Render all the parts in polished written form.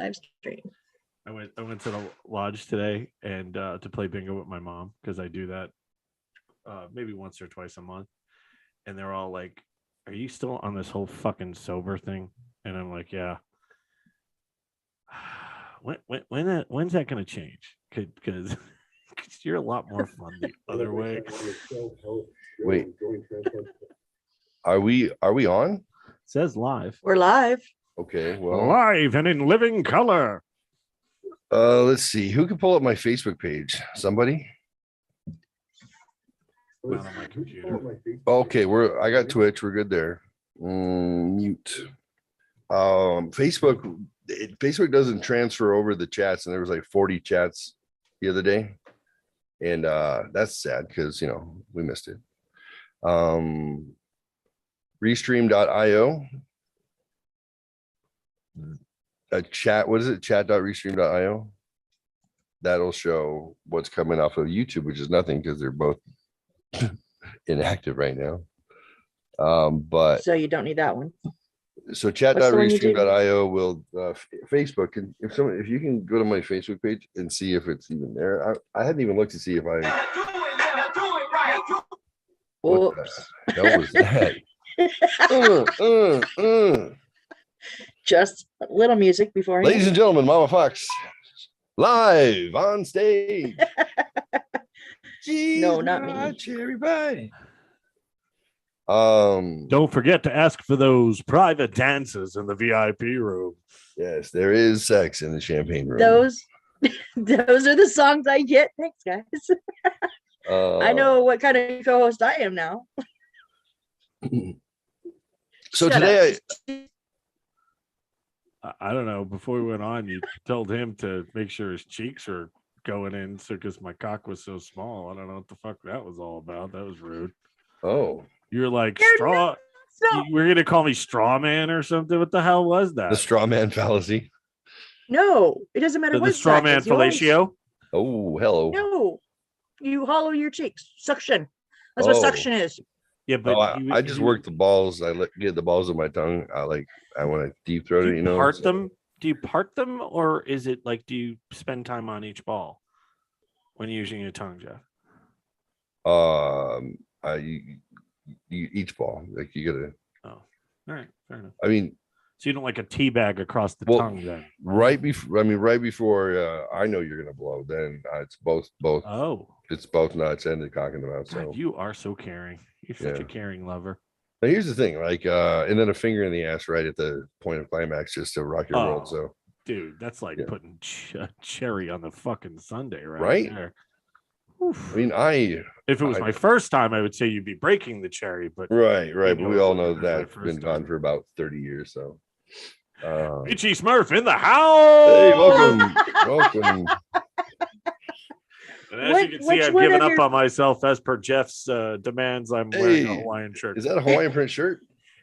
live stream. I went to the lodge today and to play bingo with my mom because I do that maybe once or twice a month. And they're all like, "Are you still on this whole fucking sober thing?" And I'm like, "Yeah." When's that going to change? Because you're a lot more fun the other way. Wait, are we on? It says live. We're live. Okay, well, Live and in living color. let's see. Who can pull up my Facebook page? Somebody? Not on my computer. Okay, I got Twitch. We're good there. Mute. Facebook doesn't transfer over the chats, and there was like 40 chats the other day, and that's sad because we missed it. Restream.io. A chat. What is it? Chat.restream.io. That'll show what's coming off of YouTube, which is nothing because they're both inactive right now. But So you don't need that one. so chat.restream.io will Facebook, and if you can go to my Facebook page and see if it's even there. I hadn't even looked to see if I what the hell was that? Just a little music before. Ladies and gentlemen, Mama Fox live on stage. No, not me. Cherry pie. Don't forget to ask for those private dances in the VIP room. Yes, there is sex in the champagne room. Those are the songs I get. Thanks, guys. I know what kind of co-host I am now. So Shut today I don't know. Before we went on, you told him to make sure his cheeks are going in, so because my cock was so small. I don't know what the fuck that was all about. That was rude. You were like straw. You were gonna call me straw man or something. What the hell was that? the straw man fallacy. No, it doesn't matter. The what straw sex man is. You always- fellatio. Oh, hello. No, you hollow your cheeks. Suction. That's what Oh. suction is. Yeah, but I just work the balls. I get the balls of my tongue. I want to deep throat it. Part them. Do you part them, or is it like do you spend time on each ball when you're using your tongue, Jeff? Each ball, like you gotta. Oh, all right, fair enough. I mean, so you don't like a tea bag across the tongue, then? right before I know you're gonna blow. Then it's both. Oh, it's both nuts and the cock in the mouth. So God, you are so caring. You're such a caring lover. now here's the thing, and then a finger in the ass right at the point of climax just to rock your world. So, dude, that's like putting cherry on the fucking sundae, right? There. I mean, if it was my first time, I would say you'd be breaking the cherry, but right. But we all know that's been gone for about 30 years. So, Itchy Smurf in the house. Hey, welcome. And as you can see, I've given up on myself as per Jeff's demands. I'm wearing a Hawaiian shirt. Is that a Hawaiian print shirt?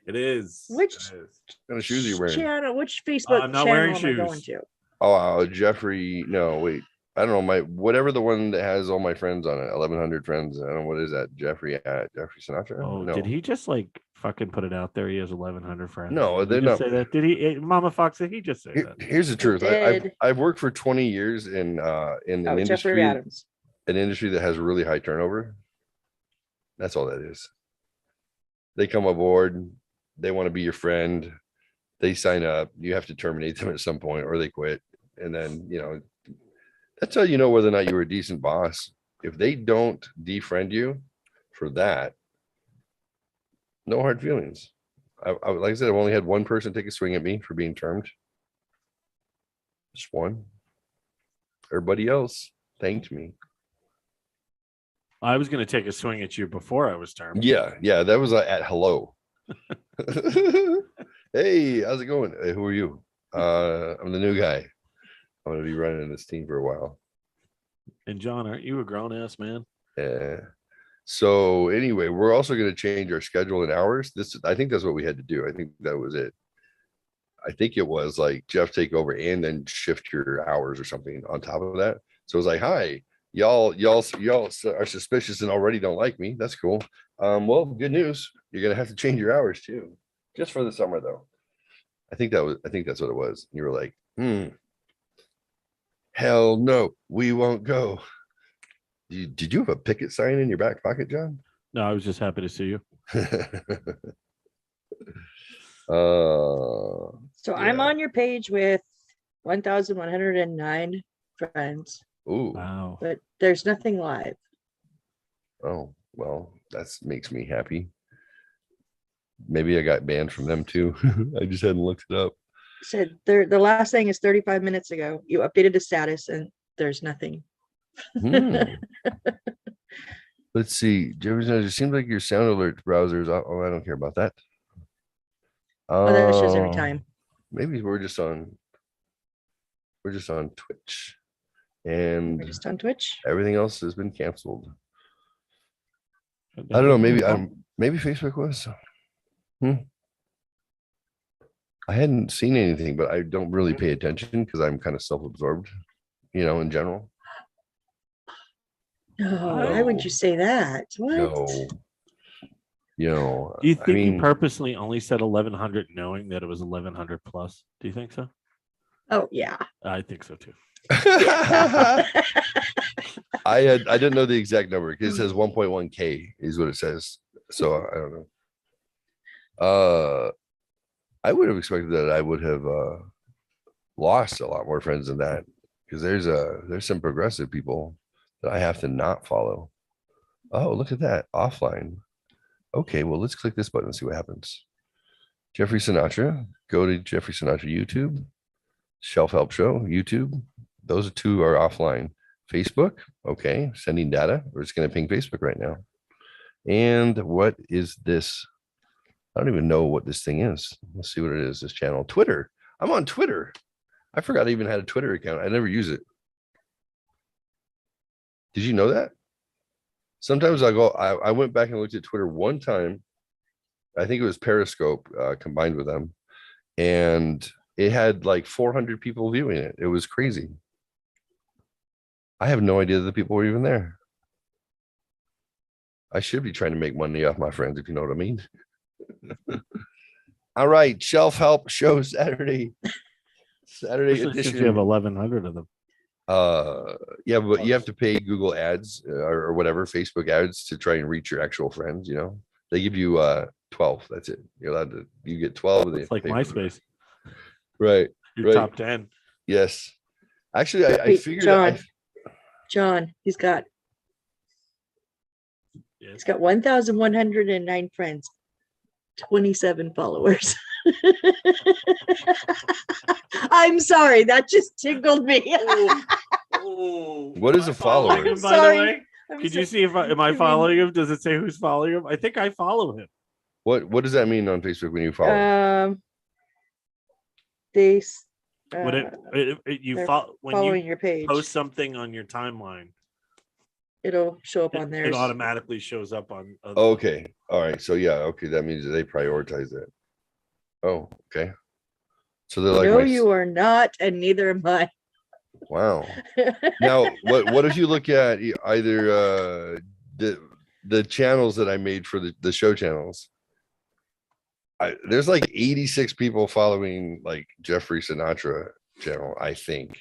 It is. Which kind of shoes are you wearing? Channel? Which Facebook I'm not channel wearing am I shoes. going to? Oh, Jeffrey. No, wait. I don't know. Whatever the one that has all my friends on it, 1,100 friends. I don't know what is that. Jeffrey Sinatra. Oh, no. Did he just like fucking put it out there? He has 1,100 friends. No, did they're he not. say that? Did he? Mama Fox, did he just say that? Here's the truth. I've worked for 20 years in an industry. Adams. An industry that has really high turnover. That's all that is. They come aboard, they want to be your friend, they sign up, you have to terminate them at some point or they quit. And then, that's how you know whether or not you're a decent boss. If they don't defriend you for that, no hard feelings. Like I said, I've only had one person take a swing at me for being termed. Just one. Everybody else thanked me. I was going to take a swing at you before I was termed. Yeah, that was at hello. Hey, how's it going? Hey, who are you? I'm the new guy. I'm going to be running this team for a while. And John, aren't you a grown ass man? Yeah. So anyway, we're also going to change our schedule and hours. I think that's what we had to do. I think that was it. I think it was like Jeff take over and then shift your hours or something on top of that. So it was like, hi. Y'all are suspicious and already don't like me. That's cool. Well, good news. You're gonna have to change your hours too, just for the summer though. I think that's what it was. You were like, hell no, we won't go. Did you have a picket sign in your back pocket, John? No, I was just happy to see you. So I'm on your page with 1,109 friends. Ooh. Wow. But there's nothing live. Oh, well, that makes me happy. Maybe I got banned from them too. I just hadn't looked it up. Said the last thing is 35 minutes ago. You updated the status and there's nothing. Let's see. It seems like your sound alert browsers. Oh, I don't care about that. That shows every time. Maybe we're just on Twitch. And we're just on Twitch. Everything else has been canceled. I don't know. Maybe Facebook was. I hadn't seen anything, but I don't really pay attention because I'm kind of self-absorbed, in general. No, why would you say that? What? No. Do you think he purposely only said 1,100 knowing that it was 1,100 plus? Do you think so? Oh, yeah. I think so too. I didn't know the exact number because it says 1.1K is what it says. So I don't know. I would have expected that I would have lost a lot more friends than that because there's some progressive people that I have to not follow. Oh, look at that. Offline. Okay, well, let's click this button and see what happens. Jeffrey Sinatra. Go to Jeffrey Sinatra YouTube. Shelf Help Show, YouTube. Those two are offline. Facebook. Okay, sending data. We're just going to ping Facebook right now. And what is this? I don't even know what this thing is. Let's see what it is. This channel. Twitter. I'm on Twitter. I forgot I even had a Twitter account. I never use it. Did you know that? Sometimes I went back and looked at Twitter one time. I think it was Periscope combined with them. And it had like 400 people viewing it. It was crazy. I have no idea that the people were even there. I should be trying to make money off my friends, if you know what I mean. All right. Shelf Help Show Saturday edition. You have 1,100 of them. Yeah, but you have to pay Google ads or whatever, Facebook ads to try and reach your actual friends. They give you 12. That's it. You're allowed to. You get 12. It's like MySpace. Right. Your top 10. Yes. Actually, I figured. John, he's got 1,109 friends, 27 followers. I'm sorry, that just tickled me. What is a follower? Him, by the way? Could you see am I following him? Does it say who's following him? I think I follow him. What does that mean on Facebook when you follow? They following your page. Post something on your timeline. It'll show up on theirs. It automatically shows up on. Okay. All right. So yeah. Okay. That means they prioritize it. Oh, okay. So they're like, no, you are not, and neither am I. Wow. Now, what if you look at either the channels that I made for the show channels? There's like 86 people following like Jeffrey Sinatra channel, I think.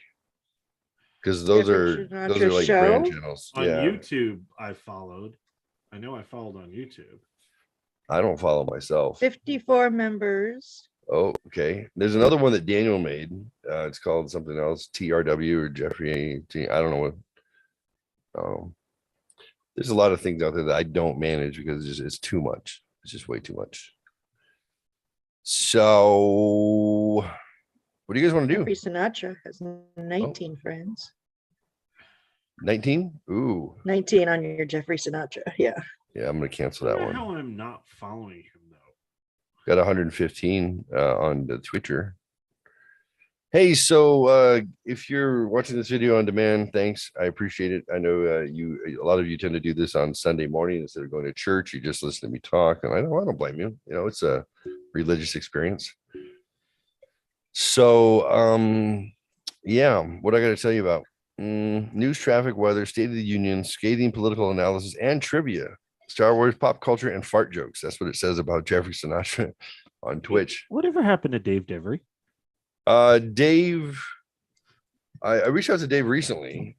Because those are like show? brand channels. On YouTube, I know I followed on YouTube. I don't follow myself. 54 members. Oh, okay. There's another one that Daniel made. It's called something else, TRW or Jeffrey. I don't know what. There's a lot of things out there that I don't manage because it's too much. It's just way too much. So, what do you guys want to do? Jeffrey Sinatra has 19 friends. 19? Ooh. 19 on your Jeffrey Sinatra. Yeah. Yeah, I'm gonna cancel that one. How I'm not following him though. Got 115 on the Twitter. Hey, so if you're watching this video on demand, thanks. I appreciate it. I know a lot of you tend to do this on Sunday morning instead of going to church. You just listen to me talk, and I don't blame you. It's a religious experience. So, yeah, what I got to tell you about news, traffic, weather, State of the Union, scathing political analysis, and trivia. Star Wars, pop culture, and fart jokes. That's what it says about Jeffrey Sinatra on Twitch. Whatever happened to Dave Devery? Dave I reached out to Dave recently,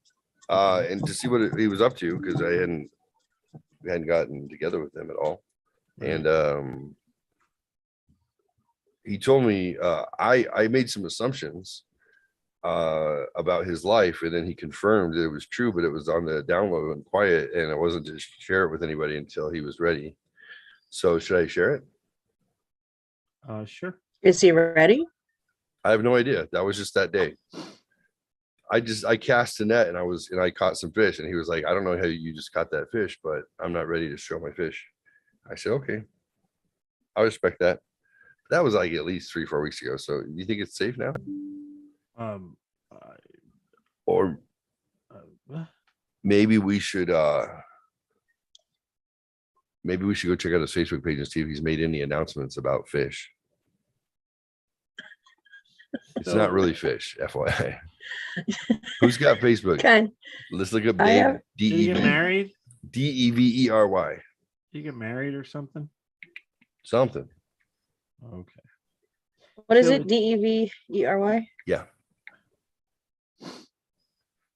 and to see what he was up to, because we hadn't gotten together with him at all. And he told me, I made some assumptions about his life, and then he confirmed that it was true, but it was on the download and quiet, and it wasn't to share it with anybody until he was ready. So should I share it? Sure. Is he ready? I have no idea. That was just that day. I cast a net and I caught some fish, and he was like, I don't know how you just caught that fish, but I'm not ready to show my fish. I said, okay, I respect that. That was like at least 3-4 weeks ago. So you think it's safe now? Or maybe we should go check out his Facebook page and see if he's made any announcements about fish. It's not really fish, FYI. Who's got Facebook? Okay. Let's look up Dave. Did you get married? Devery. You get married or something? Something. Okay. What is it? Devery? Yeah.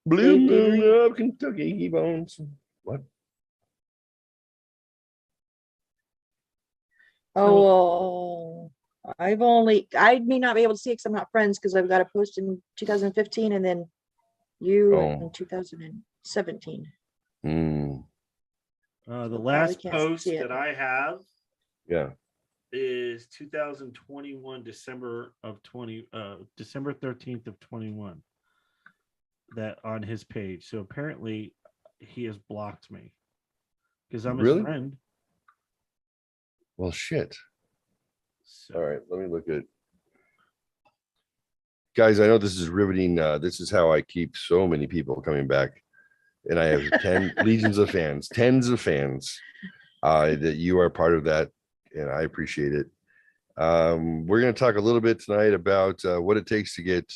Blue moon of Kentucky bones. What? Oh, I may not be able to see it because I'm not friends, because I've got a post in 2015 and then you in 2017. The last post that I have is 2021 December 13th of 21, that on his page. So apparently he has blocked me because I'm his friend. Well, shit. So. All right, let me look at. Guys, I know this is riveting. This is how I keep so many people coming back. And I have 10 legions of fans, tens of fans that you are part of that. And I appreciate it. We're going to talk a little bit tonight about what it takes to get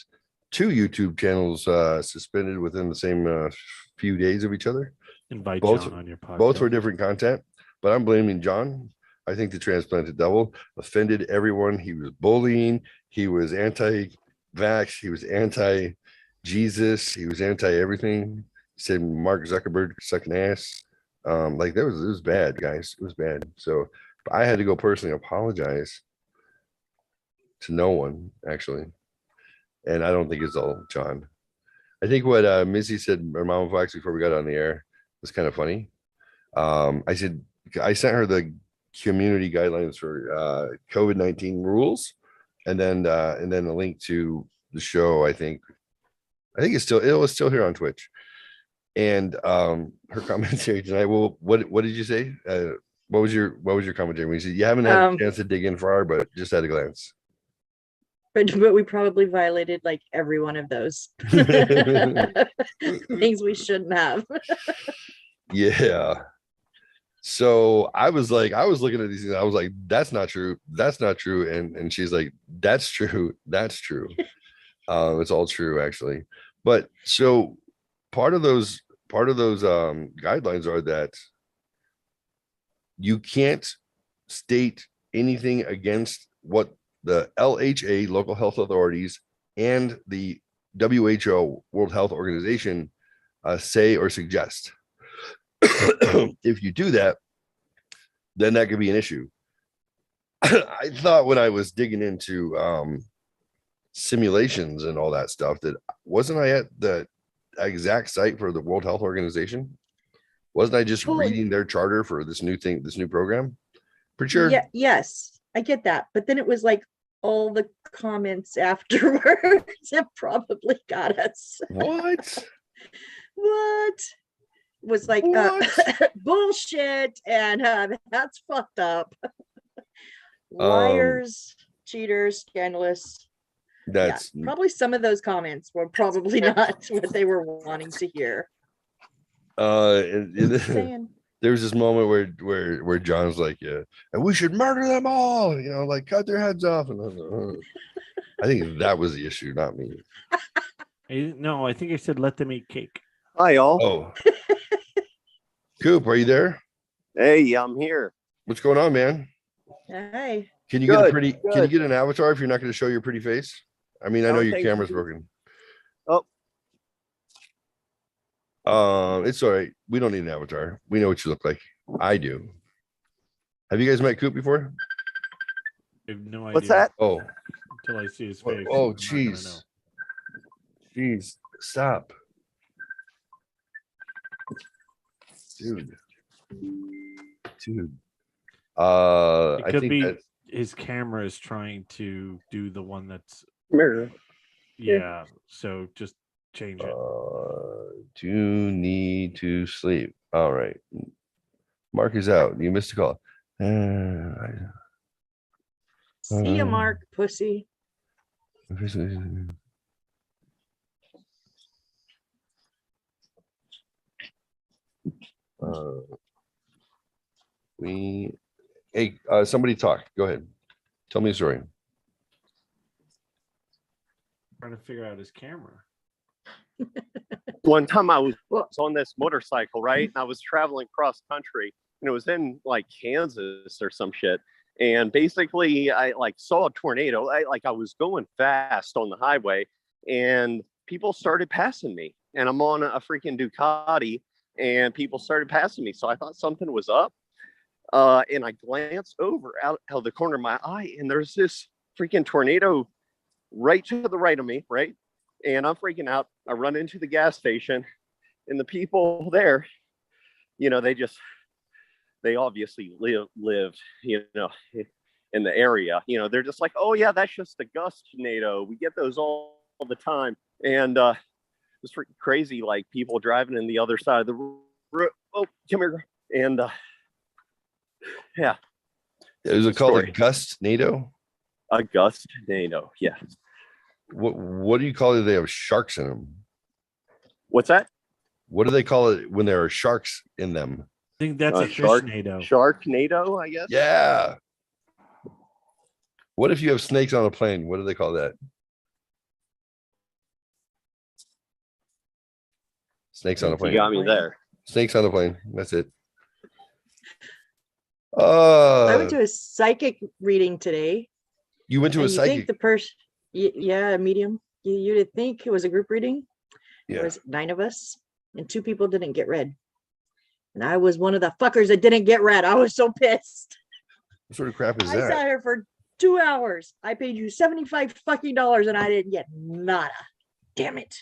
2 YouTube channels suspended within the same few days of each other. Invite John on your podcast. Both for different content, but I'm blaming John. I think the transplanted devil offended everyone. He was bullying. He was anti-vax. He was anti-Jesus. He was anti-everything. He said Mark Zuckerberg sucking ass. It was bad, guys. It was bad. So I had to go personally apologize to no one, actually. And I don't think it's all John. I think what Missy said, or Mama Fox, before we got on the air was kind of funny. I sent her the community guidelines for COVID-19 rules, and then a link to the show. I think it was still here on Twitch. And her commentary tonight. Well, what did you say? What was your commentary when you said you haven't had a chance to dig in far, but just at a glance? But we probably violated like every one of those things we shouldn't have. Yeah. So I was looking at these things. I was like, that's not true. That's not true. And she's like, that's true. That's true. It's all true, actually. But so part of those guidelines are that you can't state anything against what the LHA, local health authorities, and the WHO, World Health Organization, say or suggest. If you do that, then that could be an issue. I thought when I was digging into simulations and all that stuff, that wasn't I at the exact site for the World Health Organization? Wasn't I just reading their charter for this new program? Pretty sure. Yeah, yes, I get that. But then it was like all the comments afterwards it probably got us. What? What? Was like bullshit, and that's fucked up. Liars, cheaters, scandalous. That's probably some of those comments were probably not what they were wanting to hear. There's this moment where John's like, yeah, and we should murder them all, like cut their heads off. And I think that was the issue, not me. No, I think I said let them eat cake. Hi, y'all. Oh. Coop, are you there? Hey, I'm here. What's going on, man? Hey. Can you get Can you get an avatar if you're not going to show your pretty face? I mean, I know your camera's broken. Oh, It's all right. We don't need an avatar. We know what you look like. I do. Have you guys met Coop before? I have no idea. What's that? Oh, Until I see his face. oh, I'm not gonna jeez. know. Jeez, stop. Dude. It I could think be that his camera is trying to do the one that's Mirror. yeah. So just change it. do need to sleep. All right. Mark is out. You missed a call. See ya, Mark, pussy. Hey, somebody talk. Go ahead. Tell me a story. Trying to figure out his camera. One time I was Well, on this motorcycle, right? And I was traveling cross country, and it was in like Kansas or some shit. And basically, I like saw a tornado. I was going fast on the highway, and people started passing me. And I'm on a freaking Ducati, and people started passing me. So I thought something was up. And I glanced over out of the corner of my eye, and there's this freaking tornado right to the right of me, right? And I'm freaking out. I run into the gas station, and the people there, you know, they obviously lived, you know, in the area. You know, they're just like, oh yeah, that's just a gust tornado. We get those all the time. And it's freaking crazy, like people driving in the other side of the road. Oh, come here. And yeah. Is it called a gust NATO? A gust tornado, yeah. What do you call it? They have sharks in them. What's that? What do they call it when there are sharks in them? I think that's a shark- fishnado. Sharknado, I guess. Yeah. What if you have snakes on a plane? What do they call that? Snakes on a You plane. got me there. Snakes on a plane. That's it. I went to a psychic reading today. You went to a and you think psychic. the person, yeah, a medium. You'd think it was a group reading. Yeah. There was 9 of us, and 2 people didn't get read. And I was one of the fuckers that didn't get read. I was so pissed. What sort of crap is I that? sat here for 2 hours. I paid you $75 fucking dollars, and I didn't get nada. Damn it.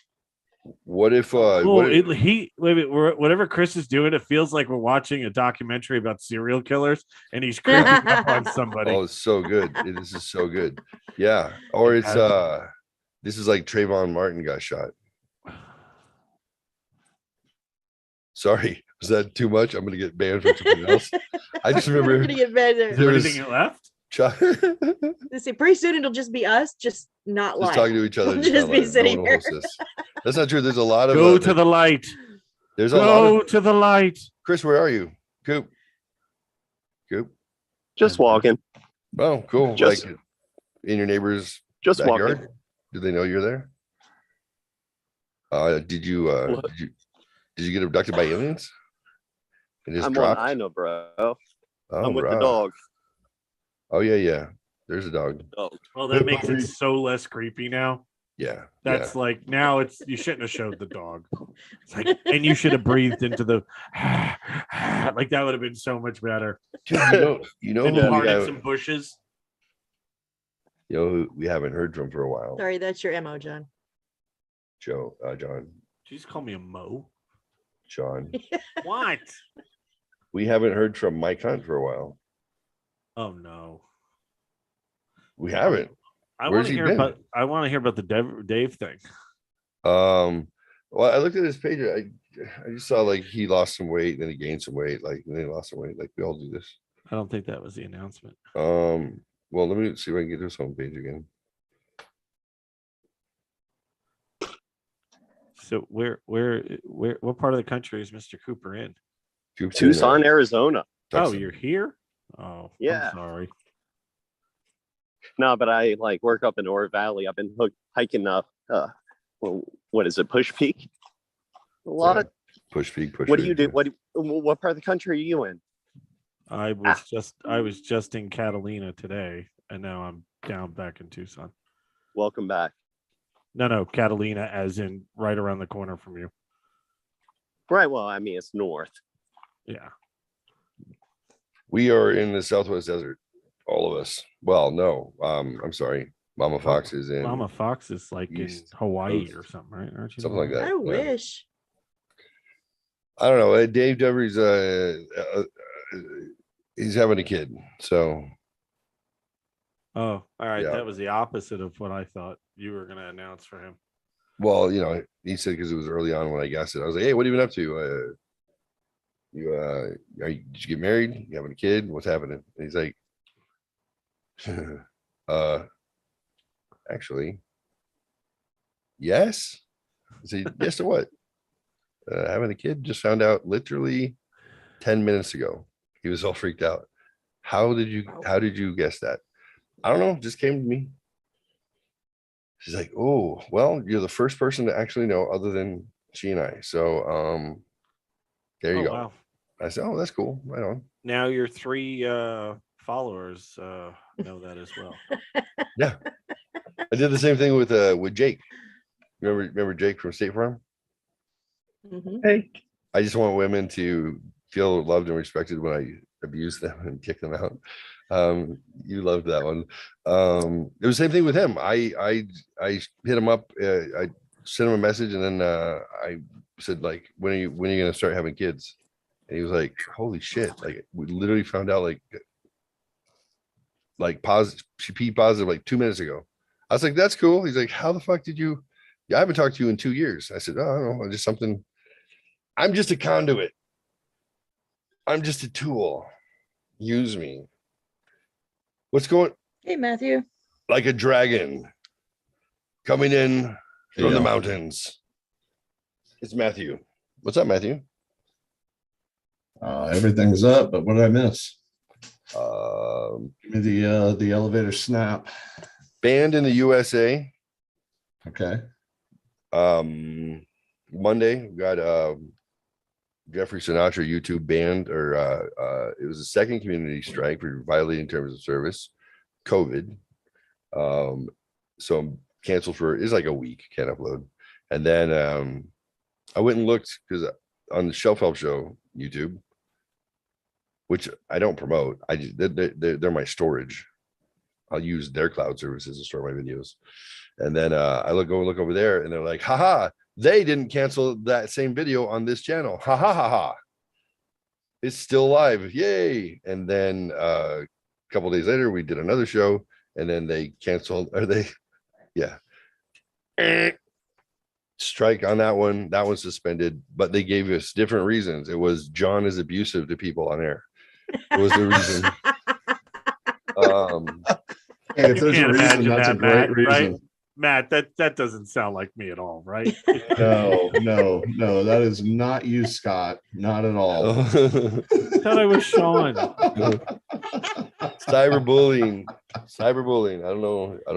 What if whatever Chris is doing, it feels like we're watching a documentary about serial killers and he's creeping up on somebody. Oh, it's so good. This is so good. Yeah. Or it's this is like Trayvon Martin got shot. Sorry, was that too much? I'm gonna get banned from something else. I just remember We're gonna get banned. Is there anything left? They say pretty soon it'll just be us, just not Just live. talking to each other. We'll just just not be live. No sitting one will here. host this. That's not true. There's a lot of Go to the light. There's a lot Go of to the light. Chris, where are you? Coop. Just walking. Oh, cool. Just- like in your neighbor's Just backyard? walking. Do they know you're there? Did you get abducted by aliens? And just I'm dropped? on Ina, bro. Oh, I'm with the right. dog. Oh yeah. There's a dog. Dog. Well, that makes it so less creepy now. Yeah. That's like now it's you shouldn't have showed the dog. It's like, and you should have breathed into the like that would have been so much better. Dude, you know And who we parted have, some bushes. you know who we haven't heard from for a while. Sorry, that's your MO, John. John. Did you just call me a mo? John. What? We haven't heard from Mike Hunt for a while. Oh no. We haven't. I Where's want to he hear been? about. I want to hear about the Dave thing. Well, I looked at his page. I just saw like he lost some weight, then he gained some weight, like and then he lost some weight. Like we all do this. I don't think that was the announcement. Well, let me see if I can get this homepage again. So where, what part of the country is Mr. Cooper in? Coop's in, Tucson, Arizona. Oh, Tucson. you're here? Oh, Yeah. I'm sorry. No, but I like work up in Ore Valley. I've been hiking up. What is it? Push Peak. A lot of. Push Peak. What do you do? What part of the country are you in? I was just in Catalina today, and now I'm down back in Tucson. Welcome back. No, Catalina, as in right around the corner from you. Right. Well, I mean, it's north. Yeah. We are in the Southwest desert, all of us. Well, no, I'm sorry. Mama Fox is in Mama Fox is like East in Hawaii Coast. or something, right? Aren't you? in Something like Hawaii? that. I yeah. wish. I don't know. Dave Devery's he's having a kid. So Oh, all right. Yeah. That was the opposite of what I thought you were going to announce for him. well, he said because it was early on when I guessed it. I was like, hey, what have you been up to? Did you get married? You having a kid? What's happening? And he's like, actually, yes. I said, yes to what? Having a kid. Just found out literally 10 minutes ago. He was all freaked out. How did you guess that? I don't know. Just came to me. She's like, oh, well, you're the first person to actually know other than she and I. So there you go. Wow. I said, oh, that's cool. Right on. Now your 3 followers know that as well. Yeah. I did the same thing with Jake. Remember Jake from State Farm? Mhm. Hey. I just want women to feel loved and respected when I abuse them and kick them out. You loved that one. It was the same thing with him. I hit him up. I sent him a message, and then I said, like, when are you gonna start having kids? And he was like, holy shit. Like, we literally found out like positive. She peed positive like 2 minutes ago. I was like, that's cool. He's like, how the fuck did you? Yeah, I haven't talked to you in 2 years. I said, oh, I don't know, just something. I'm just a conduit. I'm just a tool. Use me. What's going? Hey, Matthew. Like a dragon coming in from the mountains. It's Matthew. What's up, Matthew? Everything's up, but what did I miss? Give me the elevator snap. Banned in the USA. Okay. Monday we got Jeffrey Sinatra YouTube banned, or it was a second community strike for violating terms of service, COVID. So canceled for it's like a week, can't upload. And then I went and looked because on the Shelf Help Show YouTube, which I don't promote, I just they're my storage. I'll use their cloud services to store my videos. And then I look over there, and they're like, haha, they didn't cancel that same video on this channel. Ha ha ha ha. It's still live. Yay. And then a couple days later, we did another show, and then they canceled, strike on that one. That one's suspended, but they gave us different reasons. It was John is abusive to people on air. It was the reason. Hey, if there's a reason, that's a great reason. Right? Matt, that doesn't sound like me at all, right? No, that is not you, Scott. Not at all. I thought I was Sean. Cyberbullying. I don't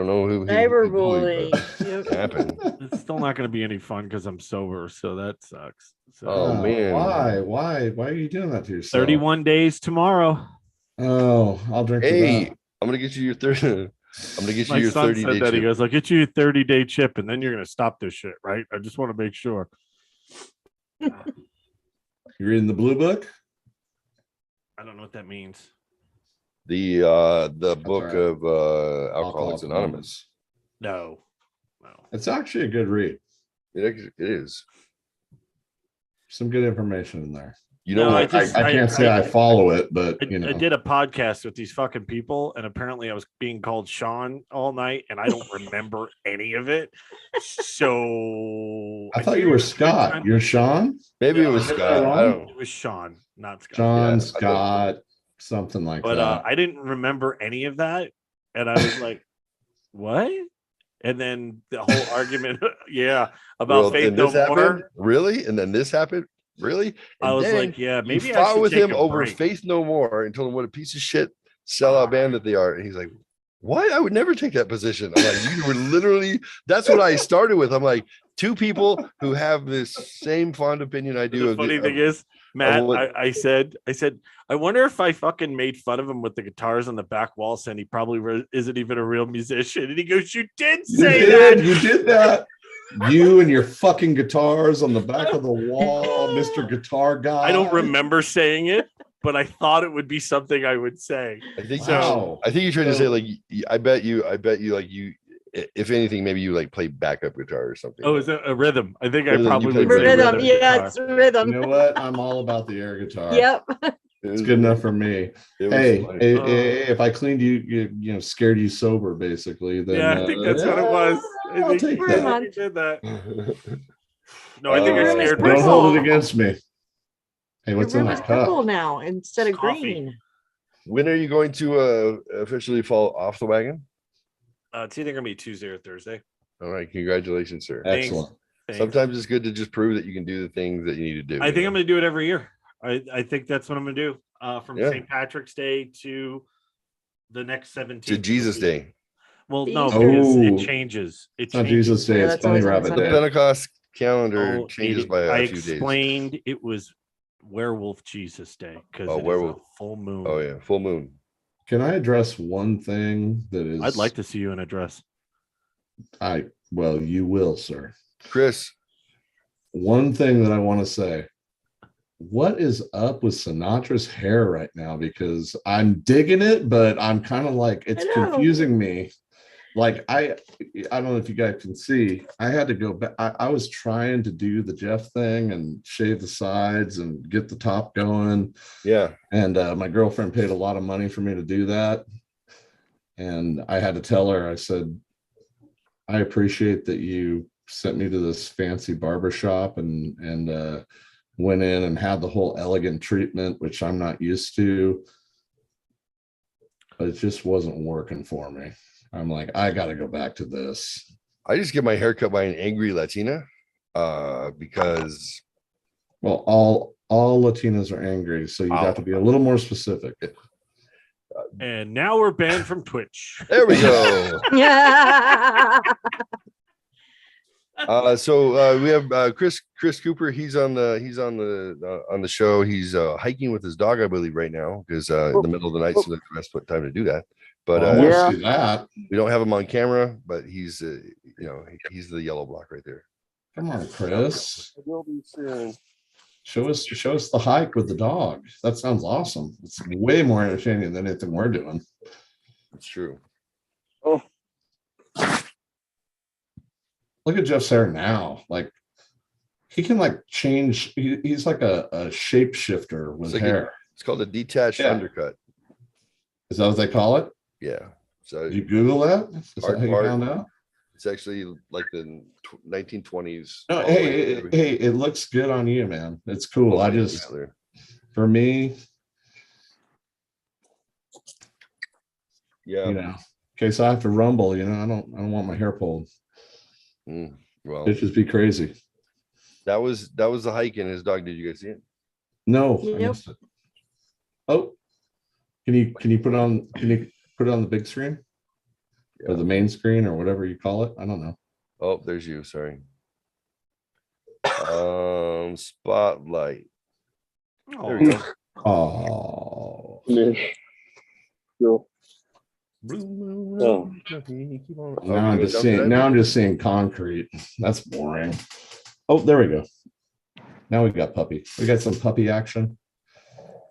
know who. Cyberbullying. Yep. Happened. It's still not going to be any fun because I'm sober, so that sucks. So, oh man, why are you doing that to yourself? 31 days tomorrow. Oh, I'll drink. Hey, I'm gonna get you your 30. I'm gonna get you your 30-day chip. He goes, I'll get you a 30-day chip, and then you're gonna stop this shit, right? I just want to make sure. You reading the blue book? I don't know what that means. The book right. of Alcoholics Anonymous. No. It's actually a good read. It is. Some good information in there. You know, I can't say I follow it, but I did a podcast with these fucking people, and apparently I was being called Sean all night, and I don't remember any of it. So I thought you were Scott. You're Sean? Maybe it was Scott. I don't. It was Sean, not Scott. John, Scott, something like that. But I didn't remember any of that, and I was like, "What?" And then the whole argument, about Faith No More. Really? And then this happened? Really? And I was like, yeah, maybe I fought with him over break. Faith No More and told him what a piece of shit sellout band that they are. And he's like, what? I would never take that position. I'm like, you were literally, that's what I started with. I'm like, two people who have this same fond opinion I do. The funny thing is, Matt, I said, I wonder if I fucking made fun of him with the guitars on the back wall, saying he probably isn't even a real musician. And he goes, you did say that. You did that. You and your fucking guitars on the back of the wall, Mr. Guitar Guy. I don't remember saying it, but I thought it would be something I would say. I think Wow. I think you're trying to say like I bet you like you, if anything, maybe you like play backup guitar or something. Oh, is it a rhythm? I think I Rhythm, you probably play would say Rhythm. guitar. Yeah, it's rhythm. You know what? I'm all about the air guitar. Yep. It's good enough for me. Hey, if I cleaned you know, scared you sober, basically, then Yeah, I think that's what it was. I I'll think take you that. did that. No, I think I Your room is scared Don't purple. myself. hold it against me. Hey, Your what's in room is that purple cup? now instead It's of coffee. green. When are you going to officially fall off the wagon? It's either gonna be Tuesday or Thursday. All right, congratulations, sir. Excellent. Thanks. Sometimes it's good to just prove that you can do the things that you need to do. I think I'm gonna do it every year. I think that's what I'm gonna do. From Yeah. St. Patrick's Day to the next 17th. to Jesus Day. Well, The no, Easter. because Oh. it changes. It It's not changes. Jesus Day. Yeah, It's that's Bunny always on Rabbit The Sunday. Day. Pentecost calendar Oh, changes it- by I a few days. explained it was Werewolf Jesus Day because Oh, it is werewolf. a full moon. Oh yeah, full moon. Can I address one thing that is? I'd like to see you in a dress. Well, you will, sir. Chris, One thing that I want to say. What is up with Sinatra's hair right now? Because I'm digging it, but I'm kind of like, it's I know. confusing me. Like I don't know if you guys can see. I had to go back. I was trying to do the Jeff thing and shave the sides and get the top going. yeah, And my girlfriend paid a lot of money for me to do that. And I had to tell her, I said, I appreciate that you sent me to this fancy barber shop and went in and had the whole elegant treatment, which I'm not used to. But it just wasn't working for me. I'm like, I got to go back to this. I just get my hair cut by an angry Latina because Well, all Latinas are angry, so you got to be a little more specific. And now we're banned from Twitch. there we go. Yeah. So we have Chris Cooper. He's on the show. He's hiking with his dog, I believe, right now because in the middle of the night, so that's the best time to do that. But I want to see that. we don't have him on camera, but he's he's the yellow block right there. Come on, Chris. Will be soon. Show us the hike with the dog. That sounds awesome. It's way more entertaining than anything we're doing. It's true. Oh, Look at Jeff's hair now. Like he can like change. He's like a shapeshifter with It's like hair. It's called a detached Yeah. undercut. Is that what they call it? Yeah. So Did you Google that? Is that Hard how you part. found out? it's actually like the 1920s. No, all the way hey, through. hey, it looks good on you, man. It's cool. I just, for me, yeah. you know, in case I have to rumble, you know, I don't want my hair pulled. Well, It'd just be crazy. that was the hike and his dog. Did you guys see it? No. I Yep. missed it. Oh, can you put it on? Can you put it on the big screen or the main screen or whatever you call it? I don't know. Oh, there's you. Sorry. Spotlight. There we go. Oh, Cool. Oh. now I'm just seeing concrete. That's boring. Oh, there we go. Now we got puppy. We got some puppy action.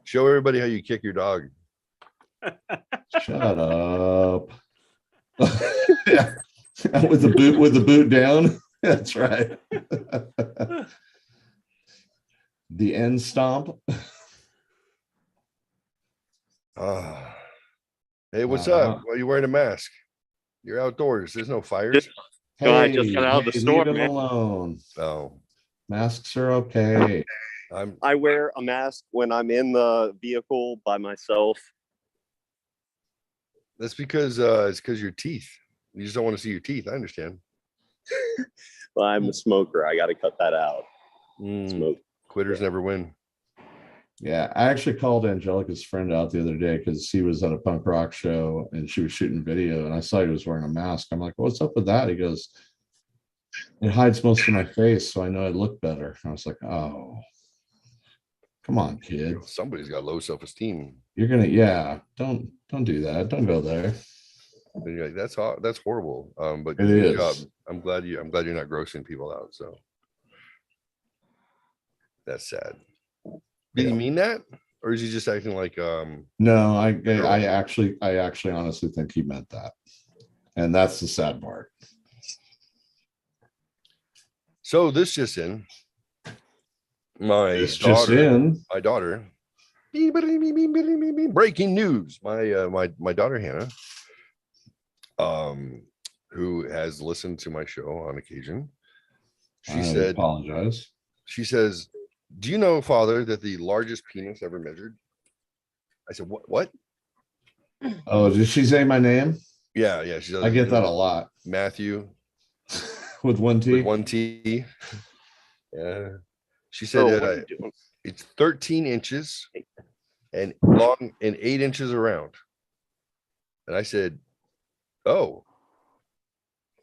Show everybody how you kick your dog. Shut up. Yeah. With the boot down. That's right. The end stomp. Hey, what's up? Why are you wearing a mask? You're outdoors. There's no fires. No, I just got out of the store, leave him man. alone. Oh, Masks are okay. I wear a mask when I'm in the vehicle by myself. that's because it's because your teeth. You just don't want to see your teeth. I understand. Well, I'm a smoker. I got to cut that out. Mm, Smoke. quitters never win. Yeah, I actually called Angelica's friend out the other day because he was at a punk rock show and she was shooting video and I saw he was wearing a mask. I'm like, what's up with that? He goes, it hides most of my face, so I know I look better. I was like, oh, come on, kid. Somebody's got low self-esteem. You're gonna, yeah, don't do that. Don't go there. And you're like, that's horrible. But It good is. job. I'm glad you're not grossing people out. So that's sad. Did he mean that? Or is he just acting like No, I actually honestly think he meant that. And that's the sad part. So this just in. My daughter. Breaking news. My daughter Hannah, who has listened to my show on occasion. She apologize. She says, "Do you know, Father, that the largest penis ever measured?" I said, "What? Oh, did she say my name? Yeah. She does. I get that a lot. Matthew with one T. With one T. Yeah. She said that it's 13 inches and long and 8 inches around. And I said, "Oh,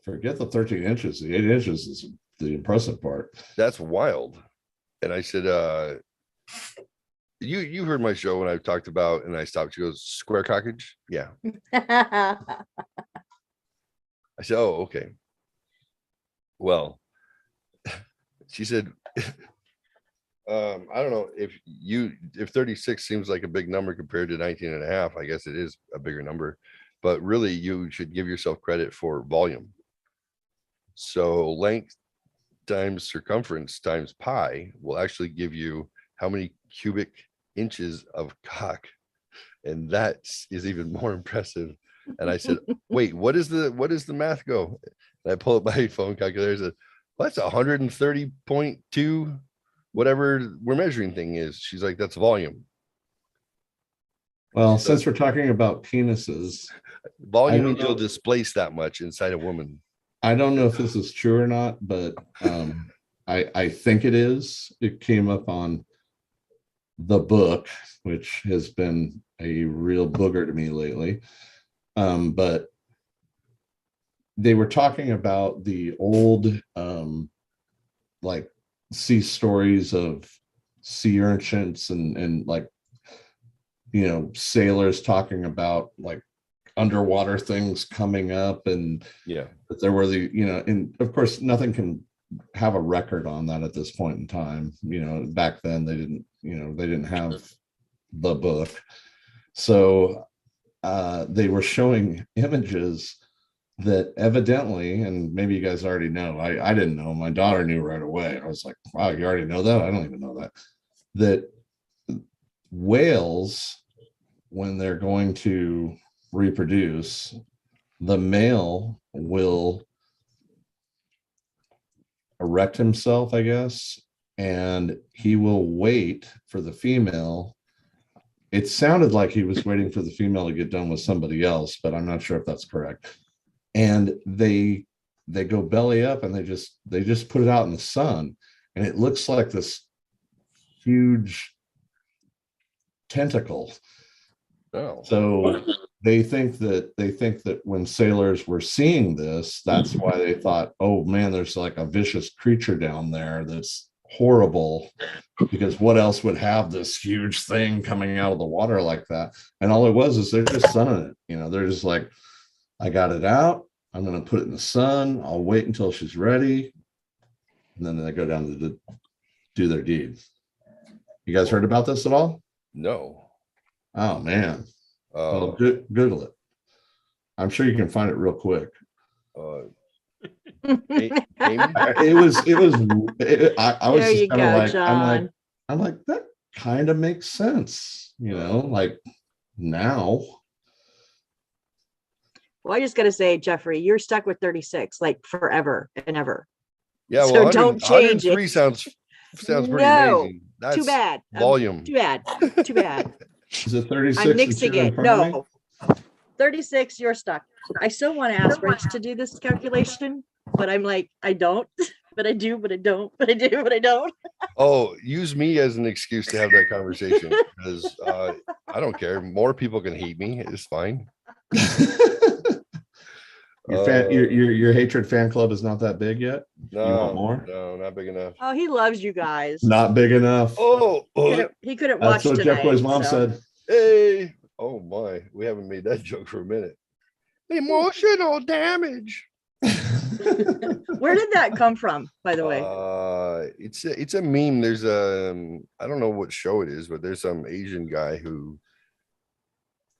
forget the 13 inches. The 8 inches is the impressive part. That's wild." And I said, you heard my show when I talked about, and I stopped. She goes, "Square cockage?" Yeah. I said, "Oh, okay." Well, she said, I don't know if 36 seems like a big number compared to 19 and a half. I guess it is a bigger number, but really you should give yourself credit for volume. So length times circumference times pi will actually give you how many cubic inches of cock. And that is even more impressive. And I said, "Wait, what is the math go?" And I pull up my phone calculator and said, "Well, that's 130.2 whatever we're measuring thing is." She's like, "That's volume." Well, since we're talking about penises, volume means you'll displace that much inside a woman. I don't know if this is true or not, but I think it is. It came up on the book, which has been a real booger to me lately. But they were talking about the old like sea stories of sea urchins and like, you know, sailors talking about like underwater things coming up, and that there were the, you know, and of course nothing can have a record on that at this point in time. You know, back then they didn't have the book. So they were showing images that evidently, and maybe you guys already know, I didn't know, my daughter knew right away. I was like, "Wow, you already know that?" I don't even know that whales, when they're going to reproduce, the male will erect himself, I guess, and he will wait for the female. It sounded like he was waiting for the female to get done with somebody else, but I'm not sure if that's correct. And they go belly up and they just put it out in the sun, and it looks like this huge tentacle. Oh. So they think that when sailors were seeing this, that's why they thought, "Oh man, there's like a vicious creature down there that's horrible, because what else would have this huge thing coming out of the water like that?" And all it was is they're just sunning it. You know, they're just like, "I got it out. I'm going to put it in the sun. I'll wait until she's ready." And then they go down to do their deeds. You guys heard about this at all? No. Oh man. Well, Google it. I'm sure you can find it real quick. I was just kind of like, I'm like, that kind of makes sense, you know, like now. Well, I just got to say, Jeffrey, you're stuck with 36 like forever and ever. Yeah, so well, don't change it. sounds pretty amazing. That's too bad. Volume. Too bad. Is it 36? I'm mixing it. No, 36. You're stuck. I still want to ask Rich to do this calculation, but I'm like, I don't. But I do. But I don't. But I do. But I don't. Oh, use me as an excuse to have that conversation, because I don't care. More people can hate me. It's fine. Your hatred fan club is not that big yet. No, you want more? No, not big enough. Oh, he loves you guys. Not big enough. Oh, he couldn't watch. That's what tonight, Jeff Boy's mom said. Hey, oh my, we haven't made that joke for a minute. Emotional damage. Where did that come from, by the way? It's a meme. There's I don't know what show it is, but there's some Asian guy who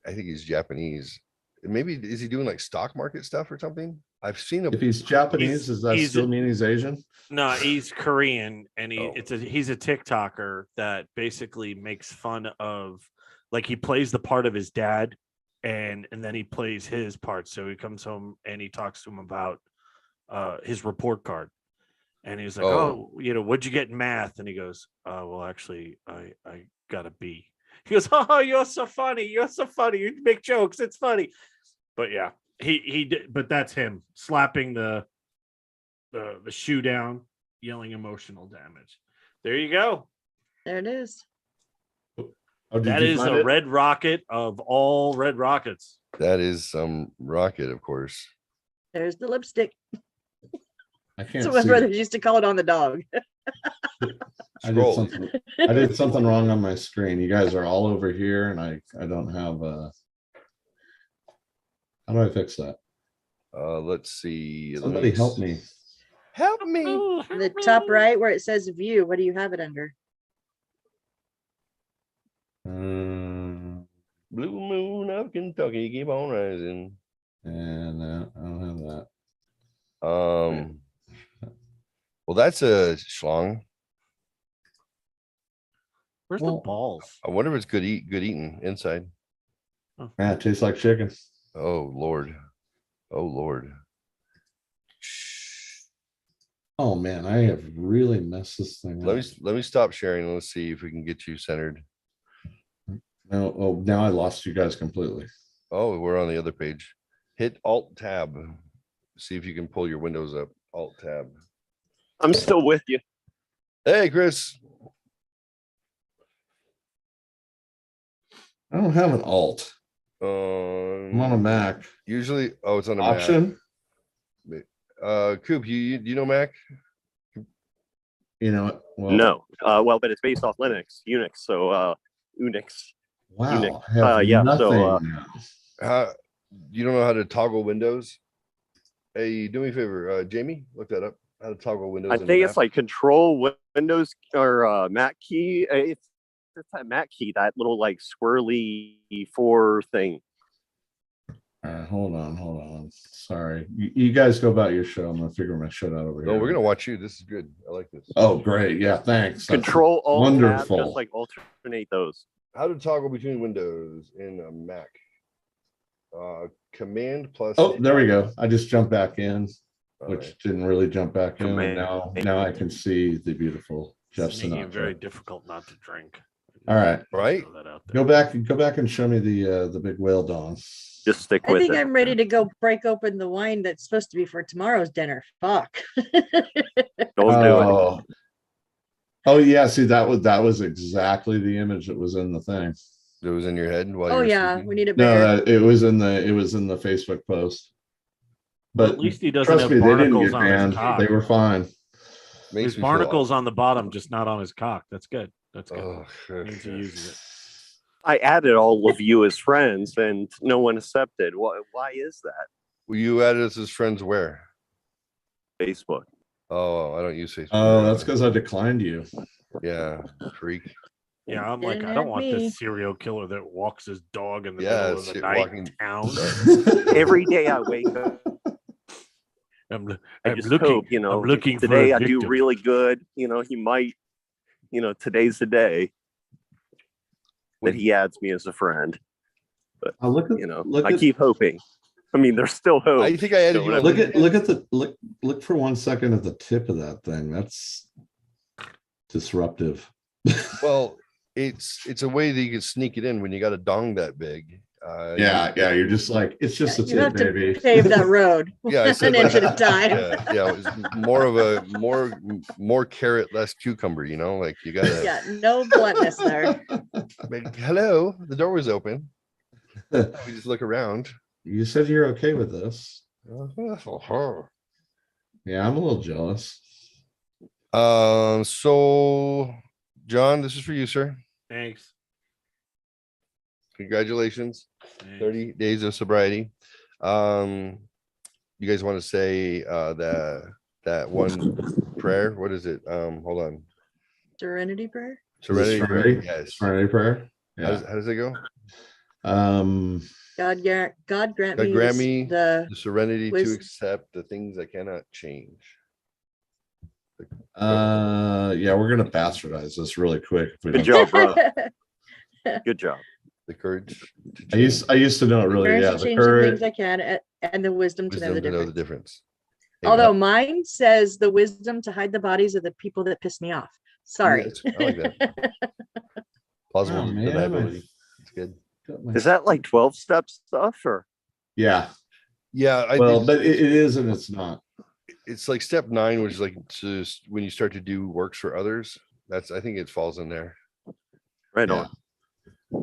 I think he's Japanese. Maybe is he doing like stock market stuff or something? I've seen him. If he's Japanese, does that still mean he's Asian? No, he's Korean, and he's a TikToker that basically makes fun of, like, he plays the part of his dad, and then he plays his part. So he comes home and he talks to him about his report card, and he's like, "Oh, what'd you get in math?" And he goes, "Well, actually, I got a B." He goes, "Oh, you're so funny. You're so funny. You make jokes. It's funny." But yeah. He did, but that's him slapping the shoe down, yelling emotional damage. There you go. There it is. That is a red rocket of all red rockets. That is some rocket, of course. There's the lipstick. I can't. So my brother used to call it on the dog. I did something wrong on my screen. You guys are all over here, and I don't have a. How do I fix that? Let's see. Somebody help me. Help me. The top right where it says view, what do you have it under? Blue moon of Kentucky, keep on rising. And I don't have that. Well, that's a schlong. Where's the balls? I wonder if it's good eating inside. Yeah, it tastes like chicken. Oh Lord. Oh Lord. Oh man, I have really messed this thing up. Let me stop sharing. Let's see if we can get you centered. No, oh, now I lost you guys completely. Oh, we're on the other page. Hit Alt Tab. See if you can pull your windows up. Alt Tab. I'm still with you. Hey, Chris. I don't have an alt. I'm on a Mac. Usually, it's on a Option. Mac. Coop, you know Mac? You know it? Well, no. But it's based off Linux, Unix. So Unix. Wow. Unix. Yeah. So you don't know how to toggle windows? Hey, do me a favor, Jamie, look that up. How to toggle windows. I think it's like Control Windows or Mac key. It's that Mac key, that little like swirly 4 thing. Hold on. Sorry. You guys go about your show. I'm gonna figure my shit out over here. No, we're gonna watch you. This is good. I like this. Oh, great. Yeah, thanks. Control Alt wonderful. Tab, just like alternate those. How to toggle between windows in a Mac. Command plus. Oh, there we go. I just jumped back in, which didn't really jump back in. And now I can see the beautiful Jeff It's making it Sinatra. very difficult not to drink. All right. Right. Go back and show me the big whale dawn. Just stick I with think it. I'm ready to go break open the wine that's supposed to be for tomorrow's dinner. Fuck. Don't do it. Oh yeah, see that was exactly the image that was in the thing. It was in your head while Oh you were yeah, sleeping? we need a bear. No, it was in the Facebook post. But At least he doesn't trust have me, they didn't barnacles get on his banned. cock. They were fine. There's barnacles on the bottom, just not on his cock. That's good. That's good. Oh, Means he uses it. I added all of you as friends and no one accepted. Why is that? Well, you added us as friends where? Facebook. Oh, I don't use Facebook. Oh, that's because I declined you. Yeah, freak. Yeah, I'm like, Didn't I don't have want me. this serial killer that walks his dog in the Yeah, middle of the shit, night walking- in town. Every day I wake up, I just hope, I'm looking for today a I do victim. really good. He might, today's the day that he adds me as a friend. But Oh, look I at keep hoping. I mean, there's still hope. I think I added you. look for 1 second at the tip of that thing. That's disruptive. Well, it's a way that you can sneak it in when you got a dong that big. Yeah, you're just like, it's just a You have tip, to baby. pave that road. Yeah, I said an inch like- at a time. Yeah, it was more of a more carrot, less cucumber. Like you gotta. Yeah, no bluntness there. Like, hello, the door was open. We just look around. You said you're okay with this. Yeah, I'm a little jealous. So John, this is for you, sir. Thanks. Congratulations. Thanks. 30 days of sobriety. You guys want to say that one prayer? What is it? Hold on. Serenity prayer. Serenity prayer. Yes. Serenity prayer. How Yeah. does it go? God grant God me grant me the the serenity to wisdom. accept the things I cannot change. Yeah, we're gonna bastardize this really quick. If we Good don't- job, bro. Good job. The courage to I used to know it really. Courage Yeah, to the change the courage. things I can, and the wisdom to know the difference. difference. Although mine says the wisdom to hide the bodies of the people that piss me off. Sorry. I like that. Plausible Oh, man, deniability. It's good. Is that like 12-step stuff or? Yeah. Yeah. Well, but it is and it's not. It's like step 9, which is like just when you start to do works for others. I think it falls in there. Right Yeah. on.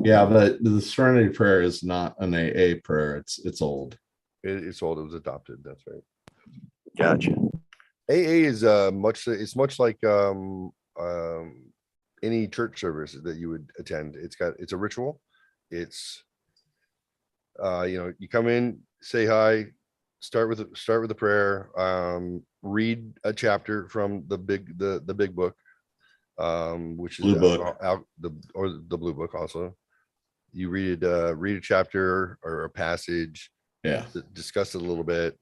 Yeah, but the Serenity Prayer is not an AA prayer. It's old. It's old. It was adopted. That's right. Gotcha. AA is it's much like any church service that you would attend. It's a ritual. It's you come in, say hi, start with a prayer, read a chapter from the big book, which is Blue book. the blue book also. You read a chapter or a passage, discuss it a little bit,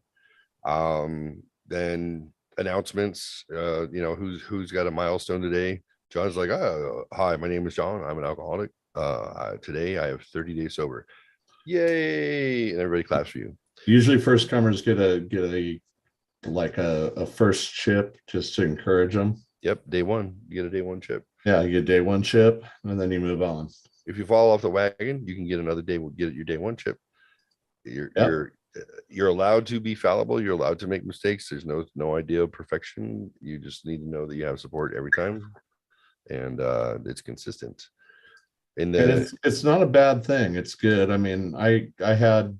then announcements, who's got a milestone today. John's like, hi, my name is John, I'm an alcoholic. Today I have 30 days sober. Yay! And everybody claps for you. Usually first comers get a first chip just to encourage them. Yep, day one. You get a day one chip. Yeah, you get day one chip and then you move on. If you fall off the wagon, you can get another day. We'll get your day one chip. You're allowed to be fallible. You're allowed to make mistakes. There's no idea of perfection. You just need to know that you have support every time, and it's consistent. And it's not a bad thing. It's good. I mean, I had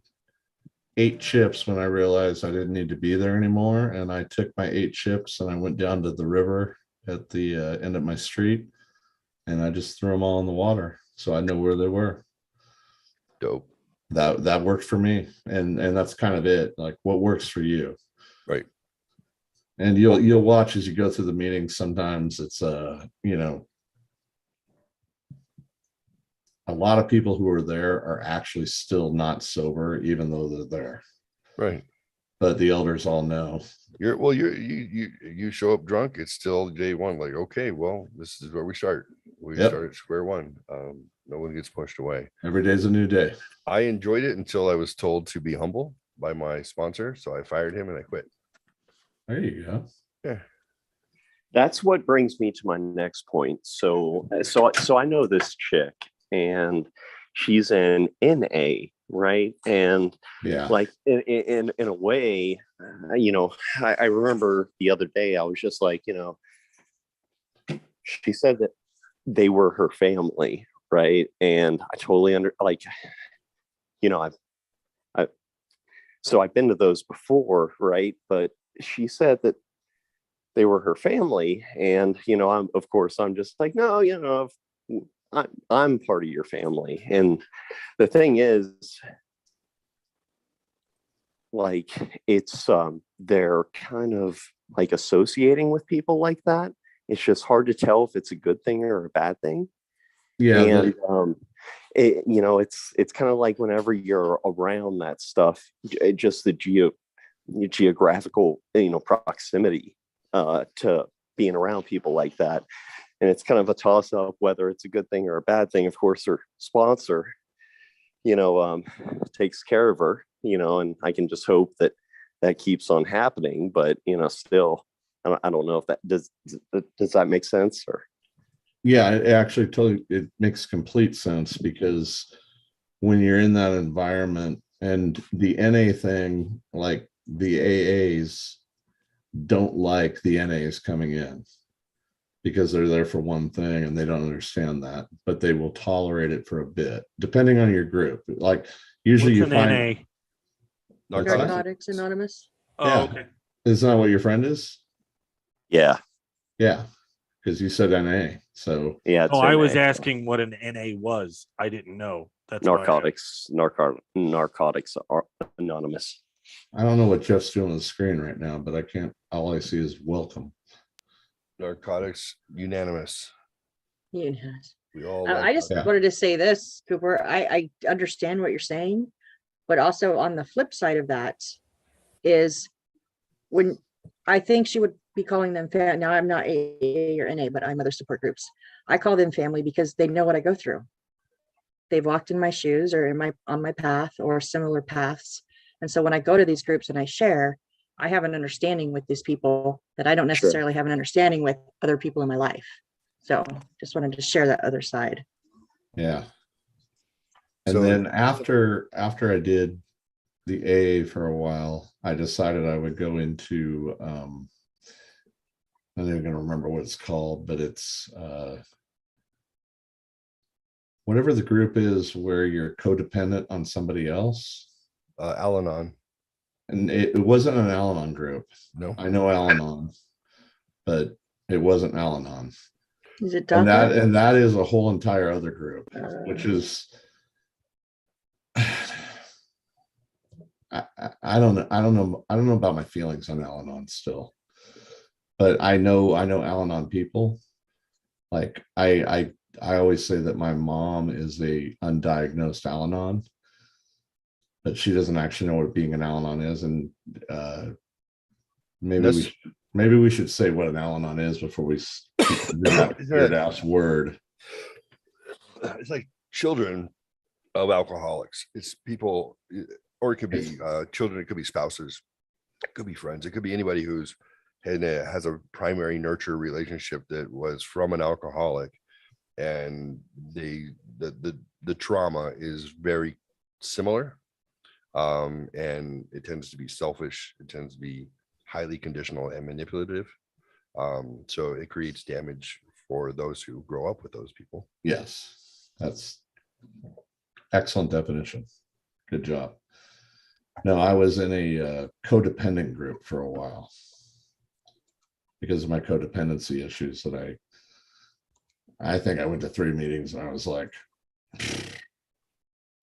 8 chips when I realized I didn't need to be there anymore, and I took my 8 chips and I went down to the river at the end of my street, and I just threw them all in the water, so I know where they were. Dope. That worked for me, and that's kind of it. Like, what works for you, right? And you'll watch as you go through the meetings. Sometimes it's a lot of people who are there are actually still not sober, even though they're there. Right. But the elders all know. You show up drunk, it's still day one. Like, okay, well, this is where we start. We start at square one. No one gets pushed away. Every day's a new day. I enjoyed it until I was told to be humble by my sponsor. So I fired him and I quit. There you go. Yeah. That's what brings me to my next point. So I know this chick, and she's in NA, right? And like in a way, I remember the other day I was just like, she said that they were her family, right? And I totally I've been to those before, right? But she said that they were her family, and I'm just like, no, I'm part of your family. And the thing is, like, it's they're kind of like associating with people like that. It's just hard to tell if it's a good thing or a bad thing. Yeah. And it's kind of like whenever you're around that stuff, just the geographical proximity to being around people like that. And it's kind of a toss up whether it's a good thing or a bad thing. Of course, her sponsor, takes care of her, and I can just hope that keeps on happening. But, still, I don't know if that does that make sense? Or yeah, it makes complete sense, because when you're in that environment, and the NA thing, like the AAs don't like the NAs coming in, because they're there for one thing and they don't understand that, but they will tolerate it for a bit, depending on your group. Like, usually you find Narcotics Anonymous. Oh, okay. Isn't that what your friend is? Yeah. Because you said NA. So yeah. Oh, I was asking what an NA was. I didn't know. That's Narcotics are Anonymous. I don't know what Jeff's doing on the screen right now, but I can't. All I see is welcome. Narcotics Unanimous. Yes. We all I just Yeah. wanted to say this, Cooper. I understand what you're saying, but also on the flip side of that is when I think she would be calling them family. Now I'm not AA or NA, but I'm other support groups. I call them family because they know what I go through. They've walked in my shoes or on my path or similar paths. And so when I go to these groups and I share, I have an understanding with these people that I don't necessarily have an understanding with other people in my life. So just wanted to share that other side. Yeah. And So- then after I did the AA for a while, I decided I would go into I'm not even going to remember what it's called, but it's whatever the group is where you're codependent on somebody else. Al-Anon. And it wasn't an Al-Anon group. No. I know Al-Anon, but it wasn't Al-Anon. Is it And DACA? that is a whole entire other group, which is I don't know about my feelings on Al-Anon still, but I know Al-Anon people. Like I always say that my mom is a undiagnosed Al-Anon, but she doesn't actually know what being an Al-Anon is, and maybe we should say what an Al-Anon is before we that weird ass word. It's like children of alcoholics. It's people, or it could be children. It could be spouses. It could be friends. It could be anybody who's has a primary nurture relationship that was from an alcoholic, and the trauma is very similar, and it tends to be selfish. It tends to be highly conditional and manipulative. So it creates damage for those who grow up with those people. Yes, that's excellent definition. Good job. No, I was in a codependent group for a while because of my codependency issues that I think I went to 3 meetings and I was like,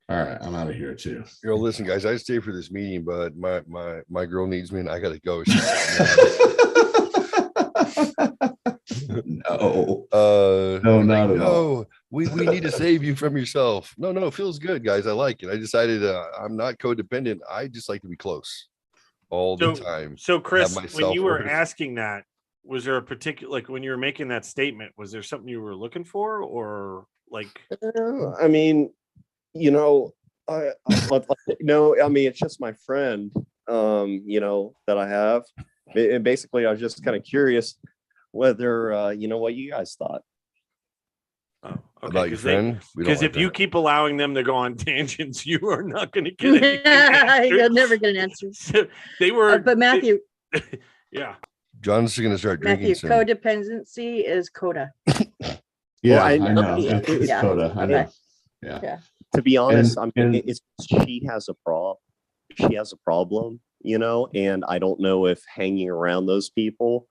all right, I'm out of here too. Girl, listen, guys, I stay for this meeting, but my girl needs me and I gotta go. No, No, not at all. We need to save you from yourself. No, it feels good, guys. I like it. I decided I'm not codependent. I just like to be close all the time. So Chris, my when you were self-worth. asking that, was there a particular, like when you were making that statement, was there something you were looking for, or like? I mean, you know, no, I mean, it's just my friend, you know, that I have. And basically, I was just kind of curious whether, you know, what you guys thought. Oh, okay. About your friend? Because if you keep allowing them to go on tangents, you are not going to get anything. You'll never get an answer. So they were, But Matthew, yeah. John's going to start drinking Matthew, soon. codependency is coda. Yeah, Well, I know. Yeah. It's Yeah. Coda. I know. Okay. Yeah. To be honest, And- I mean, and- it's she has a problem. She has a problem, you know, and I don't know if hanging around those people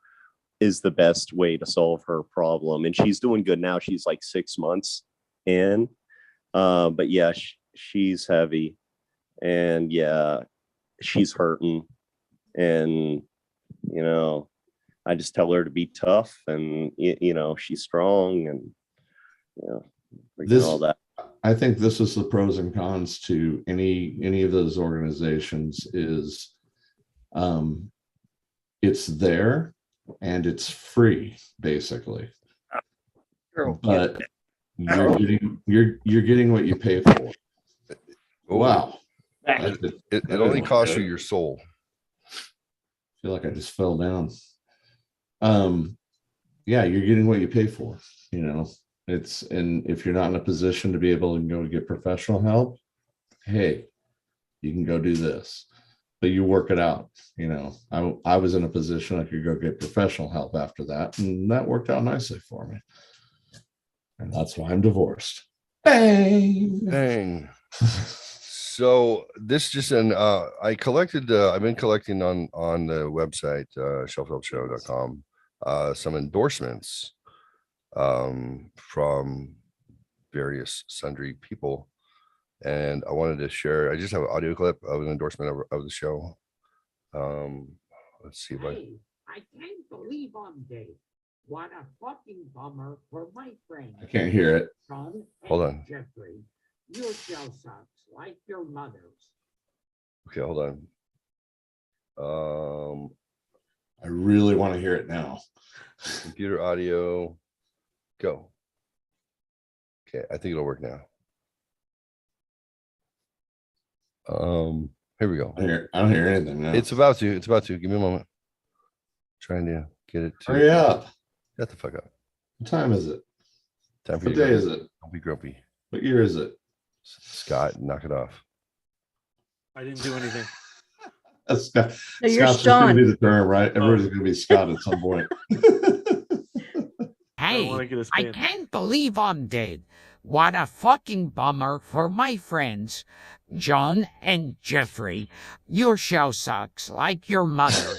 is the best way to solve her problem. And she's doing good now. She's like 6 months in, but yeah, she's heavy, and yeah, she's hurting, and you know, I just tell her to be tough, and you know, she's strong, and you know, all that. I think this is the pros and cons to any of those organizations is it's there and it's free basically, but you're getting what you pay for. Oh, Wow. It only costs you your soul. I feel like I just fell down. Yeah, you're getting what you pay for, you know. And if you're not in a position to be able to go get professional help, hey, you can go do this, but you work it out. You know, I was in a position I could go get professional help after that, and that worked out nicely for me. And that's why I'm divorced. Bang. So this just I collected I've been collecting on the website shelfhelpshow.com some endorsements from various sundry people and I wanted to share. I just have an audio clip of an endorsement of the show. Let's see if I can't believe I'm dead. What a fucking bummer for my friend. I can't hear it. Son Hold and on. Jeffrey, your shell sucks like your mother's. Okay, hold on. I really want to hear it now. Computer audio, go. Okay, I think it'll work now. Here we go. I don't hear anything now. It's about to. Give me a moment. Trying to get it to. Hurry up. Shut the fuck up. What time is it? Time for What you. day is it? Don't be grumpy. What year is it? Scott, knock it off. I didn't do anything. Scott. No, you're Scott's just gonna Sean. be the term, right? Everybody's gonna be Scott at some point. I don't Hey, want to get a I spin. can't believe I'm dead. What a fucking bummer for my friends, John and Jeffrey. Your show sucks like your mother.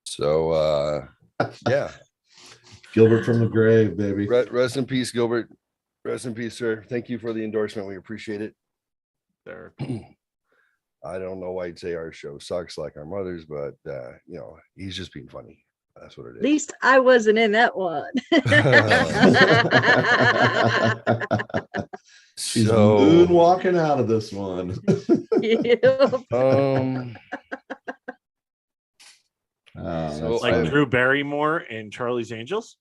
So yeah. Gilbert from the grave, baby. Rest in peace, Gilbert. Rest in peace, sir. Thank you for the endorsement. We appreciate it. There. I don't know why you'd say our show sucks like our mothers, but you know, he's just being funny. That's what it At is. least I wasn't in that one. She's So moonwalking out of this one. Yep. That's Like funny. Drew Barrymore and Charlie's Angels.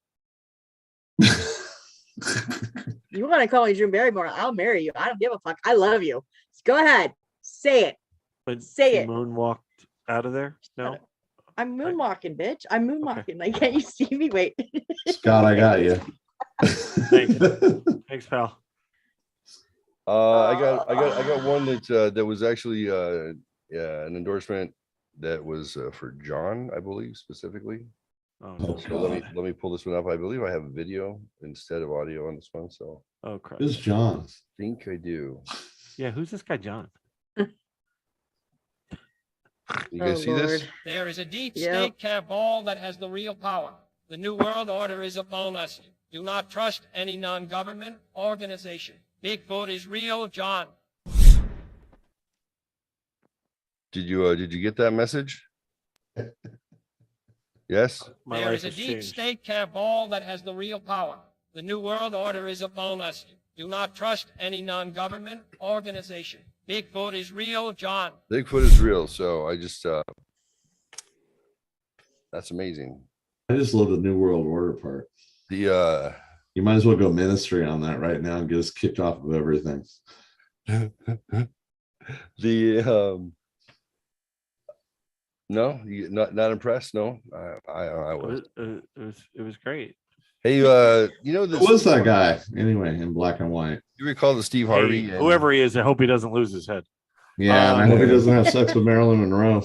You want to call me Drew Barrymore? I'll marry you. I don't give a fuck. I love you. Go ahead. Say it. But Say she it. moonwalked out of there. No. I'm moonwalking, bitch. I'm moonwalking. Like, can't you see me? Wait. Scott, I got you. Thanks, pal. I got one that was actually yeah, an endorsement that was for John, I believe, specifically. Oh, Oh, no. So let me pull this one up. I believe I have a video instead of audio on this one, so Oh crap. This is John. I think I do. Yeah, who's this guy, John? You guys Oh, see this? Lord. There is a deep Yep. state cabal that has the real power. The New World Order is upon us. Do not trust any non-government organization. Bigfoot is real, John. Did you get that message? Yes. My There life is a has deep changed. state cabal that has the real power. The New World Order is upon us. Do not trust any non-government organization. Bigfoot is real, John. Bigfoot is real. So I just that's amazing. I just love the New World Order part. The You might as well go ministry on that right now and get us kicked off of everything. the no, you not impressed? No, I was. It was great. Hey, you know this. Who was that guy anyway in black and white? You recall the Steve Harvey? Hey, whoever he is, I hope he doesn't lose his head. Yeah, and I hope he doesn't have sex with Marilyn Monroe.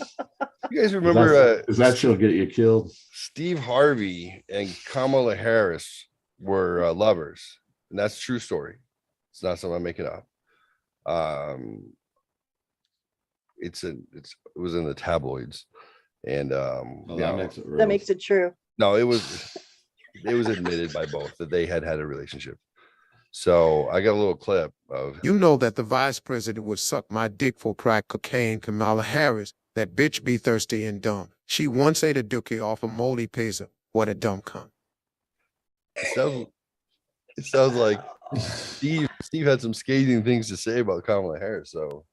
You guys remember? Is that she'll get you killed? Steve Harvey and Kamala Harris were lovers, and that's a true story. It's not something I'm making up. It was in the tabloids, and Oh, that makes it real. That makes it true. no, it was admitted by both that they had a relationship. So I got a little clip of. You know that the vice president would suck my dick for crack cocaine, Kamala Harris. That bitch be thirsty and dumb. She once ate a dookie off a moldy pizza. What a dumb cunt. It sounds like Steve had some scathing things to say about Kamala Harris. So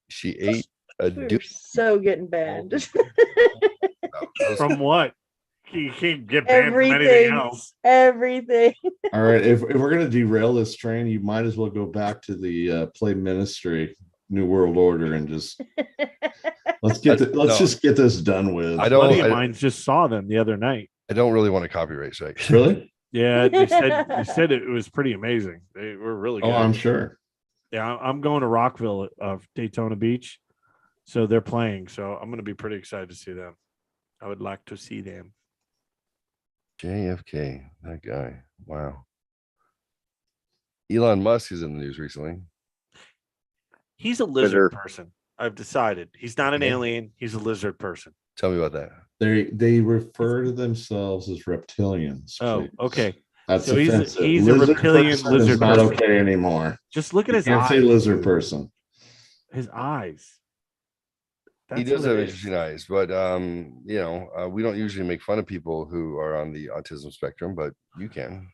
she ate a We're dookie. so getting banned. From what? He can't get banned from anything Everything. else. Everything. All right, if we're gonna derail this train, you might as well go back to the play ministry, New World Order, and just let's just get this done with. I A buddy of don't. mine just saw them the other night. I don't really want to copyright strike. Really? Yeah, they said it was pretty amazing. They were really good. Oh, I'm sure. Yeah, I'm going to Rockville of Daytona Beach, so they're playing. So I'm going to be pretty excited to see them. I would like to see them. JFK, that guy. Wow. Elon Musk is in the news recently. He's a lizard Lizard. person. I've decided he's not an Yeah. alien. He's a lizard person. Tell me about that. They refer to themselves as reptilians. Oh, please. okay. That's So he's offensive. a reptilian person lizard is not person. okay anymore. Just look at You his can't eyes. say lizard person. His eyes. He That's does what have it is. interesting eyes, but we don't usually make fun of people who are on the autism spectrum, but you can.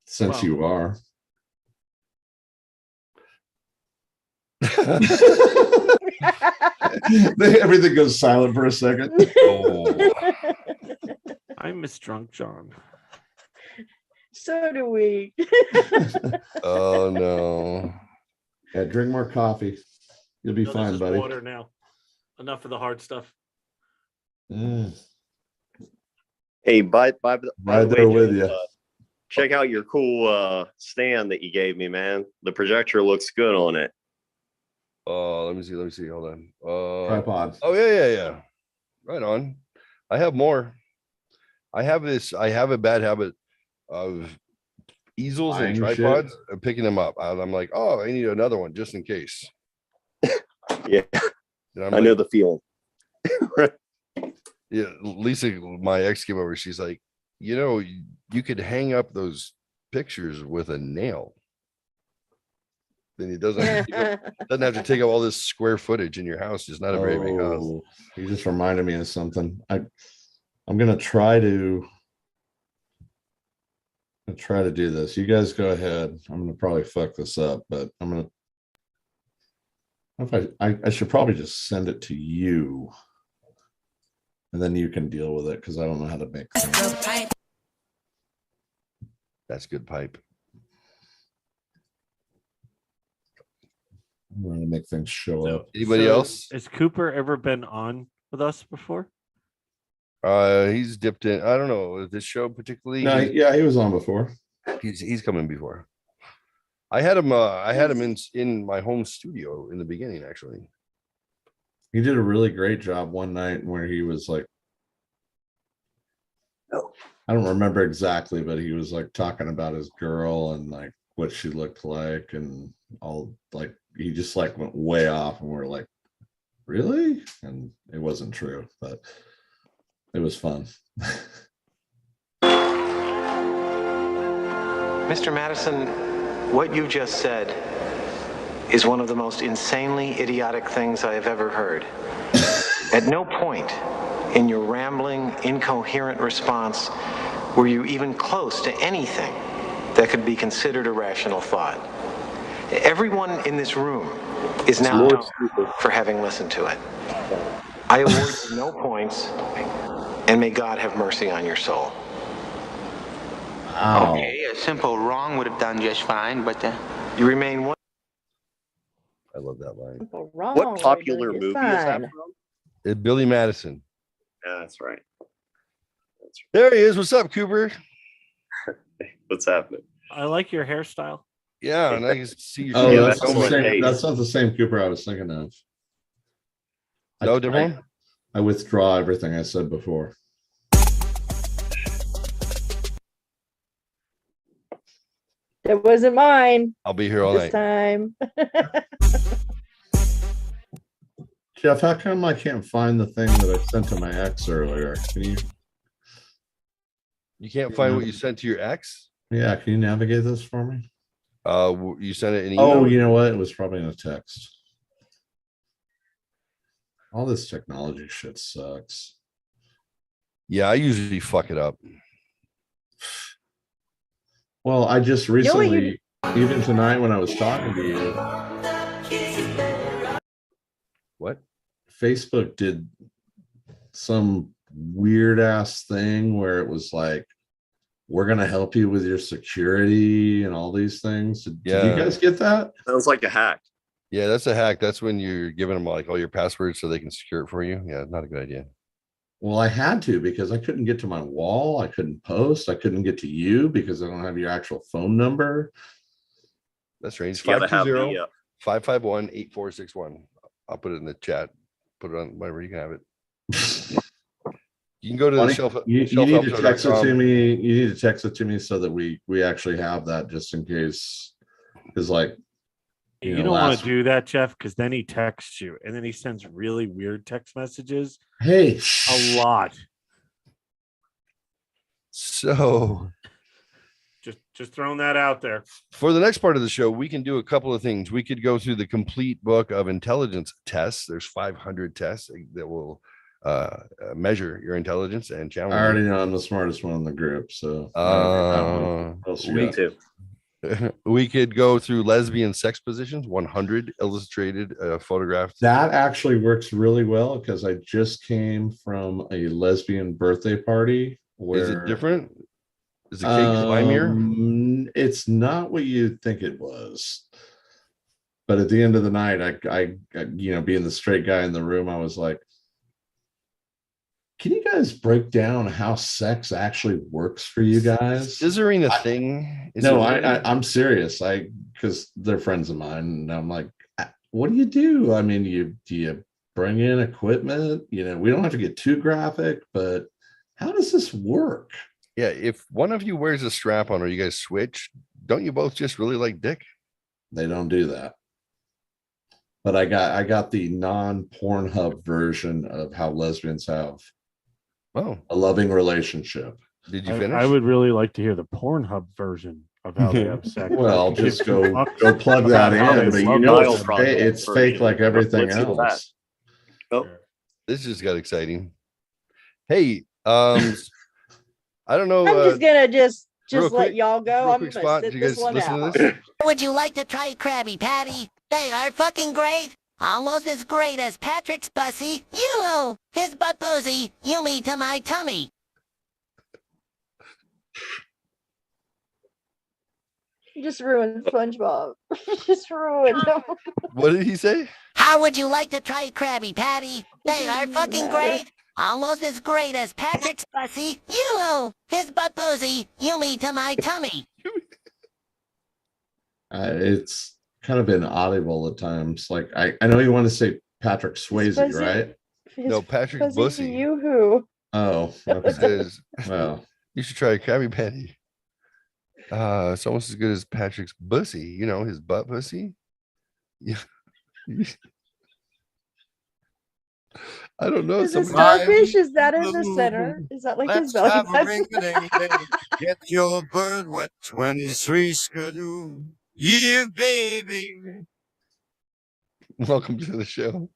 Since Well. you are. Everything goes silent for a second. Oh, I miss drunk John. So do we. oh no. Yeah, drink more coffee. You'll be No, fine, this is buddy. water now. Enough of the hard stuff. Hey, by the Right way, there with Joe, you. check out your cool stand that you gave me, man. The projector looks good on it. Oh, let me see. Hold on. Tripod. Oh yeah. Right on. I have more. I have a bad habit of easels and Buying tripods and picking them up. I'm like, oh, I need another one just in case. Yeah, And I'm I like, know the feeling. yeah, Lisa, my ex came over. She's like, you could hang up those pictures with a nail. Then it doesn't have to take up all this square footage in your house. It's not a very big house. Oh, you just reminded me of something. I'm gonna try to do this. You guys go ahead. I'm gonna probably fuck this up, but I'm gonna. I should probably just send it to you, and then you can deal with it because I don't know how to make things. That's good pipe. I'm going to make things show up. Anybody else? Has Cooper ever been on with us before? He's dipped in. I don't know this show particularly. No, yeah, he was on before. He's coming before. I had him in my home studio in the beginning. Actually, He did a really great job one night where he was like, I don't remember exactly, but he was like talking about his girl and like what she looked like and all, like he just like went way off and we're like, really? And it wasn't true, but it was fun. Mr. Madison, what you just said is one of the most insanely idiotic things I have ever heard. At no point in your rambling, incoherent response were you even close to anything that could be considered a rational thought. Everyone in this room is now known for having listened to it. I award you no points, and may God have mercy on your soul. Ow. Okay, a simple wrong would have done just fine, but You remain one. I love that line. What popular movie is that from? Billy Madison. Yeah, that's right. There he is. What's up, Cooper? What's happening? I like your hairstyle. Yeah, and I can see your. Oh, Yeah, that's, that's the what same, it that's is. not the same Cooper I was thinking of. No, different one? I withdraw everything I said before. It wasn't mine I'll be here all this night. time. Jeff, how come I can't find the thing that I sent to my ex earlier? Can you? You can't find what you sent to your ex? Yeah, can you navigate this for me? You sent it in email? Oh, you know what? It was probably in a text. All this technology shit sucks. Yeah, I usually fuck it up. Well, I just know what recently, even tonight when I was talking to you, What? Facebook did some weird ass thing where it was like, we're going to help you with your security and all these things. Did you Yeah. guys get that? Sounds like a hack. Yeah, that's a hack. That's when you're giving them like all your passwords so they can secure it for you. Yeah, not a good idea. Well, I had to because I couldn't get to my wall. I couldn't post. I couldn't get to you because I don't have your actual phone number. That's strange. You gotta have the 521-8461. I'll put it in the chat. Put it on whatever, you can have it. You can go to the shelf. You need to text it to shelfhelpshow.com. me. You need to text it to me so that we actually have that just in case. Because like, You know, don't want last- to do that, Jeff, because then he texts you and then he sends really weird text messages. Hey, A lot. So Just throwing that out there. For the next part of the show, we can do a couple of things. We could go through the complete book of intelligence tests. There's 500 tests that will measure your intelligence and challenge. I already know I'm the smartest one in the group, so me too. We could go through lesbian sex positions, 100 illustrated photographs. That actually works really well because I just came from a lesbian birthday party. Where, is it different? Is the cake slimier? It's not what you think it was. But at the end of the night, I being the straight guy in the room, I was like, can you guys break down how sex actually works for you guys? Scissoring a thing? I'm serious. Because they're friends of mine, and I'm like, what do you do? I mean, do you bring in equipment? We don't have to get too graphic, but how does this work? Yeah, if one of you wears a strap on or you guys switch, don't you both just really like dick? They don't do that. But I got the non-Pornhub version of how lesbians have a loving relationship. Did you finish? I would really like to hear the Pornhub version of how they have sex. Well, just go plug that in, but it's fake like everything else. Oh, this just got exciting. Hey, I don't know. I'm just gonna just let quick, y'all go. I'm gonna spot. sit Did you this guys one listen out. to this? Would you like to try Krabby Patty? They are fucking great. Almost as great as Patrick's bussy. You, his butt boozy. You me to my tummy. You just ruined SpongeBob. You just ruined him. What did he say? How would you like to try Krabby Patty? They are fucking great. Almost as great as Patrick's bussy. You, his butt boozy. You me to my tummy. It's kind of inaudible at times. Like I know you want to say Patrick Swayze, right? No, Patrick's bussy. You. Oh, It says, well, you should try a Krabby Patty. It's almost as good as Patrick's bussy. His butt pussy. Yeah. I don't know. Is the starfish? Is that in the center? Is that like his belly button? Get your bird wet 23 schedule. Yeah, baby. Welcome to the show.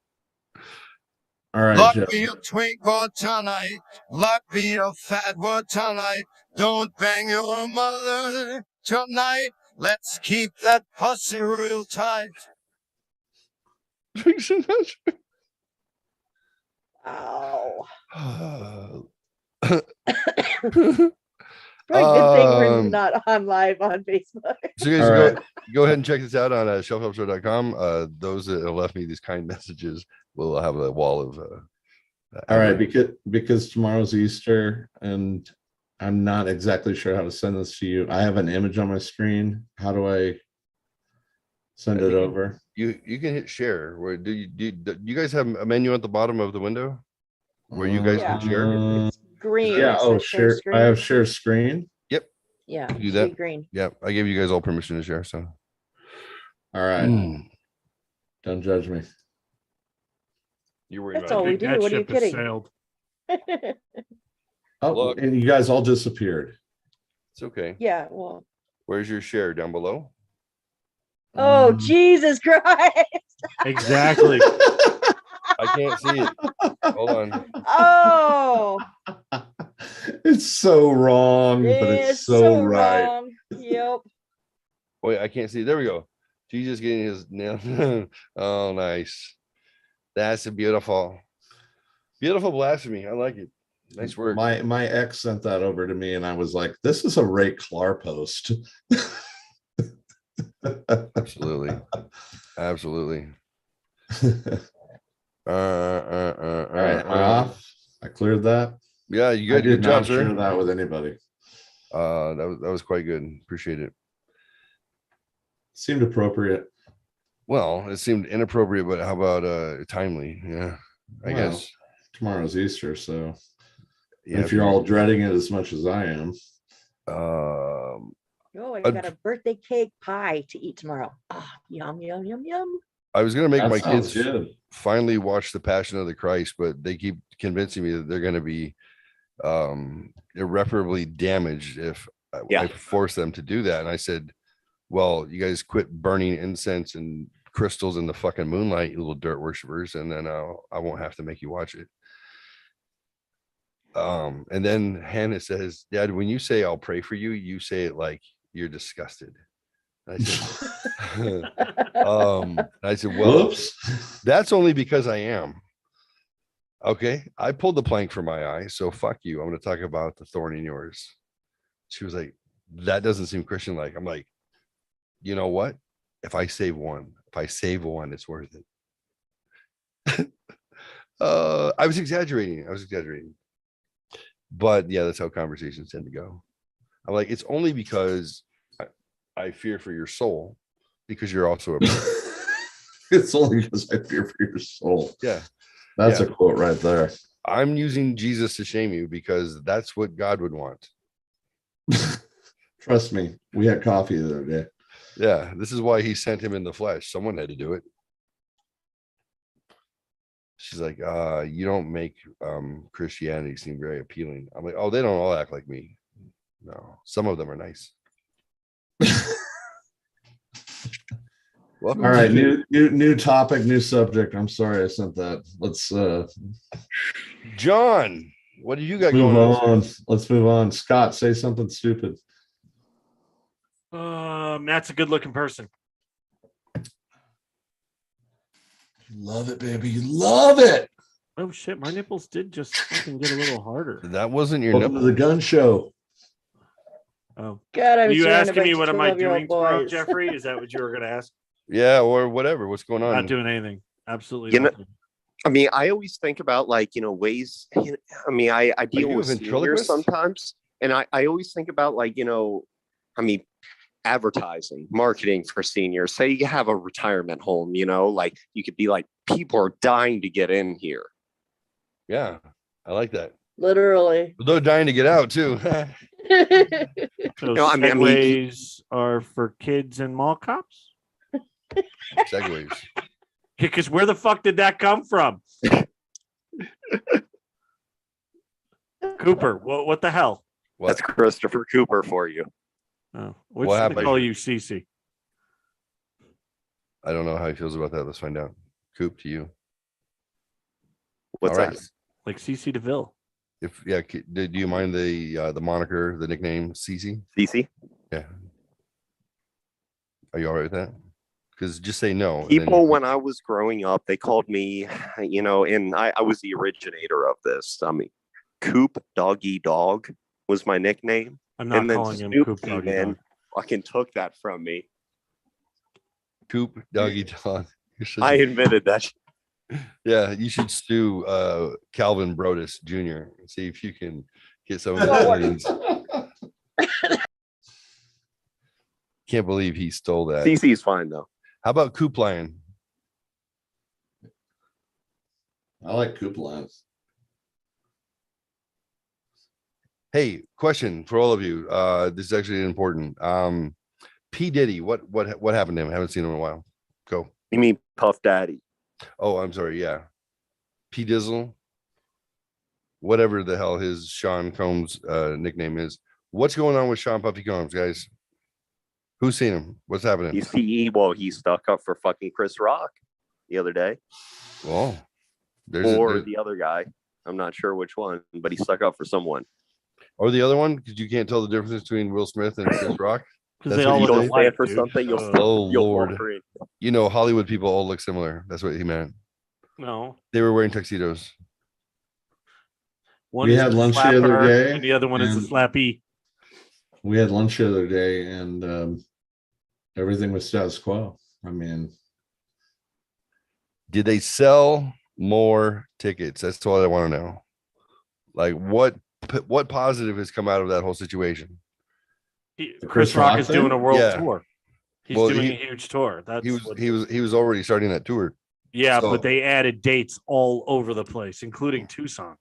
All right, Luck Joe. be a twink or tonight. Luck be a fat word tonight. Don't bang your mother tonight. Let's keep that pussy real tight. Ow. Oh. Probably a good thing we're not on live on Facebook. So you guys go ahead and check this out on shelfhelpshow.com. Those that have left me these kind messages will have a wall of all right, because tomorrow's Easter and I'm not exactly sure how to send this to you. I have an image on my screen. How do I send it over? You can hit share. Where do you guys have a menu at the bottom of the window where you guys can share? It's green. Yeah. Oh, share. I have share screen. Yep. Yeah. Do that. Green. Yep. I gave you guys all permission to share. So. All right. Don't judge me. You're worried That's about all we do. What are you kidding? Sailed. Oh, Look. and you guys all disappeared. It's okay. Yeah. Well. Where's your share? Down below? Oh, Jesus Christ. Exactly. I can't see it. Hold on. Oh. It's so wrong, but it's so right. Wrong. Yep. Wait, I can't see. There we go. Jesus getting his nail. Oh, nice. That's a beautiful blasphemy. I like it. Nice work. My ex sent that over to me, and I was like, "This is a Ray Clark post." Absolutely. All right, am I off? I cleared that. Yeah, you got I did good job, not share sir. that with anybody. That was quite good. Appreciate it. Seemed appropriate. Well, it seemed inappropriate, but how about timely? Yeah, I guess tomorrow's Easter, so yeah, if you're all dreading it as much as I am. Oh, I got a birthday cake pie to eat tomorrow. Oh, yum, yum, yum, yum. I was gonna make That my sounds kids good. finally watch The Passion of the Christ, but they keep convincing me that they're gonna be irreparably damaged if I forced them to do that. And I said, well, you guys quit burning incense and crystals in the fucking moonlight, you little dirt worshipers, and then I won't have to make you watch it. And then Hannah says, Dad, when you say I'll pray for you, you say it like you're disgusted. I said, well, whoops. That's only because I am. Okay, I pulled the plank from my eye, so fuck you. I'm going to talk about the thorn in yours. She was like, that doesn't seem Christian like. I'm like, you know what? If I save one, it's worth it. I was exaggerating. But yeah, that's how conversations tend to go. I'm like, it's only because I fear for your soul, because you're also a it's only because I fear for your soul. Yeah. That's a quote right there. I'm using Jesus to shame you because that's what God would want. Trust me, we had coffee the other day. Yeah, this is why he sent him in the flesh. Someone had to do it. She's like, you don't make Christianity seem very appealing. I'm like, oh, they don't all act like me. No, some of them are nice. All right, new topic, new subject. I'm sorry I sent that. Let's John, what do you got move going on? Let's move on. Scott, say something stupid. Matt's a good looking person. Love it, baby. You love it. Oh shit, my nipples did just fucking get a little harder. That wasn't your Welcome to the gun show. Oh, God, are you asking me what am I doing tomorrow, Jeffrey? Is that what you were going to ask? Yeah, or whatever. What's going on? Not doing anything. Absolutely nothing. I mean, I always think about ways. I mean, I deal with seniors sometimes, and I always think about advertising, marketing for seniors. Say you have a retirement home, like you could be like, people are dying to get in here. Yeah, I like that. Literally. They're dying to get out too. So segways are for kids and mall cops? Segways. Because where the fuck did that come from? Cooper, what the hell? That's Christopher Cooper for you. Oh, what should I call you, Cece? I don't know how he feels about that. Let's find out. Coop, to you. What's that? Like Cece DeVille. Do you mind the moniker, the nickname Cece? Cece? Yeah. Are you all right with that? Because just say no. People, when I was growing up, they called me, and I was the originator of this. I mean, Coop Doggy Dog was my nickname. I'm not calling him Coop Doggy Dog. Fucking took that from me. Coop Doggy Dog. I invented that. Yeah, you should sue Calvin Brodus Jr. and see if you can get some of the Can't believe he stole that. CC's fine though. How about Coop Lion? I like Coop Lions. Hey, question for all of you. This is actually important. P. Diddy, what happened to him? I haven't seen him in a while. Go. You mean Puff Daddy? Oh, I'm sorry. Yeah. P. Dizzle. Whatever the hell his Sean Combs nickname is. What's going on with Sean Puffy Combs, guys? Who's seen him? What's happening? He stuck up for fucking Chris Rock the other day. Well, the other guy. I'm not sure which one, but he stuck up for someone. Or the other one, because you can't tell the difference between Will Smith and Chris Rock. Because they all don't stand for something. You'll Lord. Hollywood people all look similar. That's what he meant. No. They were wearing tuxedos. We had lunch the other day. And the other one is a slappy. We had lunch the other day and everything was status quo. I mean, did they sell more tickets? That's all I want to know. Like what positive has come out of that whole situation? Chris Rock is doing a world tour. He's doing a huge tour. He was already starting that tour. Yeah, but they added dates all over the place, including Tucson.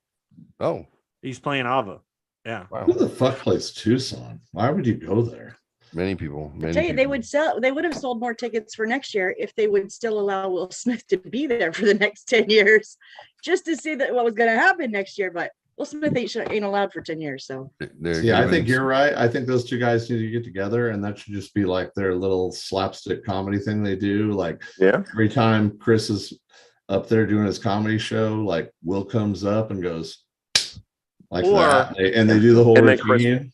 Oh, he's playing Ava. Yeah. Wow. Who the fuck plays Tucson? Why would you go there? Many people. They would have sold more tickets for next year if they would still allow Will Smith to be there for the next 10 years, just to see what was going to happen next year. But Will Smith ain't allowed for 10 years, so. Yeah, I think you're right. I think those two guys need to get together, and that should just be like their little slapstick comedy thing they do. Like, every time Chris is up there doing his comedy show, like Will comes up and goes like that, and they do the whole routine.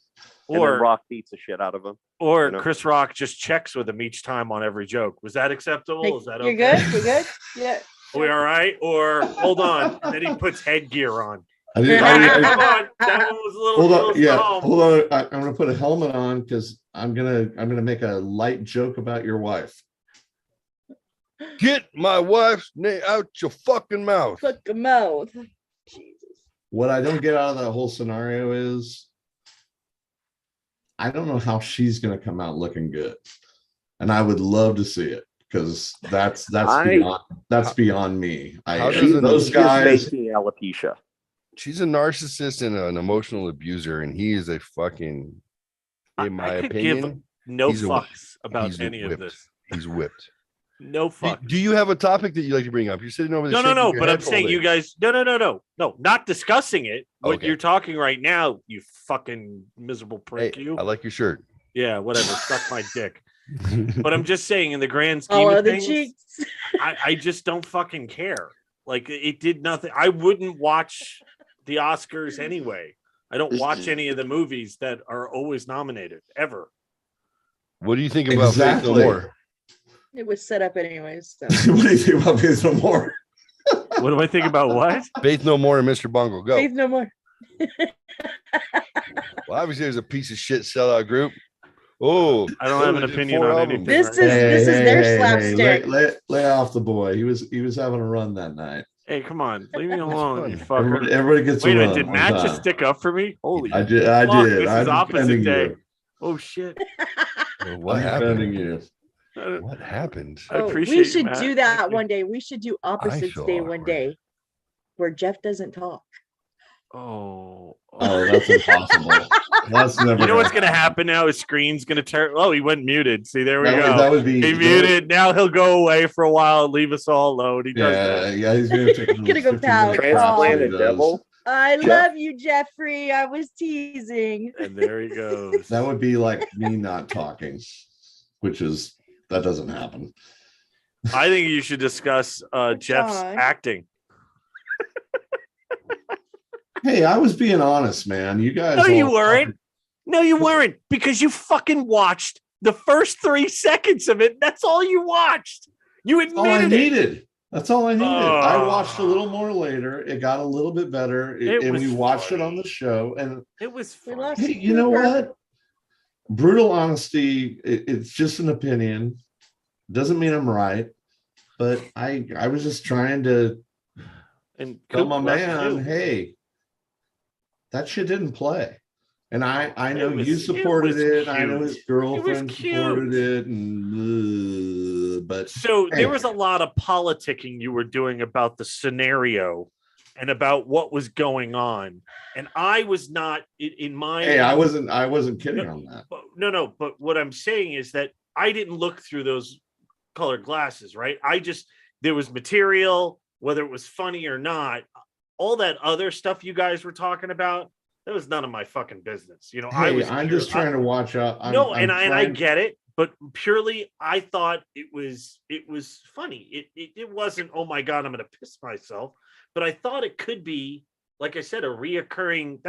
And then Rock beats the shit out of him. Or Chris Rock just checks with him each time on every joke. Was that acceptable? Hey, Is that you're okay? good? You're good? Yeah. Are we all right? Or hold on. And then he puts headgear on. I didn't. Come on. That one was a little Hold on. Yeah. home. Hold on. I'm gonna put a helmet on because I'm gonna make a light joke about your wife. Get my wife's name out your fucking mouth. Fucking mouth. What I don't get out of that whole scenario is I don't know how she's gonna come out looking good, and I would love to see it because that's beyond me. Those guys making alopecia. She's a narcissist and an emotional abuser, and he is a fucking, in my opinion, no fucks about any of this. He's whipped. No fuck. Do you have a topic that you like to bring up? You're sitting over there. No. But I'm saying you guys. No. Not discussing it. What you're talking right now, you fucking miserable prick. Hey, I like your shirt. Yeah, whatever. Suck my dick. But I'm just saying, in the grand scheme of things, I just don't fucking care. Like, it did nothing. I wouldn't watch the Oscars anyway. I don't watch any of the movies that are always nominated ever. What do you think about Faith No More? It was set up anyways. So. What do you think about Faith No More? What do I think about what? Faith No More and Mr. Bungle. Go. Faith No More. Well, obviously there's a piece of shit sellout group. Oh, I don't have an opinion on anything. This is their slapstick. Lay off the boy. He was having a run that night. Hey, come on, leave me alone, you fucker. Everybody gets Wait a a run. minute, did Matt just stick up for me? Holy, I did. This I'm is opposite defending day. you. Oh shit! What happened? You. What happened? I appreciate we should Matt. do that one day. We should do opposites day one awkward. day, where Jeff doesn't talk. Oh, that's impossible. That's never. You know what's gonna happen now? His screen's gonna turn. Oh, he went muted. See, there we go. That would be. He muted. Now he'll go away for a while, and leave us all alone. He does that. Yeah. He's gonna take Gonna go pout. Transplanted devil. I love you, Jeffrey. I was teasing. And there he goes. That would be like me not talking, that doesn't happen. I think you should discuss Jeff's acting. Hey, I was being honest, man. You guys. No, you weren't. No, you weren't, because you fucking watched the first 3 seconds of it. That's all you watched. You admitted all I it. needed. That's all I needed. I watched a little more later. It got a little bit better, and we watched it on the show. And it was fun. Hey, you know what? Brutal honesty. It's just an opinion. Doesn't mean I'm right, but I was just trying to tell my man, hey, that shit didn't play. And I know you supported it. I know his girlfriend supported it, and but so there was a lot of politicking you were doing about the scenario and about what was going on, and I was not in my. Hey, I wasn't kidding on that. No. But what I'm saying is that I didn't look through those colored glasses, right? There was material, whether it was funny or not. All that other stuff you guys were talking about, that was none of my fucking business. You know, I'm just trying to watch out. I get it, but purely I thought it was funny. It wasn't, oh my God, I'm gonna piss myself. But I thought it could be, like I said, a reoccurring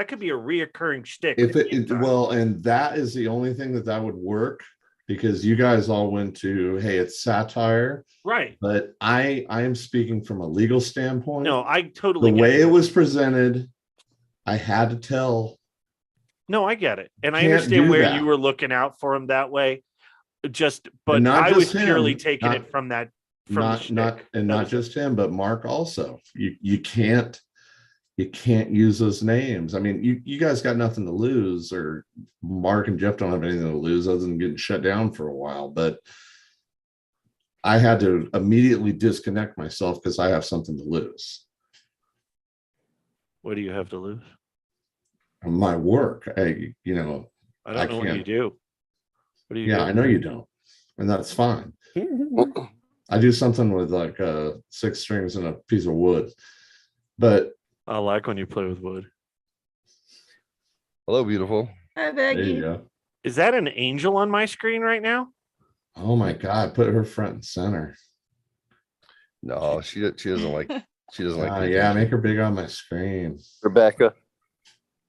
shtick. And that is the only thing that would work, because you guys all went to, hey, it's satire. Right. But I am speaking from a legal standpoint. No, I totally the get way it was presented, I had to tell. No, I get it. And I understand where you were looking out for him that way. But I was purely taking it from that. Not just him, but Mark also. You can't use those names. I mean, you guys got nothing to lose, or Mark and Jeff don't have anything to lose other than getting shut down for a while. But I had to immediately disconnect myself because I have something to lose. What do you have to lose? My work. I don't know what you do. What do you do? I know you don't, and that's fine. I do something with like 6 strings and a piece of wood, but I like when you play with wood. Hello, beautiful. Hi, There you Becky. go. Is that an angel on my screen right now? Oh my God, put her front and center. No, she doesn't like the Yeah, attention. make her big on my screen. Rebecca.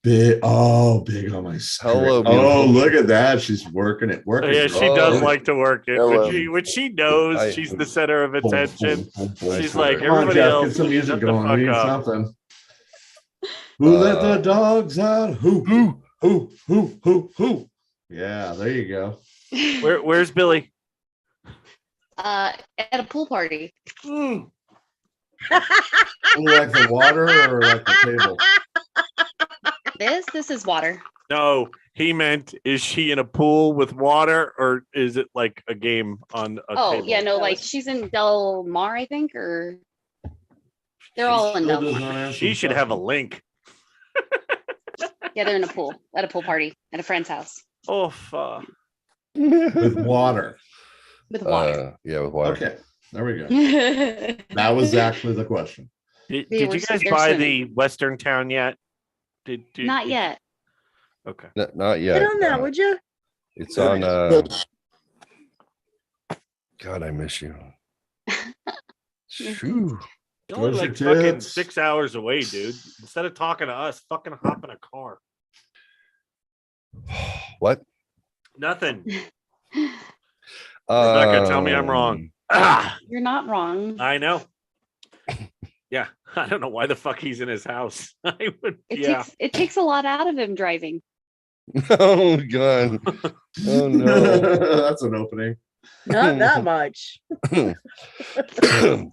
Big on my screen. Hello, Oh, beautiful. look at that. She's working it. Oh, yeah, she does like to work it. Hello. When she knows she's the center of attention, she's like, Come on, everybody Jeff, else, get some music shut the going. We fuck need up. something. Who let the dogs out? Who? Yeah, there you go. Where's Billy? At a pool party. You like the water or like the table? This is water. No, he meant, is she in a pool with water, or is it like a game on a table? Yeah, no, like she's in Del Mar, I think, or they're all in Del Mar. She should have a link. Yeah, they're in a pool at a pool party at a friend's house Oh, fuck. With water. with water. Yeah, with water. Okay, there we go. They're That was actually the question. Did They you were- guys they're buy swimming. the Western Town yet? Not yet. Okay. Not yet. Get on that, would you? It's on. God, I miss you. Shoo. You're only Where's like your fucking tits? 6 hours away, dude. Instead of talking to us, fucking hop in a car. What? Nothing. Rebecca, tell me I'm wrong. Ah, You're not wrong. I know. Yeah, I don't know why the fuck he's in his house. I would. It takes a lot out of him driving. Oh God. Oh no. That's an opening. Not that much. You're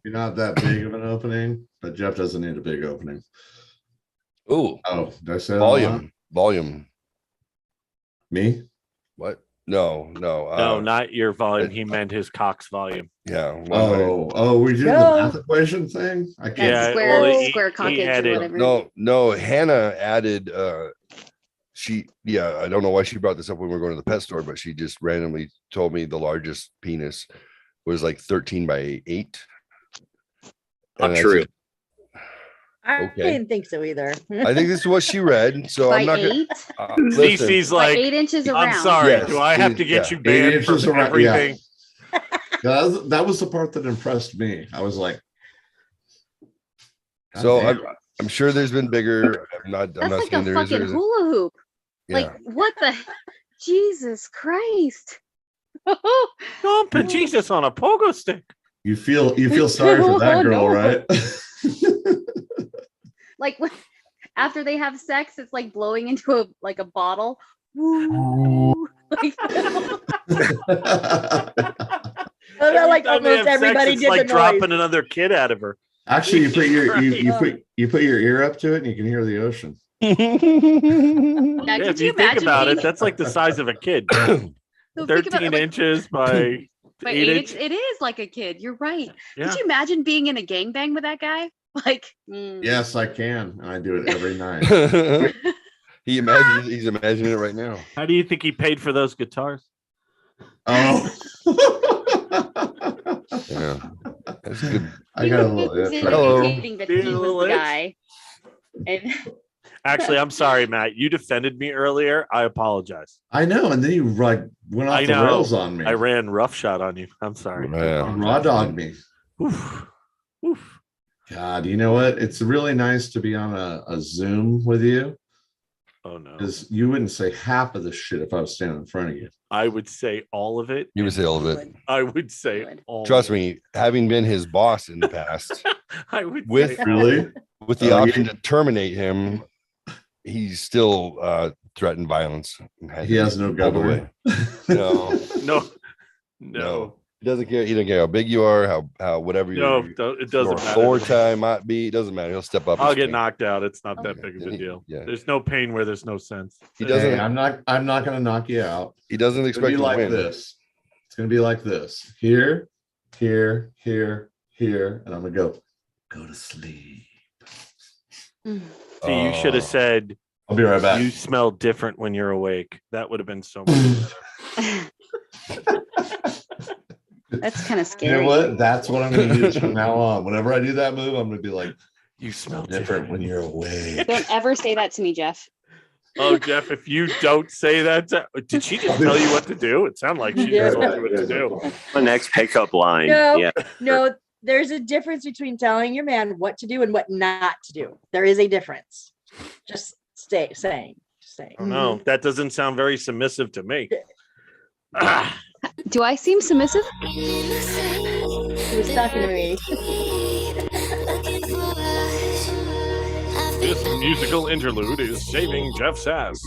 not that big of an opening, but Jeff doesn't need a big opening. Oh, did I say that a lot? Volume. Me? What? No. No, not your volume. He meant his Cox volume. Yeah. We did the math equation thing. I can't. That's square cockage or whatever. No. Hannah added. I don't know why she brought this up when we were going to the pet store, but she just randomly told me the largest penis was like 13 by 8. Not true. I Okay. didn't think so either. I think this is what she read, so By I'm not 8? gonna. Cece's By like, 8 inches around. I'm sorry. Yes, Do I have to get yeah. you banned 8 from inches around, everything? That was the part that impressed me. I was like, God So damn. I'm sure there's been bigger. I'm not That's like a saying there is or fucking isn't. hula hoop. Yeah. Like what the Jesus Christ. Dumping Jesus on a pogo stick. You feel sorry for that Oh, girl, no. right? Like after they have sex, it's like blowing into a bottle. Like, Like Every time they almost have everybody it's did like the dropping noise. another kid out of her. Actually, you put your Jesus you put your ear up to it and you can hear the ocean. now, Yeah, could if you you think imagine about being, it, that's like the size of a kid. so think about 13 it, like, inches by by 8 8 inches. it is like a kid. You're right. Yeah. Could you imagine being in a gangbang with that guy? Like, Yes, I can. And I do it every night. He's imagining it right now. How do you think he paid for those guitars? Oh. Yeah. That's good. I got a little he's Hello. indicating that he was the guy. And Actually, I'm sorry, Matt. You defended me earlier. I apologize. I know, and then you like went off I the know. rails on me. I ran roughshod on you. I'm sorry. Yeah. Raw dog me. Oof. Oof. God, you know what? It's really nice to be on a Zoom with you Oh no. because you wouldn't say half of the shit if I was standing in front of you. I would say all of it. You would say all of it. I would say all Trust of it. me, having been his boss in the past, I would with say Really? with the Oh, option to terminate him, he's still threatened violence. He has no All the governor. way. No, no. no. He doesn't care. He doesn't care how big you are, how whatever No, your it doesn't matter. authority might be. It doesn't matter. He'll step up. I'll and get speak. knocked out. It's not that Okay. big of a deal. Yeah. There's no pain where there's no sense. He doesn't. Hey, I'm not gonna knock you out. He doesn't It's gonna expect be to like win. this. It's gonna be like this. Here, here, here, here, and I'm gonna go to sleep. See, you should have said, I'll be right back. you smell different when you're awake. That would have been so much better. that's kind of You scary. know what? That's what I'm gonna use from now on. Whenever I do that move, I'm gonna be like, You smell different when you're awake. Don't ever say that to me, Jeff. Oh, Jeff, if you don't say that, did she just tell you what to do? It sounded like she just told you what to do. My next pickup line. No, Yeah. no, there's a difference between telling your man what to do and what not to do. There is a difference. Just saying. Oh, no, that doesn't sound very submissive to me. Do I seem submissive? He was talking to me. This musical interlude is shaving Jeff's ass.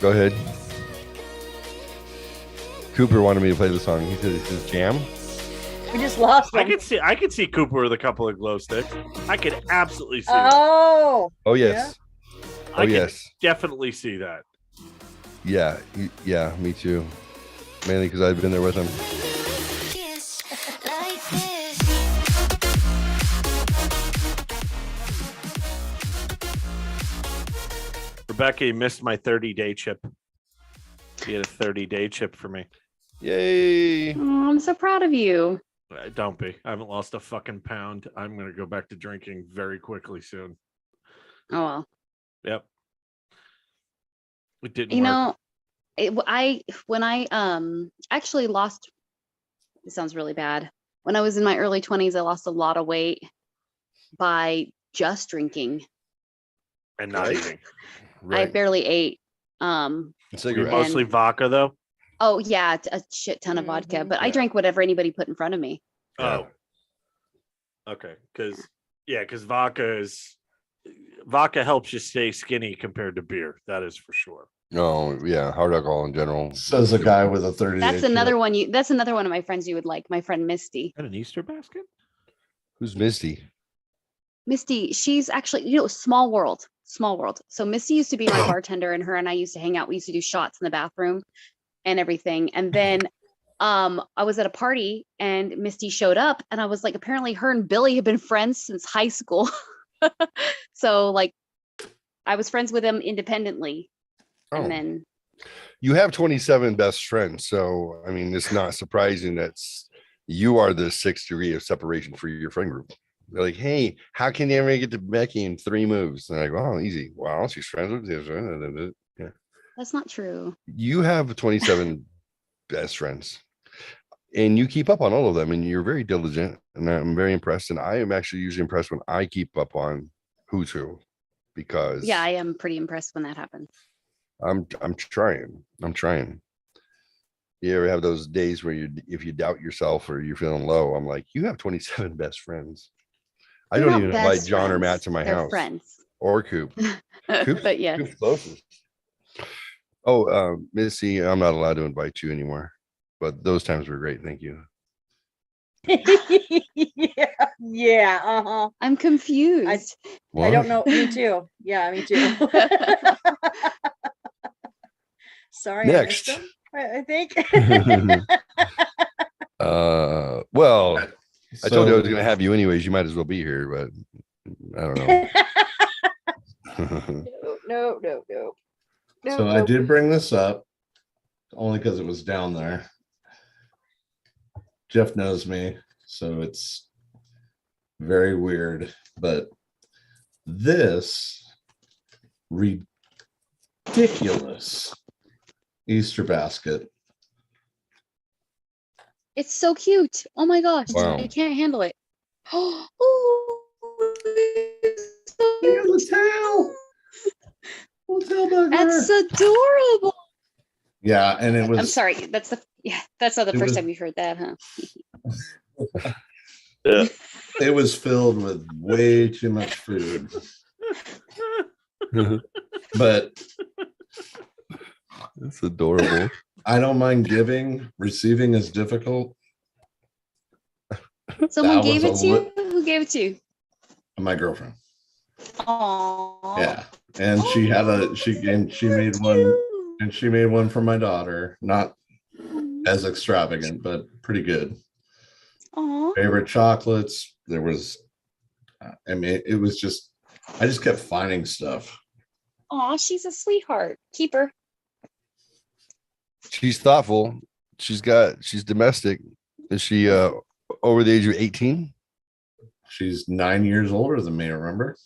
Go ahead. Cooper wanted me to play the song. He said it's his jam. We just lost him. I could see Cooper with a couple of glow sticks. I could absolutely see Oh. Oh yes. that. I could definitely see that. Yeah. Yeah. Me too. Mainly because I've been there with him. Rebecca, you missed my 30-day chip. You had a 30-day chip for me. Yay. Oh, I'm so proud of you. Don't be. I haven't lost a fucking pound. I'm going to go back to drinking very quickly soon. Oh, well. Yep. It didn't You work. know, when I actually lost, it sounds really bad. When I was in my early 20s, I lost a lot of weight by just drinking. And not eating. I barely ate. Mostly vodka, though? Oh, yeah, a shit ton of vodka. But I drank whatever anybody put in front of me. Oh. Okay. Because vodka helps you stay skinny compared to beer. That is for sure. Oh, yeah. Hard alcohol in general. Says a guy with a 30. That's another one. That's another one of my friends you would like. My friend Misty. An Easter basket? Who's Misty? Misty, she's actually, small world. So Misty used to be my bartender, and her and I used to hang out. We used to do shots in the bathroom and everything. And then I was at a party and Misty showed up, and I was like, apparently her and Billy have been friends since high school. So like I was friends with him independently. Oh. And then You have 27 best friends. So, I mean, it's not surprising that you are the 6th degree of separation for your friend group. They're like, hey, how can you ever get to Becky in 3 moves? And I'm like, oh, easy. Wow, she's friends with this. Yeah. that's not true. You have 27 best friends, and you keep up on all of them, and you're very diligent, and I'm very impressed. And I am actually usually impressed when I keep up on who's who, because Yeah, I am pretty impressed when that happens. I'm trying. You ever have those days where if you doubt yourself or you're feeling low? I'm like, you have 27 best friends. I They're don't not even invite best John or friends. Matt to my They're house. friends. Or Coop. But yes. Coop's closest. Oh, Missy, I'm not allowed to invite you anymore. But those times were great. Thank you. Yeah. Uh-huh. I'm confused. I don't know. Me too. Yeah, me too. Sorry. Next. I think. Well, I told you I was going to have you anyways. You might as well be here, but I don't know. No. So I did bring this up only because it was down there. Jeff knows me, so it's very weird, but this ridiculous Easter basket. It's so cute. Oh my gosh. Wow. I can't handle it. Oh, that's adorable. Yeah, and it was. I'm sorry. That's not the first time you've heard that, huh? Yeah. It was filled with way too much food. But it's adorable. I don't mind giving. Receiving is difficult. Someone gave it to you? Who gave it to you? My girlfriend. Aww. Yeah. And she made one for my daughter. Not as extravagant, but pretty good. Aww. Favorite chocolates. There was, it was just, I just kept finding stuff. Aw, she's a sweetheart. Keep her. She's thoughtful. She's domestic. Is she over the age of 18? She's 9 years older than me, remember?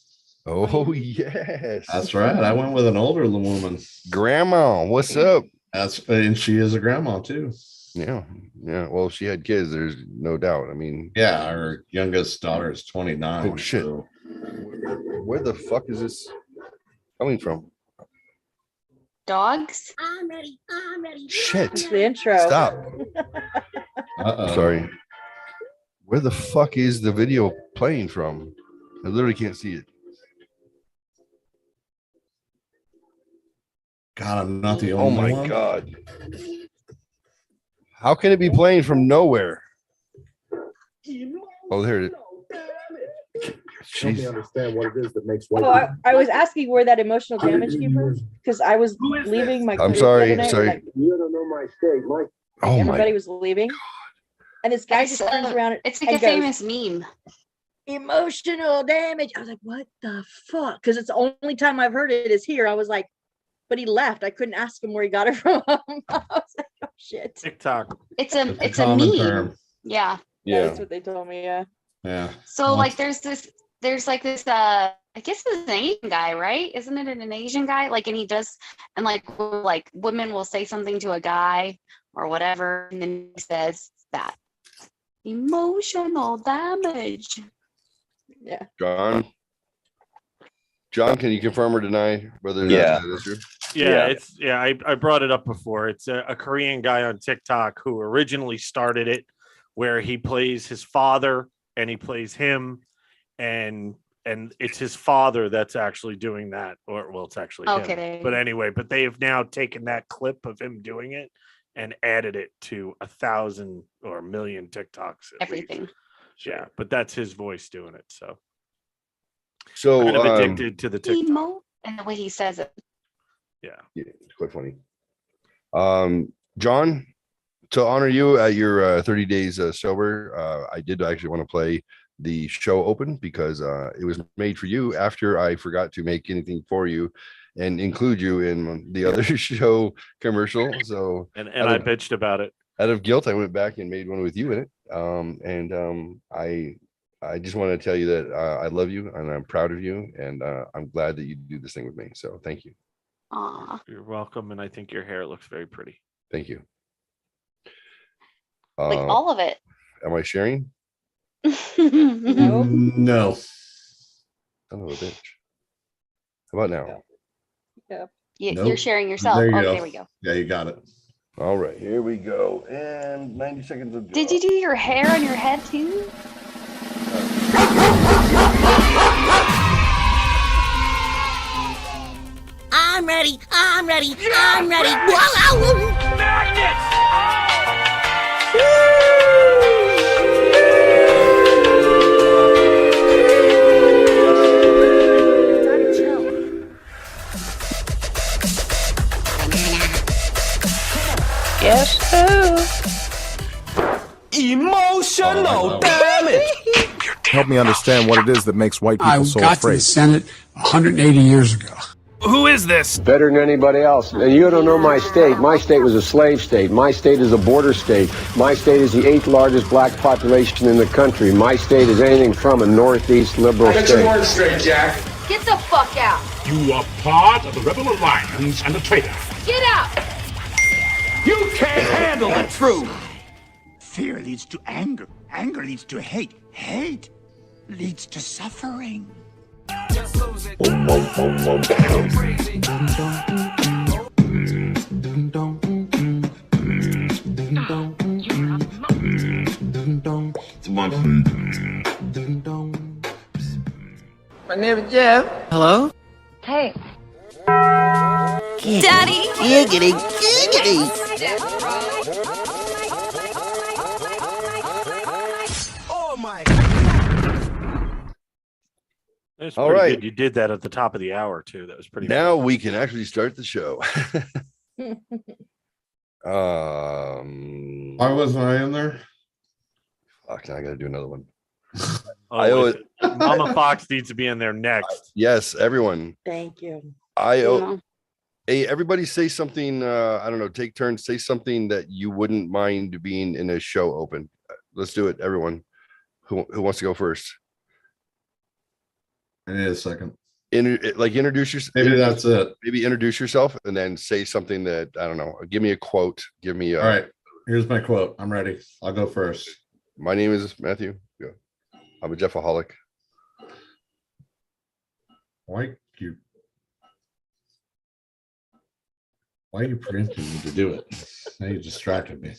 Oh, yes. That's right. I went with an older woman. Grandma, what's up? And she is a grandma too. Yeah. Well, if she had kids, there's no doubt. I mean, yeah, our youngest daughter is 29. Oh shit. So. Where the fuck is this coming from? Dogs? I'm ready. Shit. It's the intro. Stop. Uh-oh. Sorry. Where the fuck is the video playing from? I literally can't see it. God, I'm not the Oh only my one. God. How can it be playing from nowhere? Oh, there it is. Help me Jeez. understand what it is that makes white Oh, people. I was asking where that emotional damage came from because I was leaving my. I'm clinic the sorry, other night, sorry. like, You don't know my state. My Oh my. everybody was leaving, and this guy just turns around. It's like and a goes, famous meme. emotional damage. I was like, what the fuck? Because it's the only time I've heard it is here. I was like, but he left. I couldn't ask him where he got it from. I was like, oh shit. TikTok. It's a It's a meme. common term. Yeah. That's what they told me. Yeah. Yeah. So Well, like there's like this I guess it's an Asian guy, right? Isn't it an Asian guy? Like, and he does, and like women will say something to a guy or whatever, and then he says that emotional damage. Yeah. John, can you confirm or deny whether Yeah. that is true? Yeah, I brought it up before. It's a Korean guy on TikTok who originally started it, where he plays his father and he plays him, and it's his father that's actually doing that, or well, it's actually Okay. him. But anyway, but they have now taken that clip of him doing it and added it to 1,000 or 1,000,000 TikToks. at least. Everything. Yeah, but that's his voice doing it. So So kind of addicted to the TikTok. Emo, and the way he says it. Yeah. It's quite funny. John, to honor you at your 30 days sober, I did actually want to play the show open because it was made for you after I forgot to make anything for you and include you in the other show commercial. So And I bitched about it. Out of guilt, I went back and made one with you in it. I just want to tell you that I love you and I'm proud of you, and I'm glad that you do this thing with me. So thank you. Aw. You're welcome, and I think your hair looks very pretty. Thank you. Like all of it. Am I sharing? No. No. Son of a bitch. How about now? Yeah. Nope. You're sharing yourself. There you Oh, go. there we go. Yeah, you got it. All right, here we go. And 90 seconds of Did you do your hair on your head too? I'm ready. I'm ready. I'm ready. Whoa, Guess who? Emotional damage. Help me understand what it is that makes white people so got to afraid. the Senate 180 years ago. Who is this? Better than anybody else. And you don't know my state. My state was a slave state. My state is a border state. My state is the 8th largest black population in the country. My state is anything from a northeast liberal Get your state. words straight, Jack. Get the fuck out. You are part of the Rebel Alliance and a traitor. Get out. You can't handle the truth. Fear leads to anger. Anger leads to hate. Hate leads to suffering. My name is Jeff. Hello? Hey. Daddy! Giggity, giggity. Oh my. That's All pretty right. good. You did that at the top of the hour too. That was pretty. Now we can actually start the show. Why wasn't I in there? Fuck, now I gotta do another one. Oh, I owe listen, Mama Fox needs to be in there next. Yes, everyone. Thank you. I owe Hey, everybody say something, I don't know, take turns, say something that you wouldn't mind being in a show open. Let's do it, everyone. Who wants to go first? I need a second. Introduce yourself. Maybe that's it. Maybe introduce yourself and then say something that, I don't know, give me a quote. Give me All right, here's my quote. I'm ready. I'll go first. My name is Matthew. Yeah. I'm a Jeffaholic. Why are you preempting me to do it? Now you distracted me.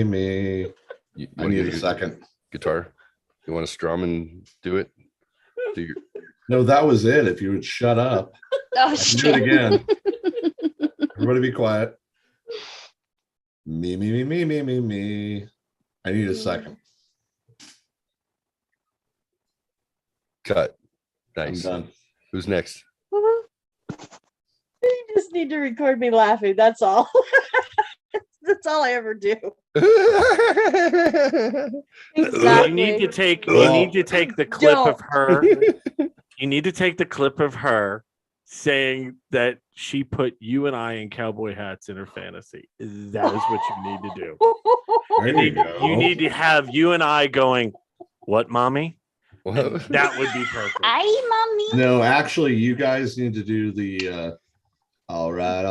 Me. I need a second. Guitar. You want to strum and do it? No, that was it. If you would shut up. Oh, do it again. Everybody be quiet. Me. I need a second. Cut. Nice. I'm done. Who's next? You just need to record me laughing. That's all. That's all I ever do. Exactly. You need to take the clip of her. You need to take the clip of her saying that she put you and I in cowboy hats in her fantasy. That is what you need to do. You need to have you and I going, "What, mommy?" That would be perfect. Hi, mommy. No, actually, you guys need to do the all right.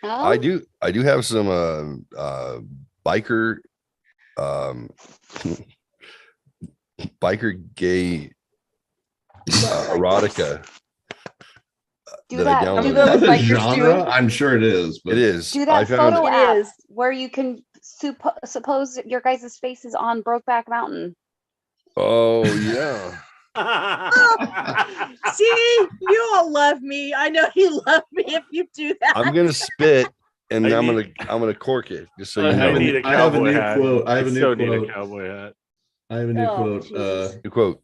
Oh. I do have some biker gay erotica Do that I that. Do downloaded. those Genre? I'm sure it is. But It is. Do I that found photo it. app where you can suppose your guys' faces on Brokeback Mountain. Oh yeah. See, you all love me. I know you love me if you do that. I'm gonna spit and I'm gonna cork it just so you know. I have a new quote. I have a new need quote. a cowboy hat. I have a new Oh, quote. Jesus. New quote.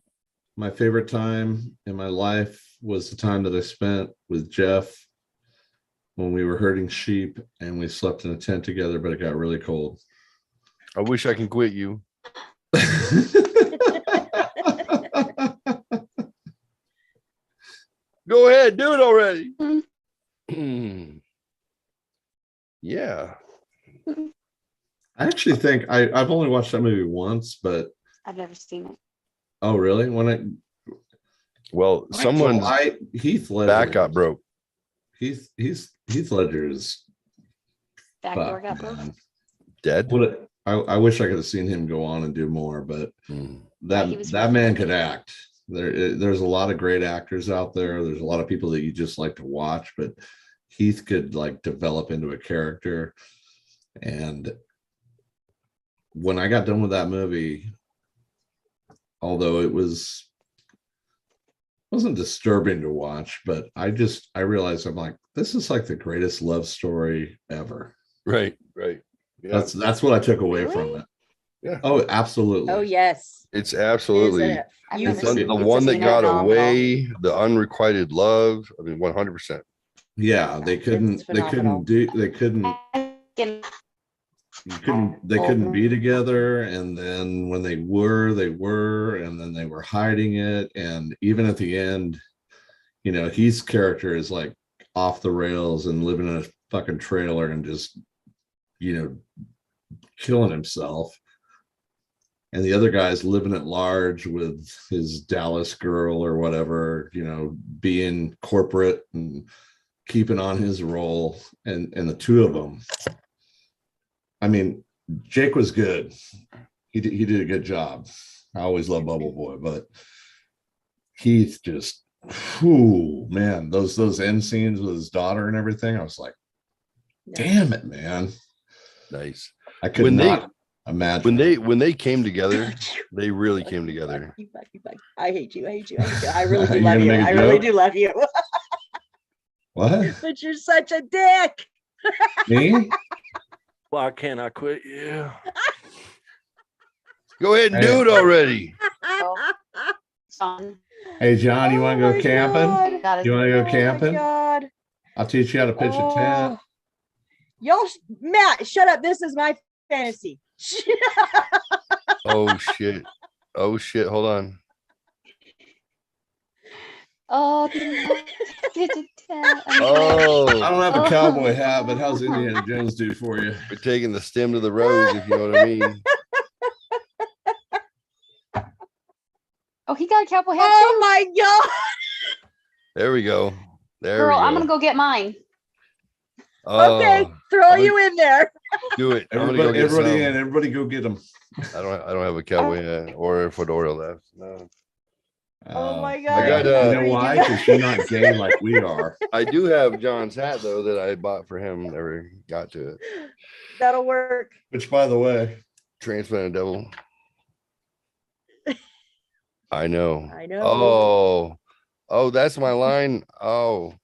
My favorite time in my life was the time that I spent with Jeff when we were herding sheep and we slept in a tent together, but it got really cold. I wish I can quit you. Go ahead, do it already. Yeah. I actually think I've only watched that movie once, but I've never seen it. oh really? Someone's Heath Ledger back got broke. Heath Ledger's Backdoor got broke. Dead. I wish I could have seen him go on and do more, but that man could act. There's a lot of great actors out there. There's a lot of people that you just like to watch, but Heath could like develop into a character. And when I got done with that movie, although it wasn't disturbing to watch, but I realized I'm like, this is like the greatest love story ever. Right. Yeah. That's what I took away from it. Yeah. Oh, absolutely. Oh yes. It's absolutely It's the one that got away, the unrequited love. I mean, 100%. Yeah, they couldn't be together, and then when they were, and then they were hiding it, and even at the end, Heath's character is like off the rails and living in a fucking trailer and just killing himself, and the other guy's living at large with his Dallas girl or whatever, being corporate and keeping on his role, and the two of them, I mean, Jake was good. He did a good job. I always love Bubble Boy, but Heath just, man, those end scenes with his daughter and everything, I was like, damn it, man. Nice. I could not imagine when they came together, they really came together. I hate you. I really do love you. I really do love you. What? But you're such a dick. Me? Why can't I quit you? Go ahead and do it already. Hey, John, you want to go camping? You want to go camping? God. I'll teach you how to pitch a tent. Y'all, Matt, shut up. This is my fantasy. Oh shit. Oh shit! Hold on. Oh, Oh, I don't have a cowboy hat, but how's Indiana Jones do for you? we're taking the stem to the rose, if you know what I mean. Oh, he got a cowboy hat Oh too. my god! There we go. There Girl, we go. I'm gonna go get mine. Okay, Oh, throw you in there. do it. I'm gonna go get Everybody some. in, everybody go get them. I don't have a cowboy hat or a fedora left. No. Oh my I god! got, you know Jeffrey, why? you got- Because you're not gay like we are. I do have John's hat though that I bought for him. Never got to it. That'll work. Which, by the way, Transplanted devil. I know. I know. Oh, that's my line. Oh.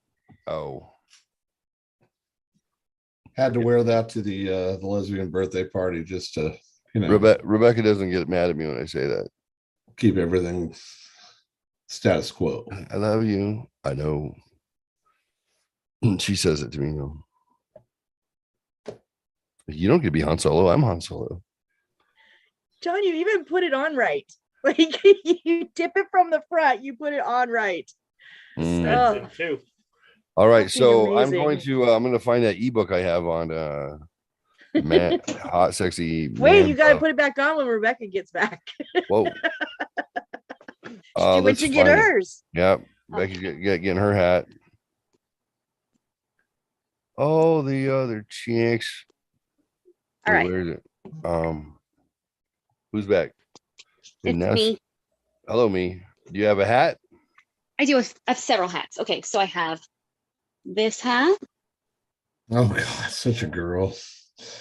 had to wear that to the lesbian birthday party just to, you know, Rebecca doesn't get mad at me when I say that. keep everything status quo. I love you. I know. She says it to me. You don't get to be Han Solo. I'm Han Solo. John, you even put it on right. Like you dip it from the front, you put it on right. Oh, too. All right, fucking so amazing. I'm going to find that ebook I have on man, hot, sexy. Wait, man you got to buff. put it back on when Rebecca gets back. Whoa. When Let's you get find it. hers. Yep. Becky's getting her hat. Oh, the other chicks. All right. Where is it? Who's back? It's Ness? me. Hello, me. Do you have a hat? I do. I have several hats. Okay, so I have this hat, Oh God, such a girl.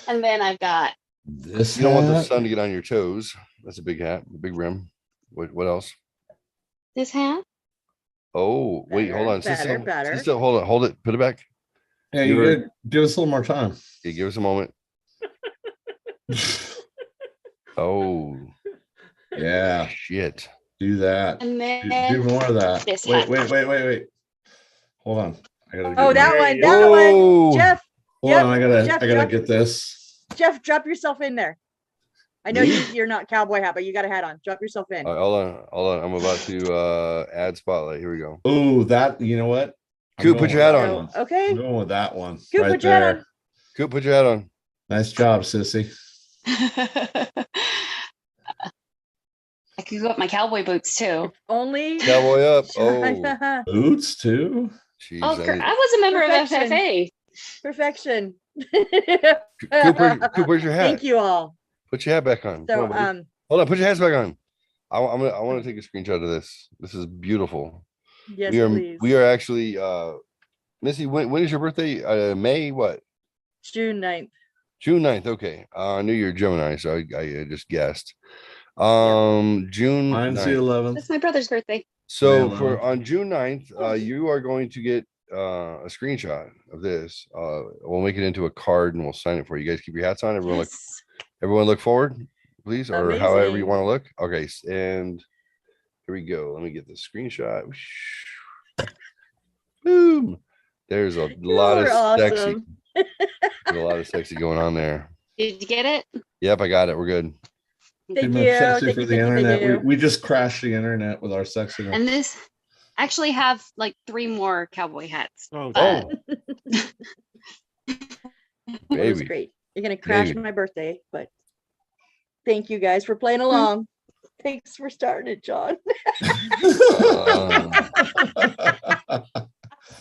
and then I've got This You don't want the hat? sun to get on your toes. That's a big hat, a big rim. What else? this hat. Oh, wait, hold on. Sit still. better. Sit still. Hold on. Hold it. Put it back. Yeah, you You're- could give us a little more time. Yeah, give us a moment. Oh, Yeah, shit. do that. And Do then more of that. this Wait, hat. wait. Hold on. I gotta Oh, get that my- one, that Whoa. one. Jeff, Hold yep, on, I Jeff, gotta drop- get this. Jeff, drop yourself in there. I know you're not cowboy hat, but you got a hat on. Drop yourself in. All right, hold on. I'm about to add spotlight. Here we go. Oh, that, you know what? I'm Coop, going put your hat with on. that one. Okay. I'm going with that one. Coop, right put your hat there. on. Coop, put your hat on. Nice job, sissy. I could go up my cowboy boots too. Only Cowboy up. Oh, Boots too. jeez. Oh, I was a member of FFA. Perfection. Coop, where's your hat? Thank you all. Put your hat back on. Come So, on, buddy. Hold on. Put your hats back on. I want to take a screenshot of this. This is beautiful. yes, please. We are actually Missy. When is your birthday? May what? June 9th. June 9th. Okay. I knew you're Gemini, so I just guessed. June Mine's the 9th. 11th. That's my brother's birthday. So May for 11th. on June 9th, you are going to get a screenshot of this. We'll make it into a card and we'll sign it for you. You guys keep your hats on. Everyone look forward, please, or however you Amazing. want to look. Okay, and here we go. Let me get the screenshot. Boom. There's a lot of are sexy. awesome. There's a lot of sexy going on there. Did you get it? Yep, I got it. We're good. Thank Too much you. sexy Thank for you, the thank you, thank internet. you. We just crashed the internet with our sexiness. And this I actually have like 3 more cowboy hats. Oh, but- It was Baby. great. You're gonna crash Baby. my birthday, but thank you guys for playing along. Thanks for starting it, John.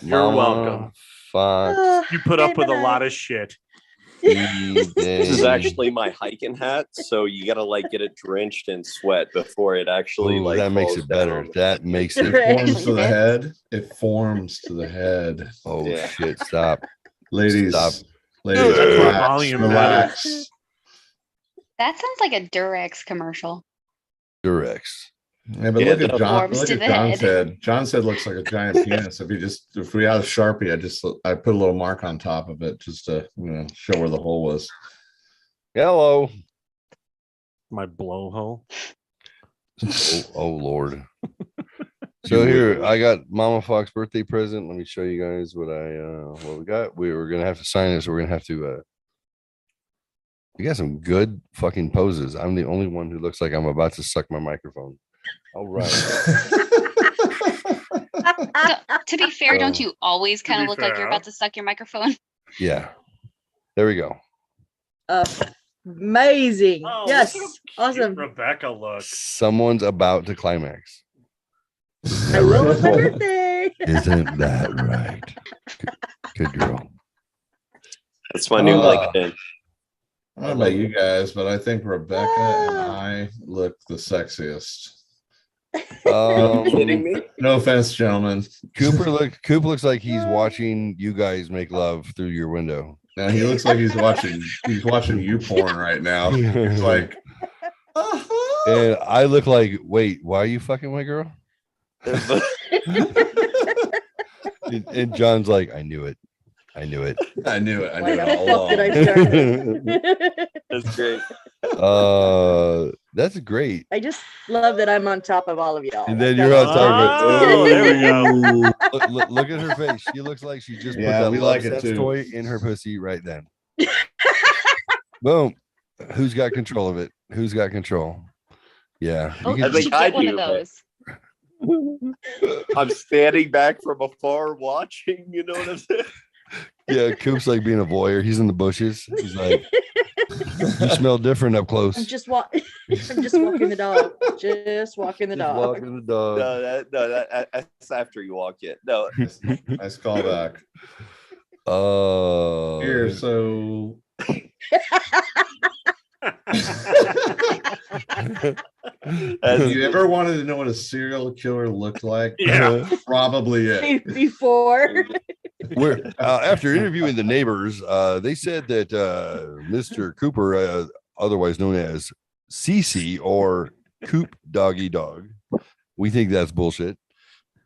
You're Mama, welcome. Fuck. You put up with a lot of shit. This is actually my hiking hat, so you gotta like get it drenched in sweat before it actually Ooh, like that makes falls it better. down. That makes It it. forms to the head. It forms to the head. Oh Yeah. shit! Stop. Ladies, Stop. ladies, That's what relax, volume relax. That sounds like a Durex commercial. Durex. Yeah, but Yeah, look at no. John. Forms Look to at the John's head. head. John's head looks like a giant penis. If we had a Sharpie, I put a little mark on top of it just to show where the hole was. Hello. My blowhole. Oh Lord. So here I got Mama Fox birthday present. Let me show you guys what we got. We were gonna have to sign this. So we're gonna have to You got some good fucking poses. I'm the only one who looks like I'm about to suck my microphone. All right. To be fair, don't you always kind of be look like you're fair. about to suck your microphone? Yeah. There we go. Amazing. Oh, Yes. look how cute Awesome. Rebecca looks. Someone's about to climax. I will on my birthday. Isn't that right? Good girl. That's my new LinkedIn. I don't know about you guys, but I think Rebecca and I look the sexiest. Kidding me? No offense, gentlemen. Cooper looks like he's watching you guys make love through your window. Now he looks like he's watching you porn right now. It's like, and I look like, wait, why are you fucking my girl? and John's like, I knew it. I knew it. I knew it. I Why knew the it all fuck did I along. start this? That's great. That's great. I just love that I'm on top of all of y'all. And then you're on top of it. Oh, there we go. Look at her face. She looks like she just Yeah, put we that like love it sex too. toy in her pussy right then. Boom. Who's got control of it? Who's got control? Yeah. Oh, You I you can- should think I get one do, of but- those. I'm standing back from afar watching. You know what I'm saying? yeah, Coop's like being a voyeur. He's in the bushes. He's like, you smell different up close. I'm just walking the dog. Just walking the dog. Walking the dog. That's after you walk in. No, Nice callback. Here, Oh. so if you ever wanted to know what a serial killer looked like, Yeah. probably it. Before. We're after interviewing the neighbors, they said that Mr. Cooper, otherwise known as CC or Coop Doggy Dog, we think that's bullshit.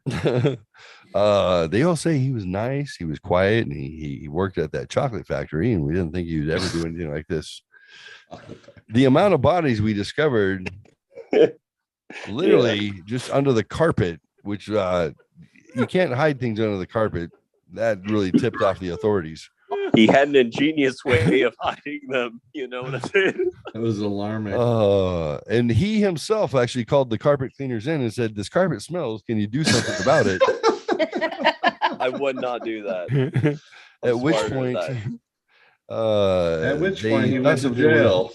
They all say he was nice, he was quiet, and he worked at that chocolate factory, and we didn't think he would ever do anything like this. The amount of bodies we discovered, literally just under the carpet, which you can't hide things under the carpet. That really tipped off the authorities. he had an ingenious way of hiding them. You know what I'm saying? It was alarming. And he himself actually called the carpet cleaners in and said, "This carpet smells. Can you do something about it?" I would not do that. At which smarter than point, At which they point he went to possibly were- jail.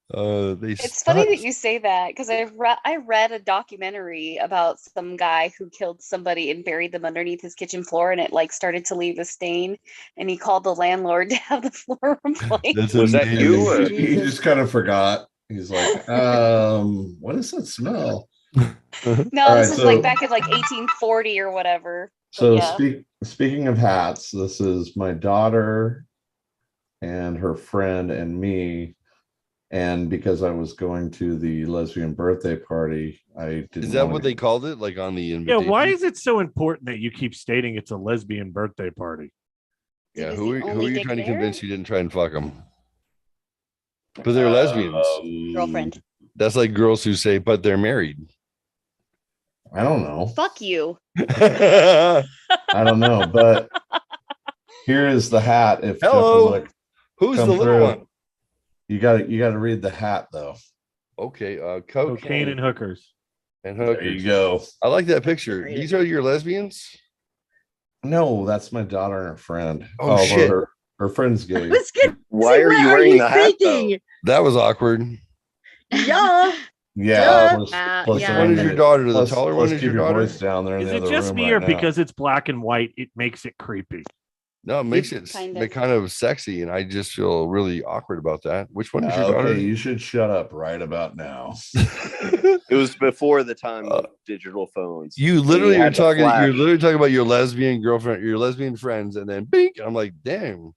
It's funny that you say that because I read a documentary about some guy who killed somebody and buried them underneath his kitchen floor, and it like started to leave a stain, and he called the landlord to have the floor replaced. Was that you? Or? He just kind of forgot. He's like, what does that smell? No, All this right, is so- like back in like 1840 or whatever. So yeah. speaking of hats, this is my daughter and her friend and me. And because I was going to the lesbian birthday party, I didn't. Is that wanna- what they called it? Like on the Yeah, invitation? why is it so important that you keep stating it's a lesbian birthday party? Yeah, was who the are only you dick trying to there? convince you didn't try and fuck them? But they're lesbians. Girlfriend. That's like girls who say, but they're married. I don't know. Fuck you. I don't know, but here is the hat. If Jeff Hello. will, like, Who's come the little through. one? You got to read the hat though. Okay, Cocaine and hookers. and There hookers. you go. I like that picture. These are your lesbians? No, that's my daughter and her friend. Oh, Although shit. Her friend's gay. Let's get. Why are you wearing the hat? Though? thinking? That was awkward. Yeah. Yeah. Duh. Plus Yeah. the One is your daughter. The plus- taller plus one is keep your daughter. voice down there in Is the it other just room me right or now. because it's black and white, it makes it creepy? No, it makes it Kind of. kind of sexy, and I just feel really awkward about that. Which one is your daughter? Okay, you should shut up right about now. It was before the time of digital phones. You And literally you are had to talking. flash. You're literally talking about your lesbian girlfriend, your lesbian friends, and then bink. I'm like, damn.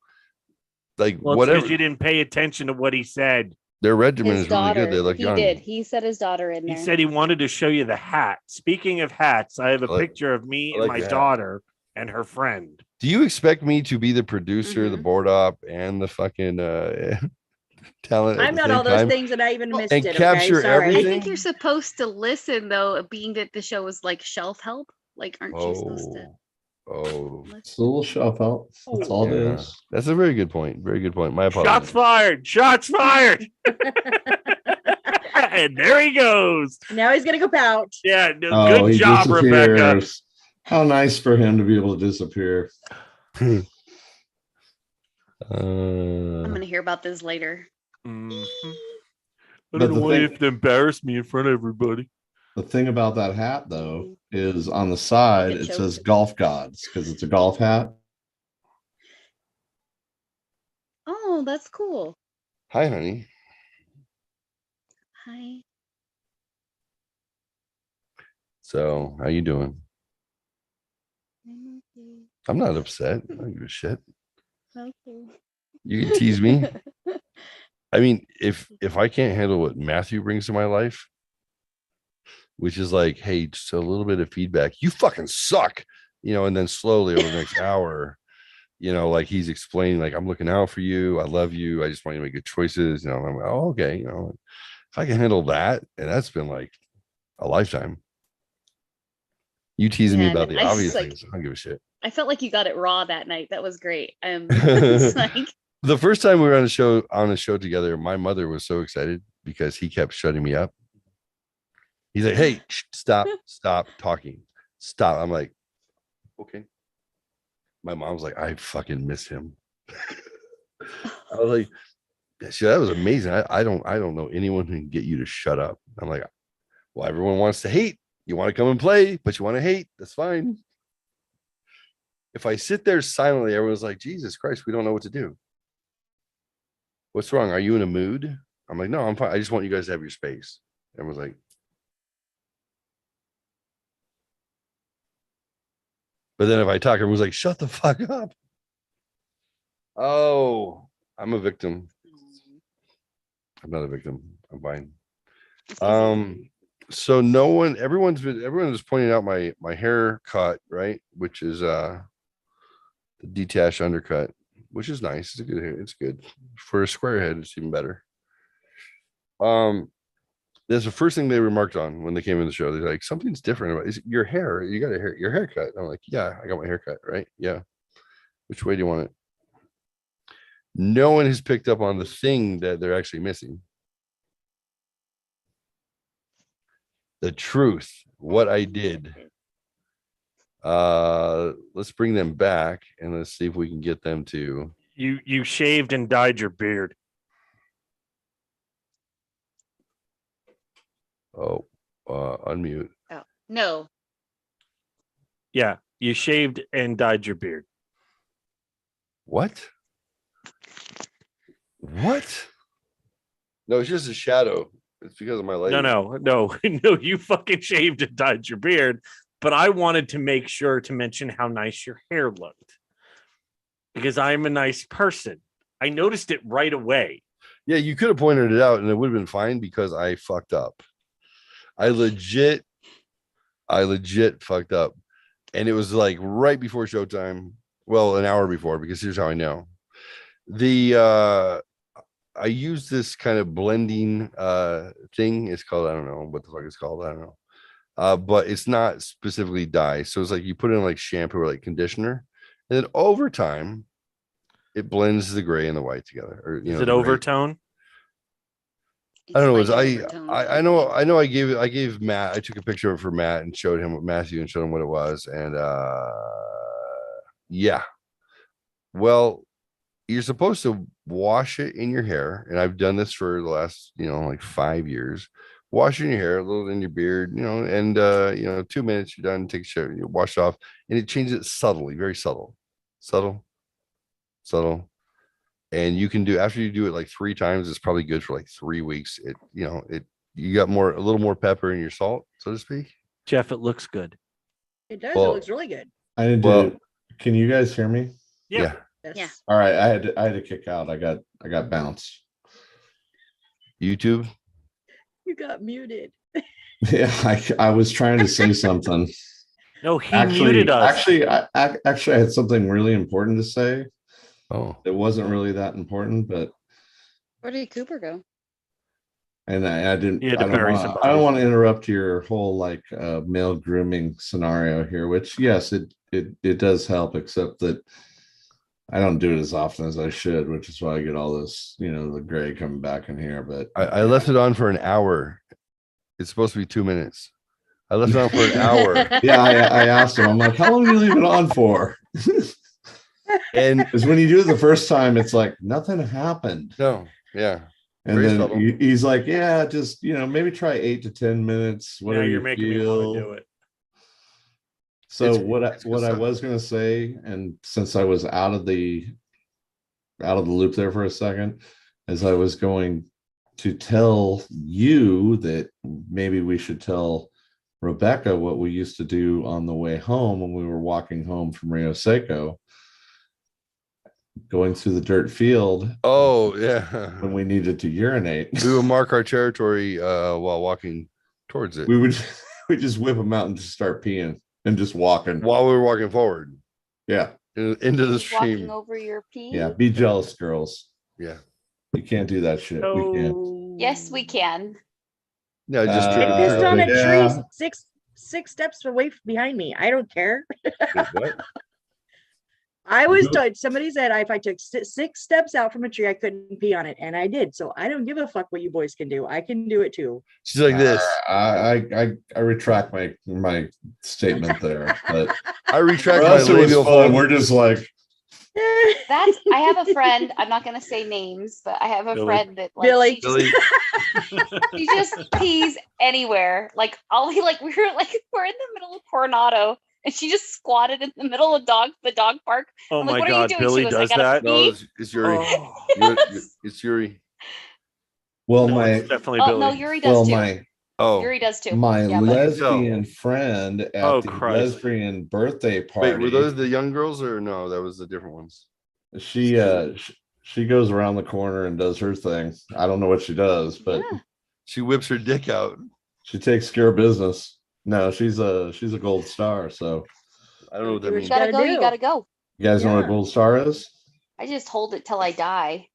Like Well, it's whatever. because you didn't pay attention to what he said. Their regimen His is really daughter. good. They look He young. did. He said his daughter in He there. said he wanted to show you the hat. Speaking of hats, I have a I like- picture of me I and like my the hat. daughter and her friend. Do you expect me to be the producer, the Mhm. board op, and the fucking talent? at I'm the not same all those time? things, and I even missed And it. capture Okay, sorry. I everything? think you're supposed to listen though, being that the show is like shelf help. Like, aren't you supposed to? Oh, It's a little shove out. That's all it is. That's a very good point. Very good point. My apologies. Shots fired. Shots fired. And there he goes. Now he's gonna go pout. Yeah. Oh, Good he job, Rebecca. disappears. How nice for him to be able to disappear. I'm gonna hear about this later. I But don't the know why you thing- have to embarrass me in front of everybody. The thing about that hat, though, is on the side it says golf gods because it's a golf hat. Oh, that's cool. Hi, honey. Hi. So, how you doing? I'm okay. I'm not upset. I don't give a shit. Okay. You can tease me. I mean, if I can't handle what Matthew brings to my life, which is like, hey, just a little bit of feedback, you fucking suck, and then slowly over the next hour, like he's explaining, like, I'm looking out for you, I love you, I just want you to make good choices, I'm like, oh, okay, if I can handle that, and that's been like a lifetime. You teasing me Man, about the I just, obvious like- things, I don't give a shit. I felt like you got it raw that night. That was great. It's like, The first time we were on a show together, my mother was so excited because he kept shutting me up. He's like, hey, stop talking. Stop. I'm like, okay. My mom's like, I fucking miss him. I was like, yeah, that was amazing. I don't know anyone who can get you to shut up. I'm like, well, everyone wants to hate. You want to come and play, but you want to hate. That's fine. If I sit there silently, everyone's like, Jesus Christ, we don't know what to do. What's wrong? Are you in a mood? I'm like, no, I'm fine. I just want you guys to have your space. Everyone's like, but then if I talk, everyone's like, shut the fuck up. Oh, I'm a victim. I'm not a victim. I'm fine. So everyone's pointing out my haircut, right? Which is the detached undercut, which is nice. It's a good hair. It's good for a square head. It's even better. That's the first thing they remarked on when they came in the show. They're like, something's different about your hair. You got your haircut. I'm like, yeah, I got my haircut, right? Yeah. Which way do you want it? No one has picked up on the thing that they're actually missing. The truth, what I did. Let's bring them back and let's see if we can get them to. You shaved and dyed your beard. Oh, unmute. oh, no. Yeah, you shaved and dyed your beard. What? No, it's just a shadow. It's because of my lighting. No. You fucking shaved and dyed your beard. But I wanted to make sure to mention how nice your hair looked. Because I'm a nice person. I noticed it right away. Yeah, you could have pointed it out and it would have been fine because I fucked up. I legit fucked up. And it was like right before showtime. Well, an hour before, because here's how I know. I use this kind of blending thing. It's called, I don't know what the fuck it's called. I don't know. But it's not specifically dye. So it's like you put in like shampoo or like conditioner. And then over time, it blends the gray and the white together. Or Is it overtone? I don't know. I know I gave Matt, I took a picture of it for Matt and showed him Matthew and showed him what it was. And yeah. Well, you're supposed to wash it in your hair. And I've done this for the last, like 5 years. Wash it in your hair, a little in your beard, and 2 minutes, you're done, take a shower, you wash it off, and it changes it subtly, very subtle. And you can do, after you do it like 3 times, it's probably good for like 3 weeks. You got a little more pepper in your salt, so to speak. Jeff, it looks good. It does. It looks really good. I didn't do. Can you guys hear me? Yeah. Yeah. All right. I had to kick out. I got bounced. YouTube. You got muted. Yeah, I was trying to say something. No, he muted us. Actually, I had something really important to say. Oh, it wasn't really that important, but Where did Cooper go? And I didn't. You had to I bury don't somebody. want to interrupt your whole like male grooming scenario here. Which yes, it does help, except that I don't do it as often as I should, which is why I get all this, the gray coming back in here. But I left it on for an hour. It's supposed to be 2 minutes. I left it on for an hour. Yeah, I asked him. I'm like, how long do you leave it on for? And because when you do it the first time, it's like nothing happened. No, yeah. And Very then subtle. he's like, yeah, just maybe try 8 to 10 minutes. Whatever Now you're you making me feel. want to do it. So It's what good I stuff. was gonna say, and since I was out of the loop there for a second, as I was going to tell you that maybe we should tell Rebecca what we used to do on the way home when we were walking home from Rio Seco, going through the dirt field. Oh yeah. When we needed to urinate, We would mark our territory while walking towards it. we would just whip them out and just start peeing and just walking while we were walking forward. Yeah. Into the Walking stream. over your pee. Yeah. Be jealous, girls. Yeah. You can't do that shit. We can't. Yes, we can. No, just It pissed on a yeah. tree six steps away behind me. I don't care. What? I was told, somebody said if I took 6 steps out from a tree, I couldn't pee on it, and I did. So I don't give a fuck what you boys can do. I can do it too. She's like this. I retract my statement there. But I retract for my us, it was labial fun. fold. We're just like, That's I have a friend. I'm not gonna say names, but I have a Billy. friend that like Billy. she just, she just pees anywhere. Like I'll be like we're in the middle of Coronado, and she just squatted in the middle of the dog park. Oh I'm like, my what are you God, doing? Billy She goes, does I gotta that? No, pee. it's Yuri. Oh. It's Yuri. well, No, my it's definitely Oh Billy. no, Yuri does too. Oh, Yuri does too. my Yeah, but lesbian friend at Oh, the Christ. lesbian birthday party. wait, were those the young girls or no? That was the different ones. She goes around the corner and does her thing. I don't know what she does, but yeah. She whips her dick out. she takes care of business. No, she's a gold star. So I don't know what that Do what means. You gotta go. You do. gotta go. you guys know what a Yeah. gold star is? I just hold it till I die.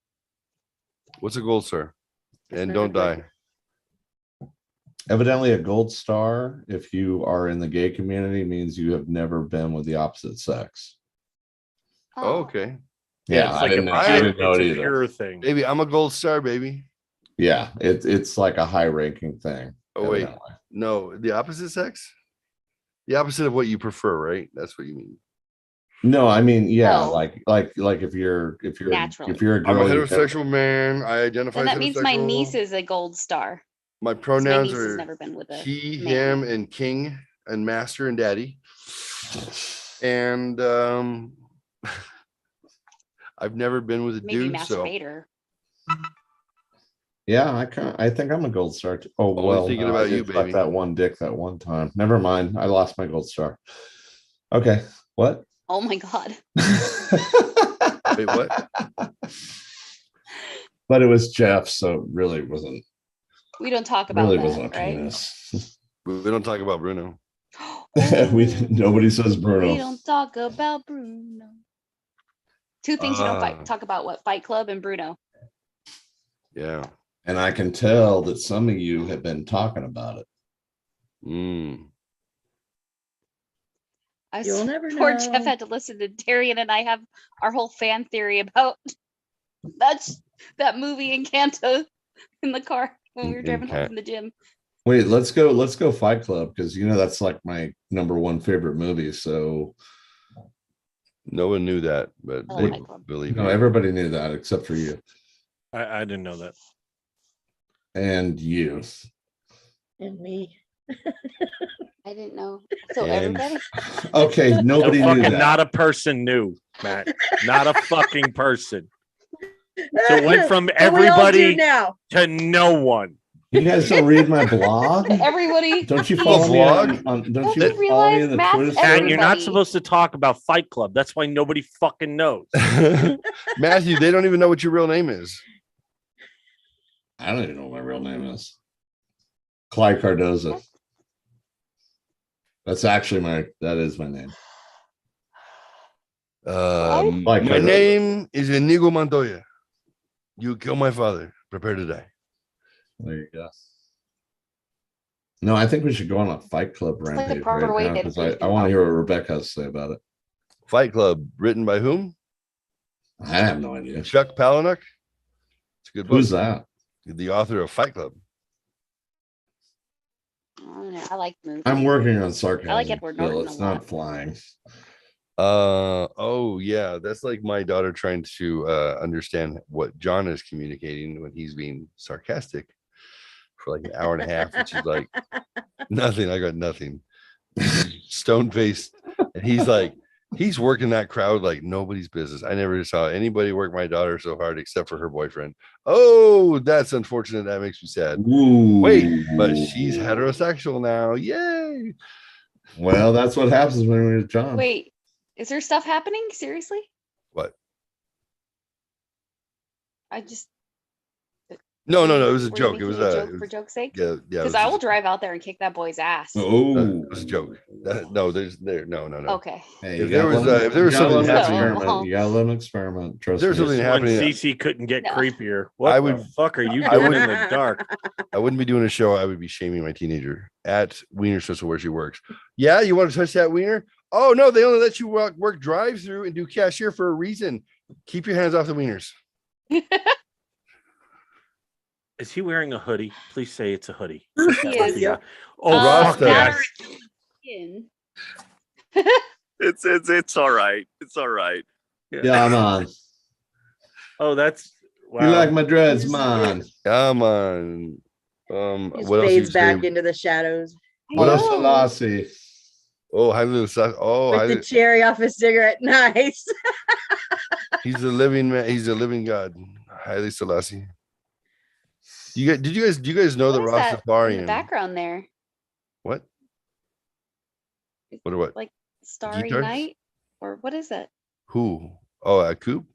What's a gold star? And very don't good. die. Evidently, a gold star, if you are in the gay community, means you have never been with the opposite sex. Oh, okay. Yeah, it's I like didn't, a, I didn't know it's it a either. pure thing. Baby, I'm a gold star, baby. Yeah, it's like a high ranking thing. Oh, wait. evidently. No, the opposite sex? The opposite of what you prefer, right? That's what you mean. No, I mean, yeah, No. like if you're Naturally. if you're a I'm a girl, you heterosexual man. I identify Then as that means my heterosexual. niece is a gold star. My 'cause pronouns my niece has are never been with a he, man. him, and king, and master and daddy. And I've never been with a Maybe dude, Master so Vader. Yeah, I think I'm a gold star. Oh Only well, thinking no, I about you, did suck baby. that one dick that one time. Never mind, I lost my gold star. Okay, what? Oh my god. wait, what? But it was Jeff, so it really wasn't. We don't talk about Really that, wasn't a right? penis. We don't talk about Bruno. Nobody says We Bruno. don't talk about Bruno. Two things you don't talk about: what Fight Club and Bruno. Yeah. And I can tell that some of you have been talking about it. You'll never Poor know. Jeff had to listen to Darian and I have our whole fan theory about that movie Encanto in the car when we were driving home from the gym. Wait, let's go Fight Club, because that's like my number 1 favorite movie. So no one knew that, but I they like Fight Club. believe no, me. everybody knew that except for you I didn't know that. and you. And me. I didn't know. So And- everybody. Okay, nobody No, knew fucking that. not a person knew, Matt. Not a fucking person. So it went from But we all do everybody now. to no one. You guys don't read my blog? Everybody. Don't you He's- follow me blog? on don't Don't you you follow me realize in the Matt's Twitter And story? you're not Everybody. supposed to talk about Fight Club. That's why nobody fucking knows. Matthew, they don't even know what your real name is. I don't even know what my real name is. Clyde Cardoza. That's actually that is my name. My Cardoza. name is Inigo Montoya. You kill my father. Prepare to die. There you go. No, I think we should go on a Fight Club like rampage the proper right way now to because think I want about to hear what Rebecca has to say about it. Fight Club, written by whom? I have no idea. Chuck Palahniuk. It's a good book. Who's that? The author of Fight Club. I don't know. I like movies. I'm working on sarcasm. I like Edward Bill. Norton It's a lot. not flying. Oh yeah, that's like my daughter trying to understand what John is communicating when he's being sarcastic for like an hour and a half, and she's like, nothing, I got nothing. Stone faced, and he's working that crowd like nobody's business. I never saw anybody work my daughter so hard except for her boyfriend. Oh, that's unfortunate. That makes me sad. Ooh. Wait, but she's heterosexual now. Yay. Well, that's what happens when we're with John. Wait, is there stuff happening? Seriously? What? I just. No, it was a Were you joke. It making was a a joke for joke's sake. yeah. Because I will drive out there and kick that boy's ass. Oh, it was a joke. No. Okay. Hey, If there was something happening, you gotta let him experiment. Trust There's me. something happening. CC couldn't get No. creepier. What I the would- fuck are you I doing would- in the dark? I wouldn't be doing a show. I would be shaming my teenager at Wiener Schnitzel where she works. Yeah, you want to touch that wiener? Oh no, they only let you work drive-through and do cashier for a reason. Keep your hands off the wieners. Is he wearing a hoodie? Please say it's a hoodie. He is. Yeah. Oh, Rasta. fuck yes. In. It's all right. It's all right. Yeah, I'm on. Oh, that's wow. You like my dreads, man? Come on. Just What else fades you back say? into the shadows What else, Oh. Selassie? Oh, Haile Selassie. Oh, with the cherry off his cigarette. Nice. he's a living man. He's a living God. Haile Selassie. Do you guys know that What is that in the Rastafarian? background there? What? What or what? Like Starry Guitars? Night? Or what is it? Who? Oh, a Coop.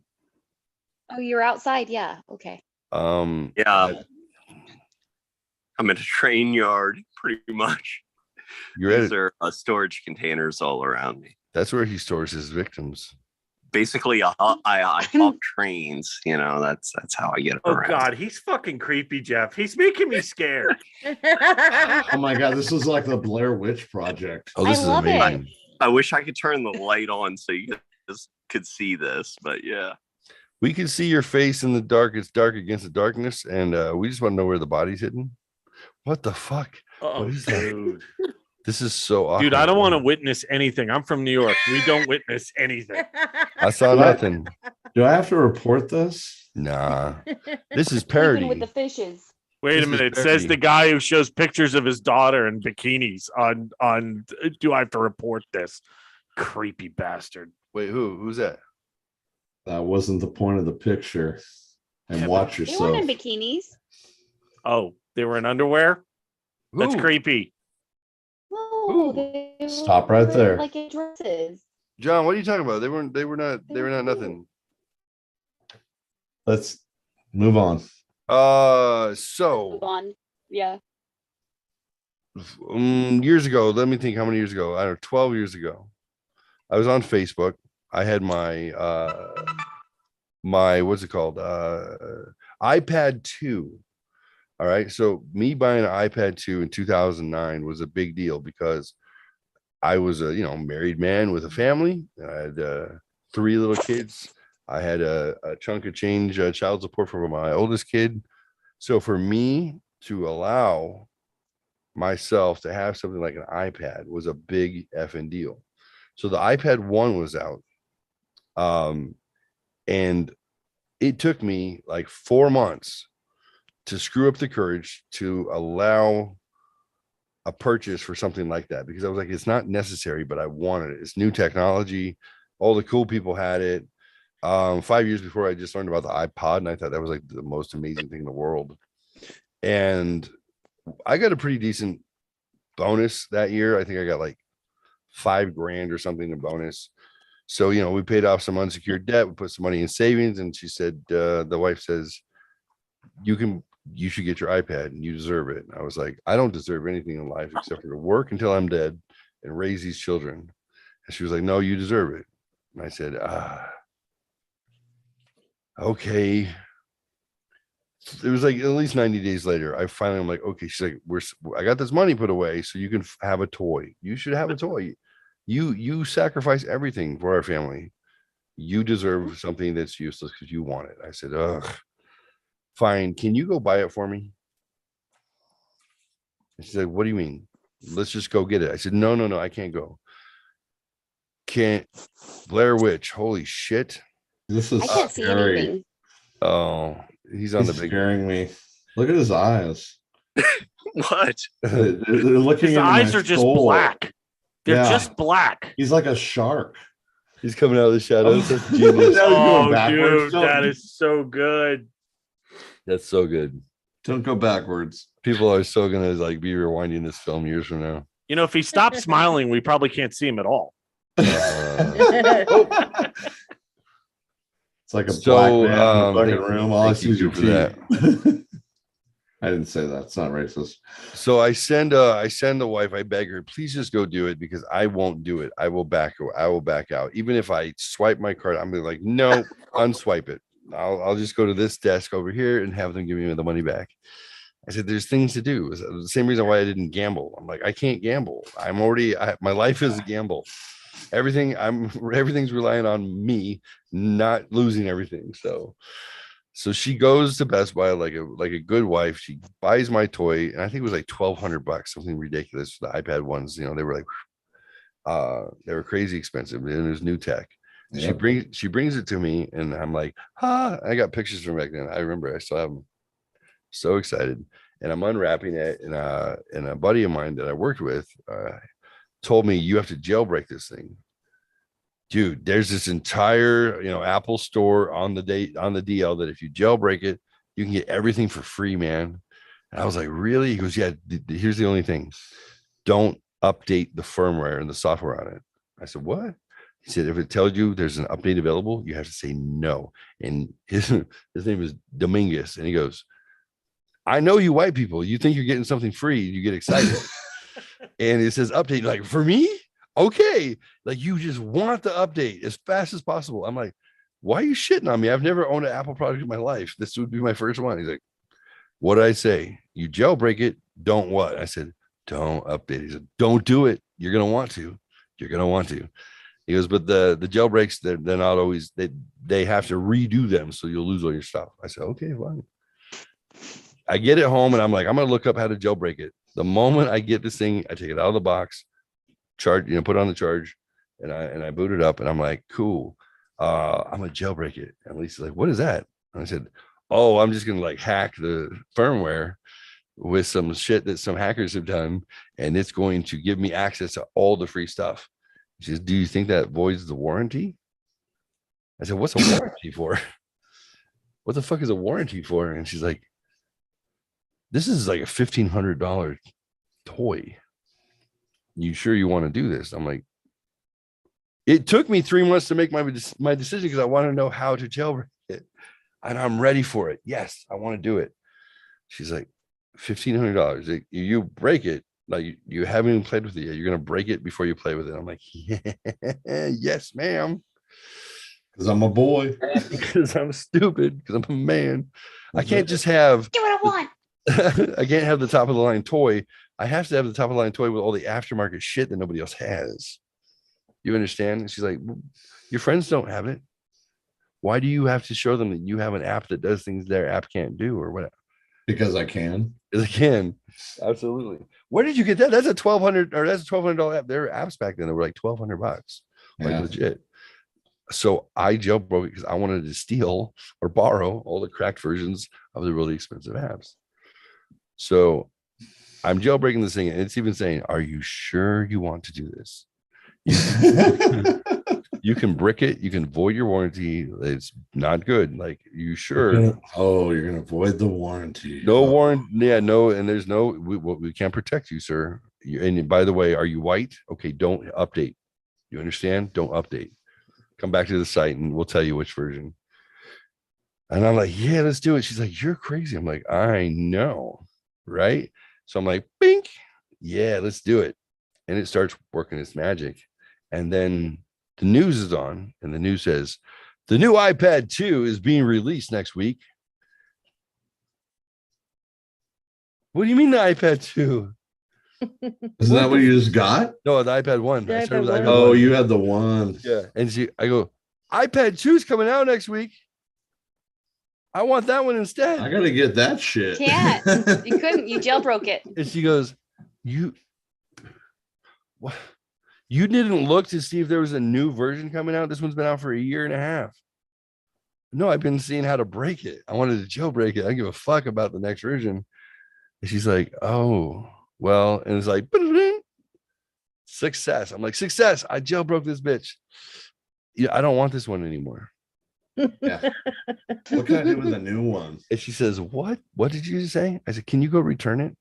Oh, you're outside. Yeah. Okay. Yeah. I'm in a train yard, pretty much. You're at These it. are storage containers all around me. That's where he stores his victims. Basically, I hawk trains. You know, that's how I get Oh around. God, he's fucking creepy, Jeff. He's making me scared. Oh my god, this is like the Blair Witch Project. Oh, this I is love it. amazing. I wish I could turn the light on so you guys could see this, but yeah. We can see your face in the dark. It's dark against the darkness, and we just want to know where the body's hidden. What the fuck? Oh, What is that? dude. This is so awkward. Dude, I don't want to witness anything. I'm from New York. We don't witness anything. I saw What? nothing. Do I have to report this? Nah, this is Sleeping parody. with the fishes. Wait This a is minute. It parody. says the guy who shows pictures of his daughter in bikinis on do I have to report this? Creepy bastard. Wait, who's that? That wasn't the point of the picture. And Yeah, watch They yourself. weren't in bikinis. Oh, they were in underwear? That's Who? creepy. No, they Stop right were, there. Like in dresses. John, what are you talking about? They were not nothing. Let's move on. So Move on. Yeah. years ago, let me think how many years ago. I don't know, 12 years ago. I was on Facebook. I had my what's it called? iPad 2. All right. So me buying an iPad 2 in 2009 was a big deal because I was a married man with a family. I had 3 little kids. I had a chunk of change child support for my oldest kid. So for me to allow myself to have something like an iPad was a big effing deal. So the iPad 1 was out. And it took me like 4 months to screw up the courage to allow a purchase for something like that, because I was like, it's not necessary, but I wanted it. It's new technology. All the cool people had it. 5 years before, I just learned about the iPod, and I thought that was like the most amazing thing in the world. And I got a pretty decent bonus that year. I think I got like $5,000 or something in bonus. So, we paid off some unsecured debt. We put some money in savings, and she said, the wife says, you should get your iPad and you deserve it. And I was like, I don't deserve anything in life except for to work until I'm dead and raise these children. And she was like, no, you deserve it. And I said, okay. it was like at least 90 days later. I'm like, okay. She's like, I got this money put away so you can have a toy. You should have a toy. You sacrifice everything for our family. You deserve something that's useless because you want it. I said, ugh, fine. Can you go buy it for me? And she said, what do you mean? Let's just go get it. I said, no, I can't go. Can't. Blair Witch. Holy shit. This is I can't see scary. anything. Oh, he's on the big. Scaring me. Look at his eyes. What? They're looking His into eyes my are just soul. black. They're Yeah. just black. He's like a shark. He's coming out of the shadows. That's genius. Now he's going Oh, backwards. dude, that is so good. That's so good. Don't go backwards. People are so gonna like be rewinding this film years from now. You know, if he stops smiling, we probably can't see him at all. It's like a So, black man in a fucking thank- room. All I thank see is you your for that. teeth. I didn't say that. It's not racist. So I send the wife, I beg her, please just go do it because I won't do it. I will back out. Even if I swipe my card, I'm like, no, unswipe it. I'll just go to this desk over here and have them give me the money back. I said, there's things to do. It's the same reason why I didn't gamble. I'm like, I can't gamble. My life is a gamble. Everything's relying on me not losing everything. So she goes to Best Buy like a good wife. She buys my toy, and I think it was like $1,200, something ridiculous. The iPad ones, they were like, they were crazy expensive, and it was new tech. Yep. She brings it to me, and I'm like, I got pictures from back then. I remember, I still have them. So excited, and I'm unwrapping it, and a buddy of mine that I worked with told me you have to jailbreak this thing. Dude, there's this entire Apple store on the DL that if you jailbreak it, you can get everything for free, man. And I was like, really? He goes, yeah. Here's the only thing: don't update the firmware and the software on it. I said, what? He said, if it tells you there's an update available, you have to say no. And his name is Dominguez, and he goes, I know you white people. You think you're getting something free, you get excited. And it says update, like, for me? Okay, like you just want the update as fast as possible. I'm like, why are you shitting on me? I've never owned an Apple product in my life. This would be my first one. He's like, what did I say? You jailbreak it, don't what? I said, don't update. He said, don't do it. You're gonna want to. You're gonna want to. He goes, but the jailbreaks, they're not always, they have to redo them, so you'll lose all your stuff. I said, okay, fine. I get it home, and I'm like, I'm gonna look up how to jailbreak it. The moment I get this thing, I take it out of the box, charge, put it on the charge, and I boot it up, and I'm like, cool. I'm gonna jailbreak it. And Lisa's like, what is that? And I said, oh, I'm just gonna like hack the firmware with some shit that some hackers have done, and it's going to give me access to all the free stuff. She says, do you think that voids the warranty? I said, what's a warranty for? What the fuck is a warranty for? And she's like, this is like a $1,500 toy. You sure you want to do this? I'm like, it took me 3 months to make my decision because I want to know how to jailbreak it, and I'm ready for it. Yes, I want to do it. She's like, $1,500. You break it, like you haven't even played with it yet. You're gonna break it before you play with it. I'm like, yeah, yes, ma'am. Because I'm a boy. Because I'm stupid. Because I'm a man. I can't just have. Do what I want. I can't have the top of the line toy. I have to have the top of the line toy with all the aftermarket shit that nobody else has. You understand? And she's like, your friends don't have it. Why do you have to show them that you have an app that does things their app can't do or whatever? Because I can. Because I can. Absolutely. Where did you get that? That's a $1,200 app. There were apps back then that were like $1,200. Like legit. So I jailbroke it because I wanted to steal or borrow all the cracked versions of the really expensive apps. So I'm jailbreaking this thing, and it's even saying, are you sure you want to do this? You can brick it, you can void your warranty. It's not good. Like, you sure? You're gonna void the warranty. No warrant. Yeah, no, and there's no, we can't protect you, sir. And by the way, are you white? Okay, don't update. You understand? Don't update. Come back to the site and we'll tell you which version. And I'm like, yeah, let's do it. She's like, you're crazy. I'm like, I know. Right. So I'm like, bink. Yeah, let's do it. And it starts working its magic. And then the news is on, and the news says the new iPad 2 is being released next week. What do you mean the iPad 2? Isn't that what you just got? No, the iPad 1. The I started with iPad iPad 1. Oh, you had the one. Yeah. And I go, iPad 2 is coming out next week. I want that one instead. I gotta get that shit. Can't. You couldn't. You jailbroke it. And she goes, what? You didn't look to see if there was a new version coming out? This one's been out for a year and a half. No, I've been seeing how to break it. I wanted to jailbreak it. I don't give a fuck about the next version. And she's like, oh, well, and it's like, success. I'm like, success. I jailbroke this bitch. Yeah, I don't want this one anymore. Yeah. What can I do with the new one? And she says, what? What did you say? I said, can you go return it?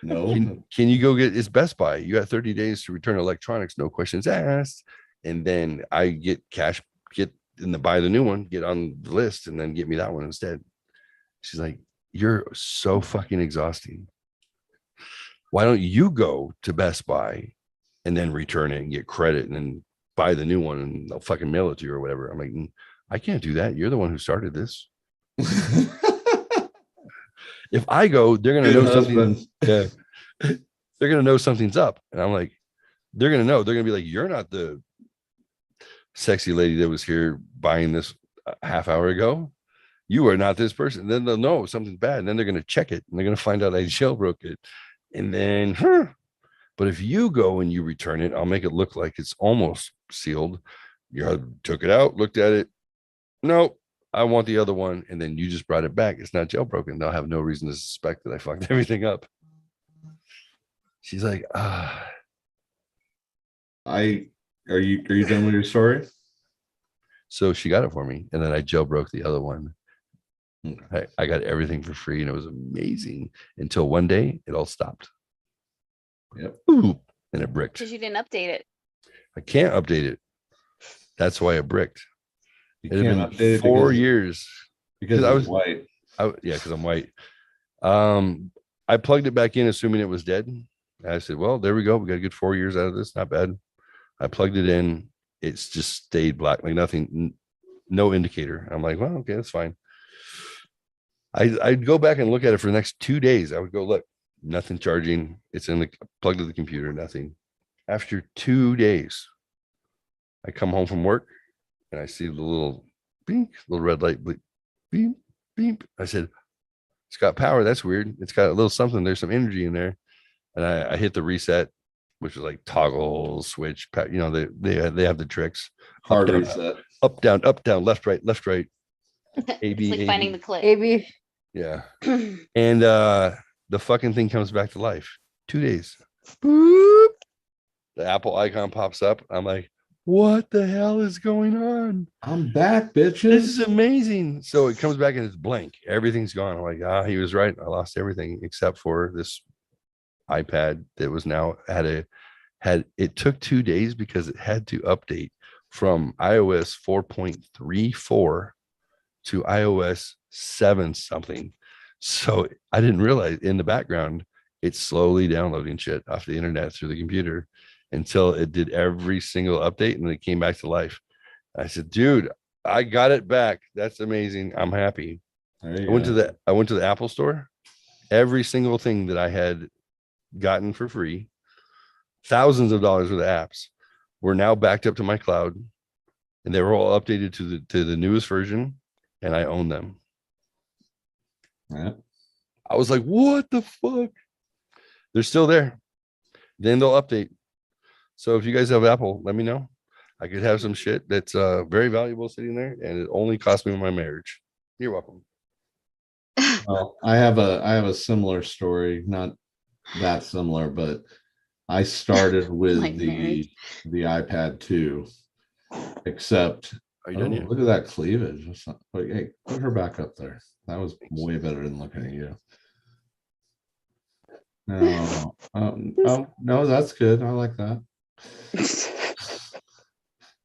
No. Can you go get, it's Best Buy. You got 30 days to return electronics, no questions asked. And then I get cash, get in the buy the new one, get on the list, and then get me that one instead. She's like, you're so fucking exhausting. Why don't you go to Best Buy and then return it and get credit and then buy the new one and they'll fucking mail it to you or whatever? I'm like, I can't do that. You're the one who started this. If I go, they're gonna know something. Yeah, they're gonna know something's up, and I'm like, they're gonna know. They're gonna be like, you're not the sexy lady that was here buying this a half hour ago. You are not this person. Then they'll know something's bad, and then they're gonna check it, and they're gonna find out I jailbroke it, and then, But if you go and you return it, I'll make it look like it's almost sealed. You took it out, looked at it. Nope. I want the other one, and then you just brought it back. It's not jailbroken. They'll have no reason to suspect that I fucked everything up. She's like, Are you done with your story? So she got it for me, and then I jailbroke the other one. I got everything for free, and it was amazing until one day it all stopped. Yep. Ooh, and it bricked. Because you didn't update it. I can't update it. That's why it bricked. You it had can't been update it 4 years because I was white. Yeah, because I'm white. I plugged it back in, assuming it was dead. I said, well, there we go. We got a good 4 years out of this. Not bad. I plugged it in. It's just stayed black, like nothing, no indicator. I'm like, well, okay, that's fine. I'd go back and look at it for the next 2 days. I would go, look, nothing charging. It's in the plug to the computer, nothing. After 2 days, I come home from work and I see the little beep, little red light, beep, beep, beep. I said, it's got power. That's weird. It's got a little something. There's some energy in there. And I hit the reset, which is like toggle switch. You know, they have the tricks. Hard reset. Up, down, left, right, left, right. A, B, It's like A, finding B. the clip. AB. Yeah. And the fucking thing comes back to life. 2 days. Boop. The Apple icon pops up. I'm like, what the hell is going on? I'm back, bitches. This is amazing. So it comes back and it's blank. Everything's gone. I'm like, he was right. I lost everything except for this iPad that was now it took 2 days because it had to update from iOS 4.34 to iOS 7 something. So I didn't realize in the background, it's slowly downloading shit off the internet through the computer until it did every single update and then it came back to life. I said, dude, I got it back. That's amazing. I'm happy. I went to the Apple store. Every single thing that I had gotten for free, thousands of dollars worth of apps, were now backed up to my cloud, and they were all updated to the newest version, and I own them. Yeah. I was like, what the fuck? They're still there. Then they'll update. So if you guys have Apple, let me know. I could have some shit that's very valuable sitting there, and it only cost me my marriage. You're welcome. Well, I have a similar story, not that similar, but I started with Like the iPad 2, except Are you done yet? look at that cleavage. Hey, put her back up there. That was way better than looking at you. No, no, that's good. I like that.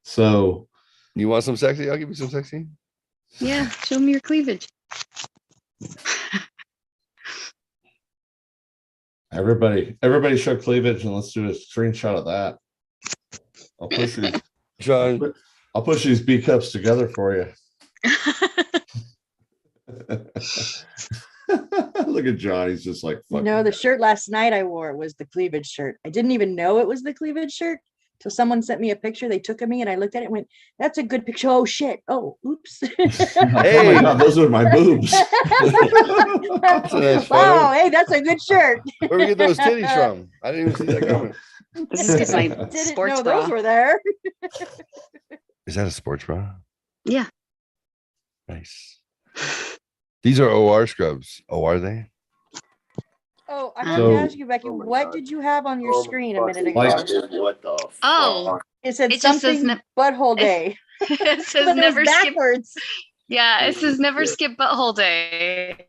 So, you want some sexy? I'll give you some sexy. Yeah, show me your cleavage. Everybody show cleavage, and let's do a screenshot of that. I'll push these, John. I'll push these B cups together for you. Look at John. He's just like, You fuck. know, the shirt last night I wore was the cleavage shirt. I didn't even know it was the cleavage shirt till someone sent me a picture. They took of me and I looked at it and went, "That's a good picture." Oh shit. Oh, oops. Oh my God, those are my boobs. That's a nice Wow, photo. hey, that's a good shirt. Where we get those titties from? I didn't even see that coming. This is because my Didn't sports know bra. those were there. Is that a sports bra? Yeah. Nice. These are OR scrubs. Oh, are they? Oh, I have So- to ask you, Becky, what did you have on your screen a minute ago? Like- What the? Oh, It said it just says something butthole day. it says But it was never skip. backwards. Yeah, it says never skip butthole day.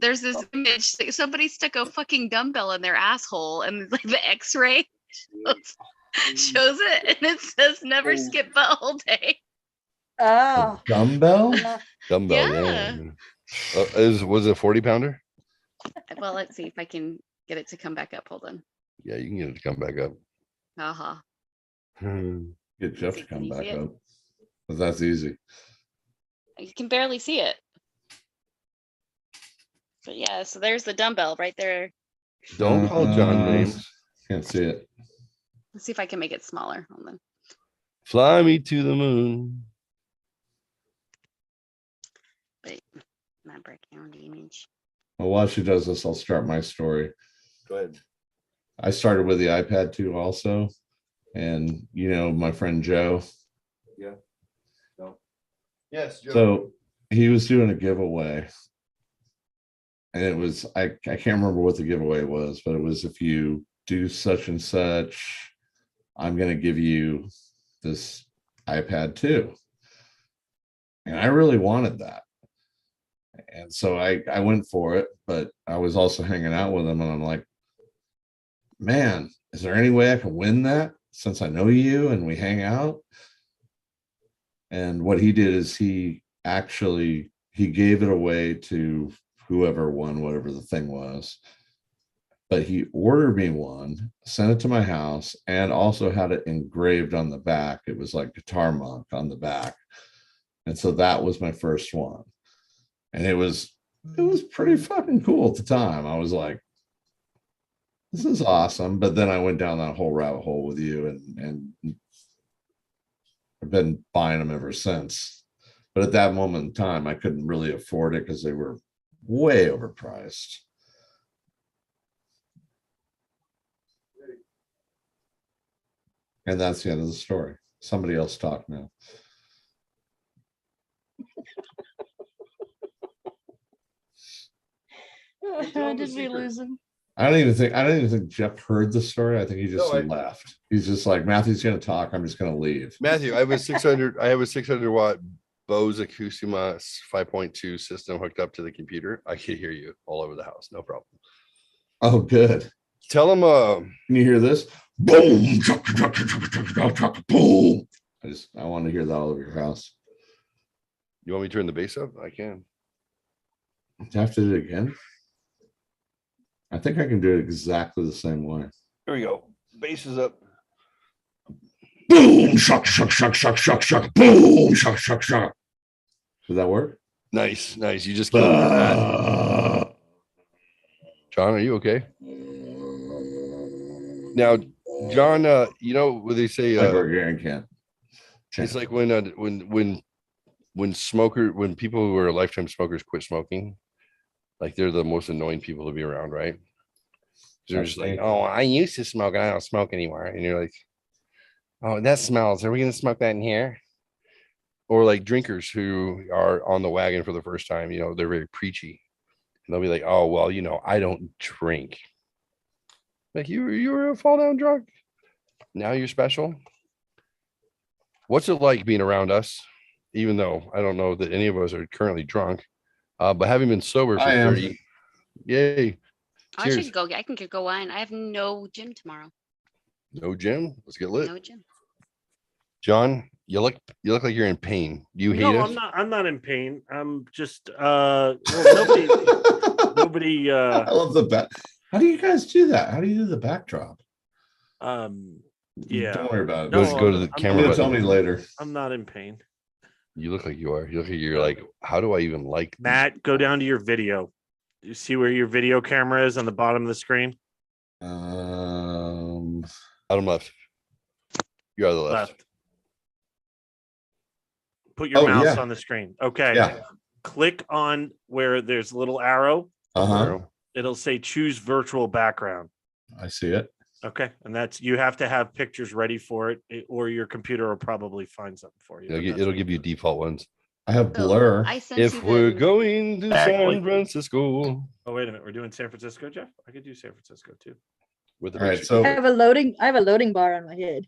There's this image. Somebody stuck a fucking dumbbell in their asshole, and like the X-ray shows it, and it says never skip butthole day. Oh. Dumbbell? Dumbbell, yeah. Was it a 40 pounder? Well, let's see if I can get it to come back up. Hold on. Yeah, you can get it to come back up. Uh-huh. Get Jeff to come you back see it? up. But that's easy. You can barely see it. But yeah, so there's the dumbbell right there. Don't call John names. Can't see it. Let's see if I can make it smaller. Hold on. Fly me to the moon. Wait, not breaking on the image. Well, while she does this, I'll start my story. Go ahead. I started with the iPad 2 also. And you know, my friend Joe. Yeah. No. Yes, Joe. So he was doing a giveaway. And it was, I can't remember what the giveaway was, but it was if you do such and such, I'm going to give you this iPad 2. And I really wanted that. And so I went for it, but I was also hanging out with him and I'm like, man, is there any way I can win that since I know you and we hang out? And what he did is he gave it away to whoever won, whatever the thing was. But he ordered me one, sent it to my house, and also had it engraved on the back. It was like Guitar Monk on the back. And so that was my first one. And it was pretty fucking cool at the time. I was like, this is awesome. But then I went down that whole rabbit hole with you and I've been buying them ever since. But at that moment in time, I couldn't really afford it because they were way overpriced. And that's the end of the story. Somebody else talk now. Did we lose him? I don't even think Jeff heard the story. I think he just left. He's just like, Matthew's gonna talk. I'm just gonna leave. Matthew, I have a 600 watt Bose Acusima 5.2 system hooked up to the computer. I can hear you all over the house. No problem. Oh, good. Tell him can you hear this? Boom. Boom. I want to hear that all over your house. You want me to turn the bass up? I can. Do I have to do it again? I think I can do it exactly the same way. Here we go. Bass is up. Boom, shuck, shuck, shuck, shuck, shuck, shuck, boom, shuck, shuck, shuck. Does that work? Nice. You just killed that. John, are you okay? Now, John, you know what they say? Can't. It's like when people who are lifetime smokers quit smoking, like they're the most annoying people to be around, right? They're just like, oh, I used to smoke and I don't smoke anymore. And you're like, oh, that smells. Are we going to smoke that in here? Or like drinkers who are on the wagon for the first time, you know, they're very preachy. And they'll be like, oh, well, you know, I don't drink. Like you were a fall down drunk. Now you're special. What's it like being around us? Even though I don't know that any of us are currently drunk, but having been sober for 30, yay. I should go. I can go wine. I have no gym tomorrow. No gym. Let's get lit. No gym. John, you look like you're in pain. Do you hate it? No, I'm not in pain. I'm just well, nobody I love the back. How do you guys do that? How do you do the backdrop? Yeah. Don't worry about it. Go to the camera. Tell me later. I'm not in pain. You look like you are. You look like you're like, how do I even like Matt, go down to your video. You see where your video camera is on the bottom of the screen? Bottom left. You're on the left. Put your mouse yeah. on the screen. Okay. Yeah. Click on where there's a little arrow. Uh-huh. It'll say choose virtual background. I see it. Okay. And that's, you have to have pictures ready for it, or your computer will probably find something for you. It'll give you default ones. I have blur. I sent If you we're the- going to San Francisco. Oh, wait a minute. We're doing San Francisco, Jeff? I could do San Francisco too. With the All right, so I have a loading bar on my head.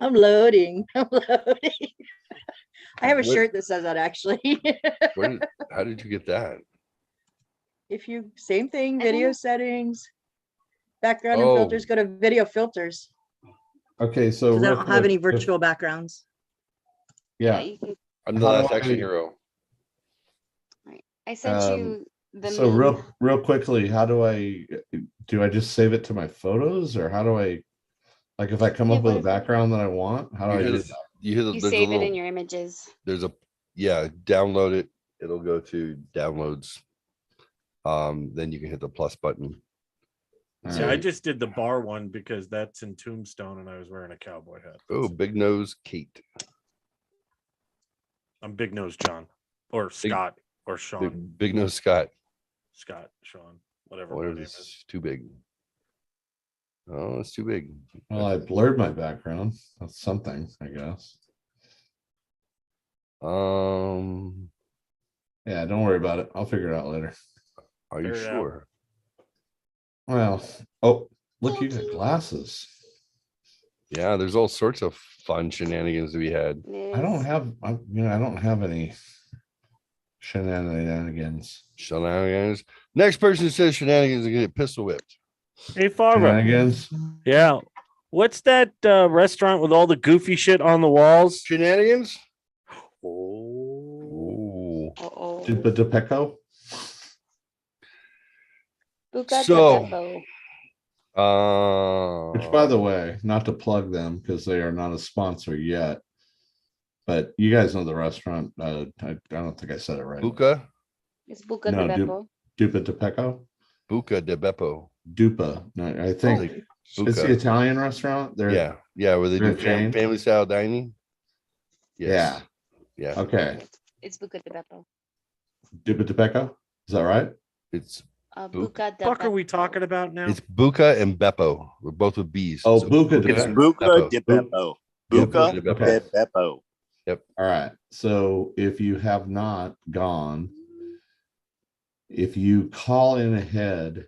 I'm loading. I have a shirt that says that actually. How did you get that? If you same thing, video settings, background and Oh. filters, go to video filters. Okay, so Because I real don't have quick, any if- virtual backgrounds. Yeah. I'm the How do last action I- hero. I sent you the So meme. real quickly, how do I just save it to my photos, or how do I, like, if I come up with a background that I want, how do I do that? You save it in your images. There's a download it. It'll go to downloads. Then you can hit the plus button. See, I just did the bar one because that's in Tombstone and I was wearing a cowboy hat. Oh, Big Nose Kate. I'm Big Nose John or Scott or Sean. Big Nose Scott. Scott, Sean, whatever. What my if name it's is. too big? Oh, it's too big. Well, I blurred my background. That's something, I guess. Yeah, don't worry about it. I'll figure it out later. Are you Figure it out. sure? Well, oh, look, you got glasses. Yeah, there's all sorts of fun shenanigans to be had. I don't have, I don't have any shenanigans. Shenanigans. Next person who says shenanigans is gonna get pistol whipped. Hey, Farva. Shenanigans. Yeah. What's that restaurant with all the goofy shit on the walls? Shenanigans? Oh. Uh-oh. De Pecco? Buca So- de Beppo. Which, by the way, not to plug them because they are not a sponsor yet, but you guys know the restaurant. I don't think I said it right. Buca? It's Buca No, de Beppo. Dupa de Pecco? Buca de Beppo. Dupa. No, I think Like it's the Buca. Italian restaurant. They're Yeah, where they they're do a chain? family style dining. Yes. Yeah. Yeah. Okay. It's Buca de Beppo. Dupa de Pecco? Is that right? It's Buca de Fuck are we Beppo. talking about now? it's Buca and Beppo. We're both with B's. Oh, Buca de It's Beppo. Buca de Beppo. Yeah, Buca de de Beppo. Beppo. Yep. All right. So if you have not gone, if you call in ahead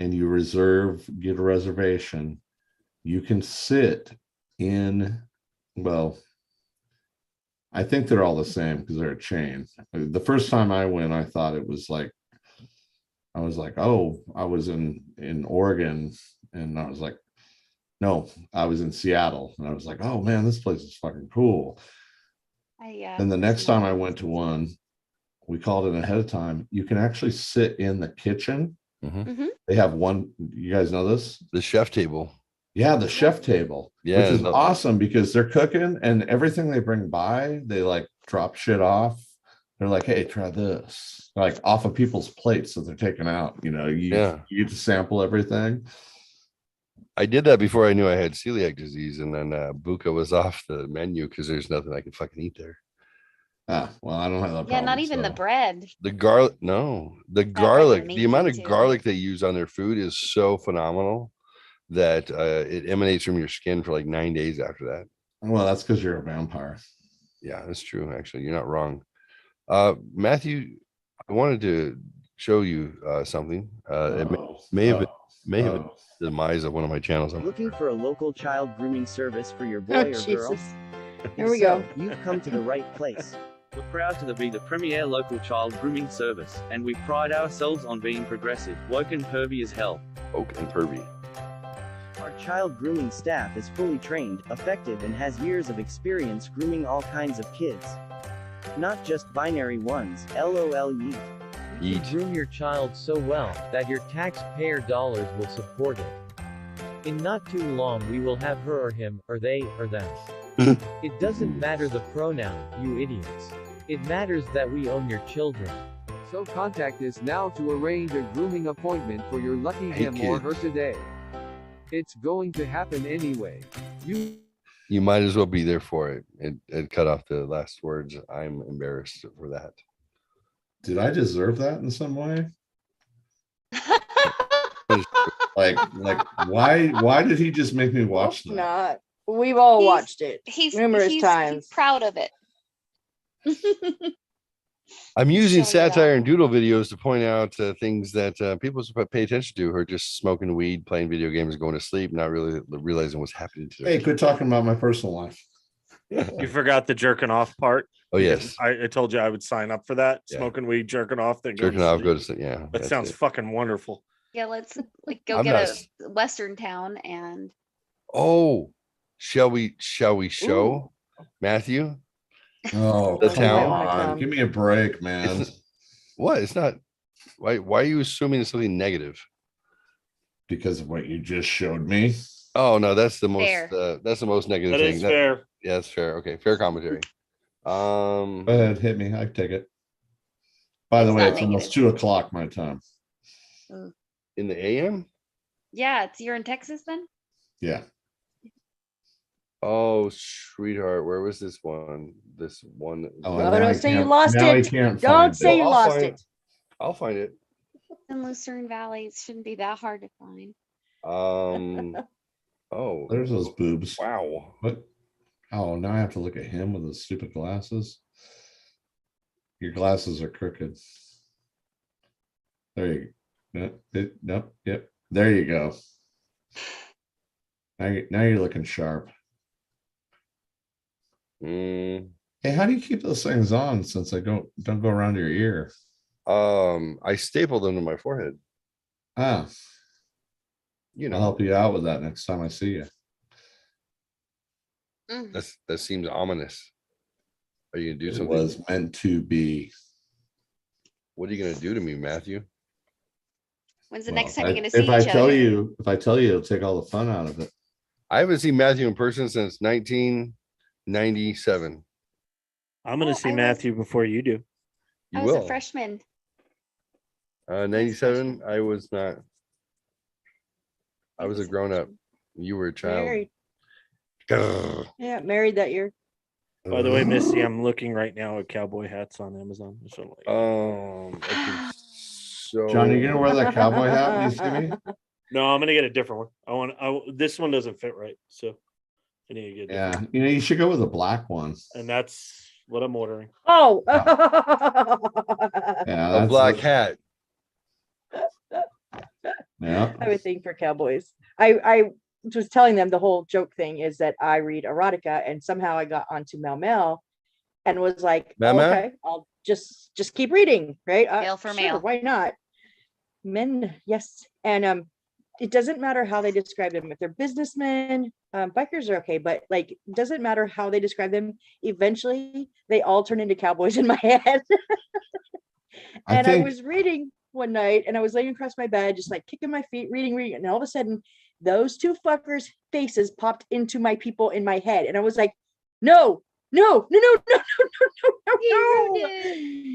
and you get a reservation, you can sit in, well, I think they're all the same because they're a chain. The first time I went, I thought it was like, I was like, oh, I was in Oregon, and I was like, no, I was in Seattle, and I was like, oh man, this place is fucking cool. And the next time I went to one, we called it ahead of time. You can actually sit in the kitchen. Mhm. They have one, you guys know this? The chef table. Yeah, the chef table, Yeah, which is no- awesome because they're cooking and everything they bring by, they like drop shit off. They're like, hey, try this, like off of people's plates that they're taking out. You Yeah. you get to sample everything. I did that before I knew I had celiac disease, and then Buca was off the menu because there's nothing I could fucking eat there. Well, I don't have that Yeah, problem. not even the so- bread. The garlic, no, the regular garlic, meat the amount of too. garlic they use on their food is so phenomenal that it emanates from your skin for like 9 days after that. Well, that's because you're a vampire. Yeah, that's true. Actually, you're not wrong. Matthew, I wanted to show you something. It may have been the demise of one of my channels. Looking for a local child grooming service for your boy Oh, or girl? Jesus. If Here we so, go. You've come to the right place. We're proud to be the premier local child grooming service, and we pride ourselves on being progressive, woke and pervy as hell. Woke and pervy. Our child grooming staff is fully trained, effective, and has years of experience grooming all kinds of kids. Not just binary ones, LOL yeet. You groom your child so well that your taxpayer dollars will support it. In not too long we will have her or him, or they, or them. It doesn't matter the pronoun, you idiots. It matters that we own your children. So contact us now to arrange a grooming appointment for your lucky Hey, him or kids. her today. It's going to happen anyway. You might as well be there for it and cut off the last words. I'm embarrassed for that. Did I deserve that in some way? like why did he just make me watch that? Not. We've all watched it numerous times. He's proud of it. I'm using Showing it satire and doodle videos to point out things that people should pay attention to, who are just smoking weed, playing video games, going to sleep, not really realizing what's happening to them. Hey, quit talking about my personal life. You forgot the jerking off part. Oh, yes. I told you I would sign up for that. Yeah. Smoking weed, jerking off, then Jerking off, go to sleep. Yeah, That that's sounds it. fucking wonderful. Yeah, let's go I'm get not- a Western town and Oh, shall we show Matthew? Oh, The come town? on. Give me a break, man. What? It's not. Why are you assuming it's something negative? Because of what you just showed me. Oh no, that's the Fair. most. That's the most negative That thing. is fair. Yeah, that's fair. Okay, fair commentary. Go ahead, hit me. I can take it. By the It's way, not it's almost 2 o'clock my time. in the AM. yeah, you're in Texas then? Yeah. Oh, sweetheart, where was this one? This one. Oh, No, now don't I say you can't- lost now I it. can't Don't find say it. you I'll lost find- it. I'll find it. In Lucerne Valley, it shouldn't be that hard to find. Oh, There's those boobs. wow. What? Oh, now I have to look at him with his stupid glasses. Your glasses are crooked. There you go. Nope. Yep. There you go. Now you're looking sharp. Mm, Hey, how do you keep those things on since I don't go around your ear? I stapled them to my forehead. Ah, You I'll know, help you out with that next time I see you. that seems ominous. Are you gonna do It something? was meant to be. What are you gonna do to me, Matthew? When's the Well, next time you're going to see if I each tell other? you, it'll take all the fun out of it. I haven't seen Matthew in person since 1997. I'm gonna Oh, see I was- Matthew before you do. You I was a will. freshman. 97. I was not. I was a grown up. You were a child. Married. Grr. Yeah, married that year. By the way, Missy, I'm looking right now at cowboy hats on Amazon. So Okay, so John, you gonna wear that cowboy hat when you see me? no, I'm gonna get a different one. This one doesn't fit right, so I need to get a Yeah, different you should go with a black one. and that's what I'm ordering. Oh, Yeah, a black hat. Yeah. I have a thing for cowboys. I was telling them the whole joke thing is that I read erotica, and somehow I got onto Mel Mel and was like, Mel Mel? okay, I'll just keep reading, right? Male for sure, male. why not? Men, yes. And it doesn't matter how they describe them. If they're businessmen, bikers are okay, but like it doesn't matter how they describe them. Eventually, they all turn into cowboys in my head. And I was reading one night, and I was laying across my bed, just like kicking my feet, reading, and all of a sudden, those two fuckers' faces popped into my people in my head, and I was like, no. They ruined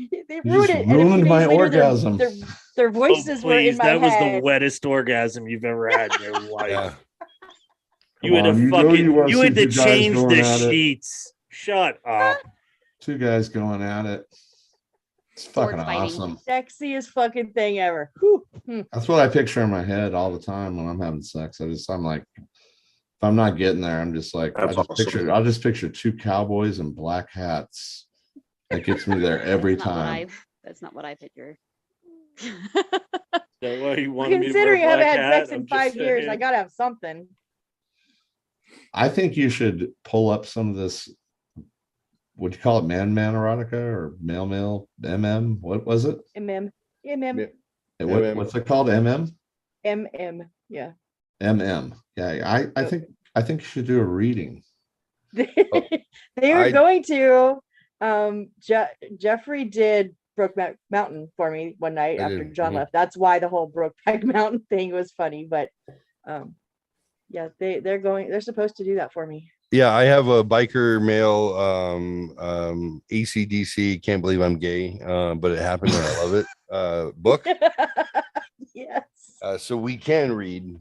it. And a few ruined days my later, orgasm. Their voices were in my that was head. the wettest orgasm you've ever had in your life. Yeah. You had to Come on, you know fucking you wanna you had see to two guys change going the at it. sheets. Shut up. Two guys going at it. It's Sword fucking fighting. awesome. Sexiest fucking thing ever. Whew. That's what I picture in my head all the time when I'm having sex. I'm like, if I'm not getting there, I'm just like, That's awesome. I'll just picture two cowboys in black hats. That gets me there every time. That's not what I picture. That why you wanted me to wear Considering a I haven't black had hat? sex in I'm just 5 years, I saying. gotta have something. I think you should pull up some of this. Would you call it man erotica or male MM? What was it? MM. What's it called? MM? Yeah. MM. Yeah, I think you should do a reading. They were going to. Jeffrey did Brokeback Mountain for me one night I after did. John Mhm. left. That's why the whole Brokeback Mountain thing was funny. But yeah, they're supposed to do that for me. Yeah, I have a biker male ACDC, can't believe I'm gay, but it happened and I love it. Book. Yes. So we can read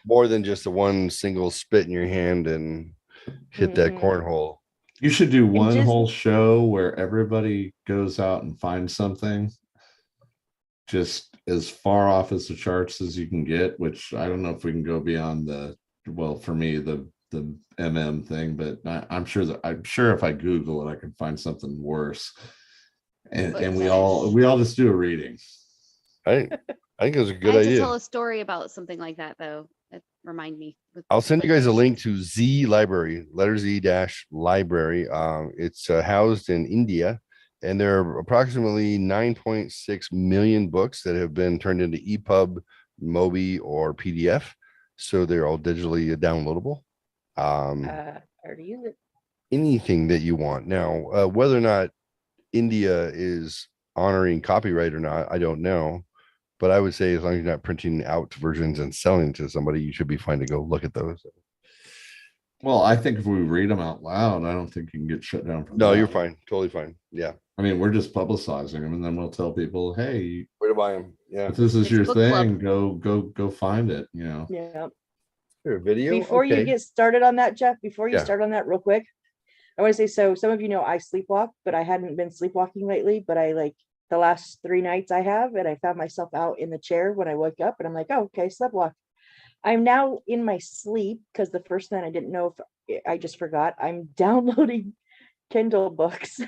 more than just the one single spit in your hand and hit that cornhole. You should do one just- whole show where everybody goes out and finds something just as far off as the charts as you can get, which I don't know if we can go beyond for me, the MM thing, but I'm sure if I Google it, I can find something worse. And we all just do a reading. I think it was a good I had to idea. tell a story about something like that though. Remind me. I'll send you guys a link to Z Library, letter Z dash library. It's housed in India, and there are approximately 9.6 million books that have been turned into EPUB, MOBI, or PDF. So they're all digitally downloadable. Or to use it. Anything that you want. Now, whether or not India is honoring copyright or not, I don't know. But I would say as long as you're not printing out versions and selling to somebody, you should be fine to go look at those. Well, I think if we read them out loud, I don't think you can get shut down. No, you're fine. Totally fine. Yeah. I mean, we're just publicizing them, and then we'll tell people, hey, where to buy them. Yeah. If this is It's your book thing, club. go find it. You know. Yeah. A video. Before you get started on that, Jeff, before you Yeah. start on that real quick, I want to say, so some of you know I sleepwalk, but I hadn't been sleepwalking lately, but I like the last 3 nights I have, and I found myself out in the chair when I woke up and I'm like, oh, okay, slept walk. I'm now in my sleep because the first night I didn't know if I just forgot. I'm downloading Kindle books.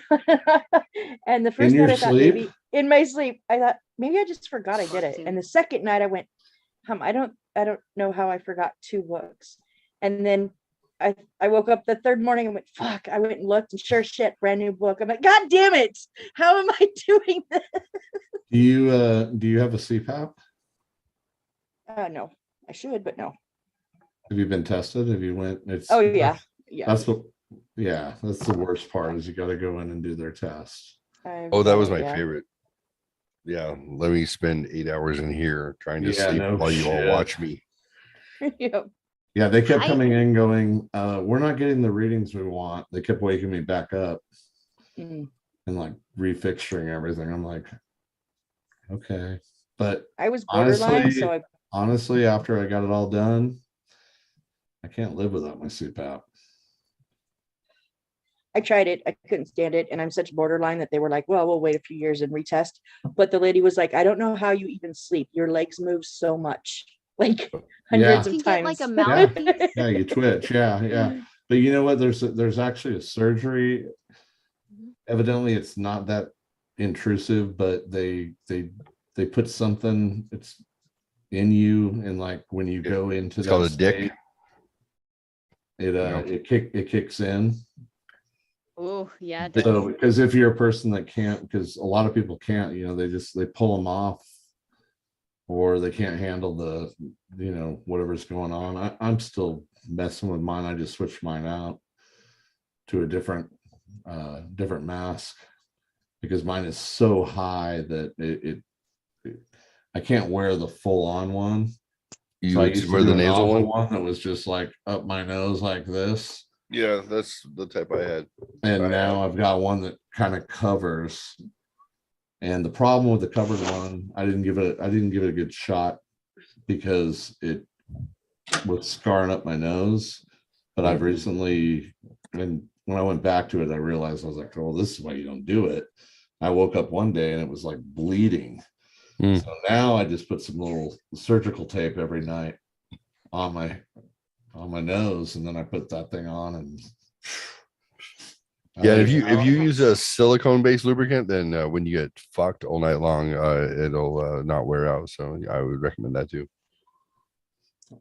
And the first night I thought maybe in my sleep, I thought maybe I just forgot I did it. And the second night I went, I don't know how I forgot 2 books. And then I woke up the third morning and went, fuck, I went and looked and sure shit, brand new book. I'm like, God damn it. How am I doing this? Do you have a CPAP? No, I should, but no. Have you been tested? Have you went? Oh yeah. Yeah. That's the worst part is you got to go in and do their test. Oh, that was my favorite. Yeah. Let me spend 8 hours in here trying to sleep while you all watch me. Yep. Yeah, they kept coming in going, we're not getting the readings we want. They kept waking me back up and like refixturing everything. I'm like, okay. But I was borderline, honestly, after I got it all done, I can't live without my CPAP. I tried it. I couldn't stand it. And I'm such borderline that they were like, well, we'll wait a few years and retest. But the lady was like, I don't know how you even sleep. Your legs move so much. Like hundreds of times. Like a mouthpiece. Yeah, you twitch. Yeah. But you know what? There's actually a surgery. Evidently, it's not that intrusive, but they put something it's in you, and like when you go into it's called a dick. It kicks in. Oh yeah. So because if you're a person that can't, because a lot of people can't, you know, they pull them off, or they can't handle the, you know, whatever's going on. I'm still messing with mine. I just switched mine out to a different mask because mine is so high that I can't wear the full on one. You so I used to wear do the an nasal one that was just like up my nose like this. Yeah, that's the type I had. And now I've got one that kind of covers. And the problem with the covered one, I didn't give it a good shot because it was scarring up my nose. But I've recently, when I went back to it, I realized I was like, oh, this is why you don't do it. I woke up one day and it was like bleeding. So now I just put some little surgical tape every night on my nose, and then I put that thing on and if you use a silicone based lubricant, then when you get fucked all night long, it'll not wear out. So I would recommend that too.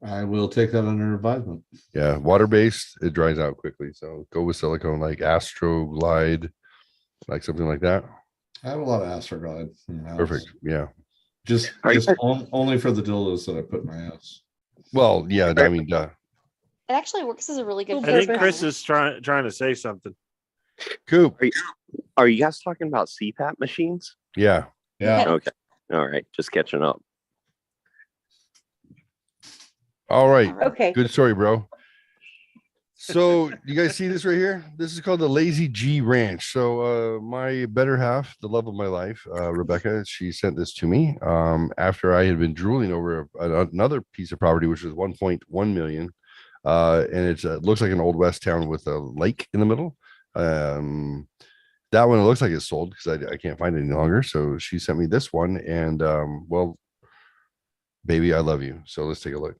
I will take that under advisement. Yeah, water based, it dries out quickly. So go with silicone like Astroglide, like something like that. I have a lot of Astroglide in the house. Perfect. Yeah. Just only for the dildos that I put in my ass. Well, yeah, I mean, It actually works as a really good. I think Chris is trying to say something. Coop, are you guys talking about CPAP machines? Yeah. Okay. All right. Just catching up. All right. Okay. Good story, bro. So you guys see this right here? This is called the Lazy G Ranch. So my better half, the love of my life, Rebecca, she sent this to me after I had been drooling over another piece of property, which was 1.1 million. And it looks like an old west town with a lake in the middle. That one, it looks like it's sold because I can't find it any longer. So she sent me this one, and well, baby, I love you. So let's take a look.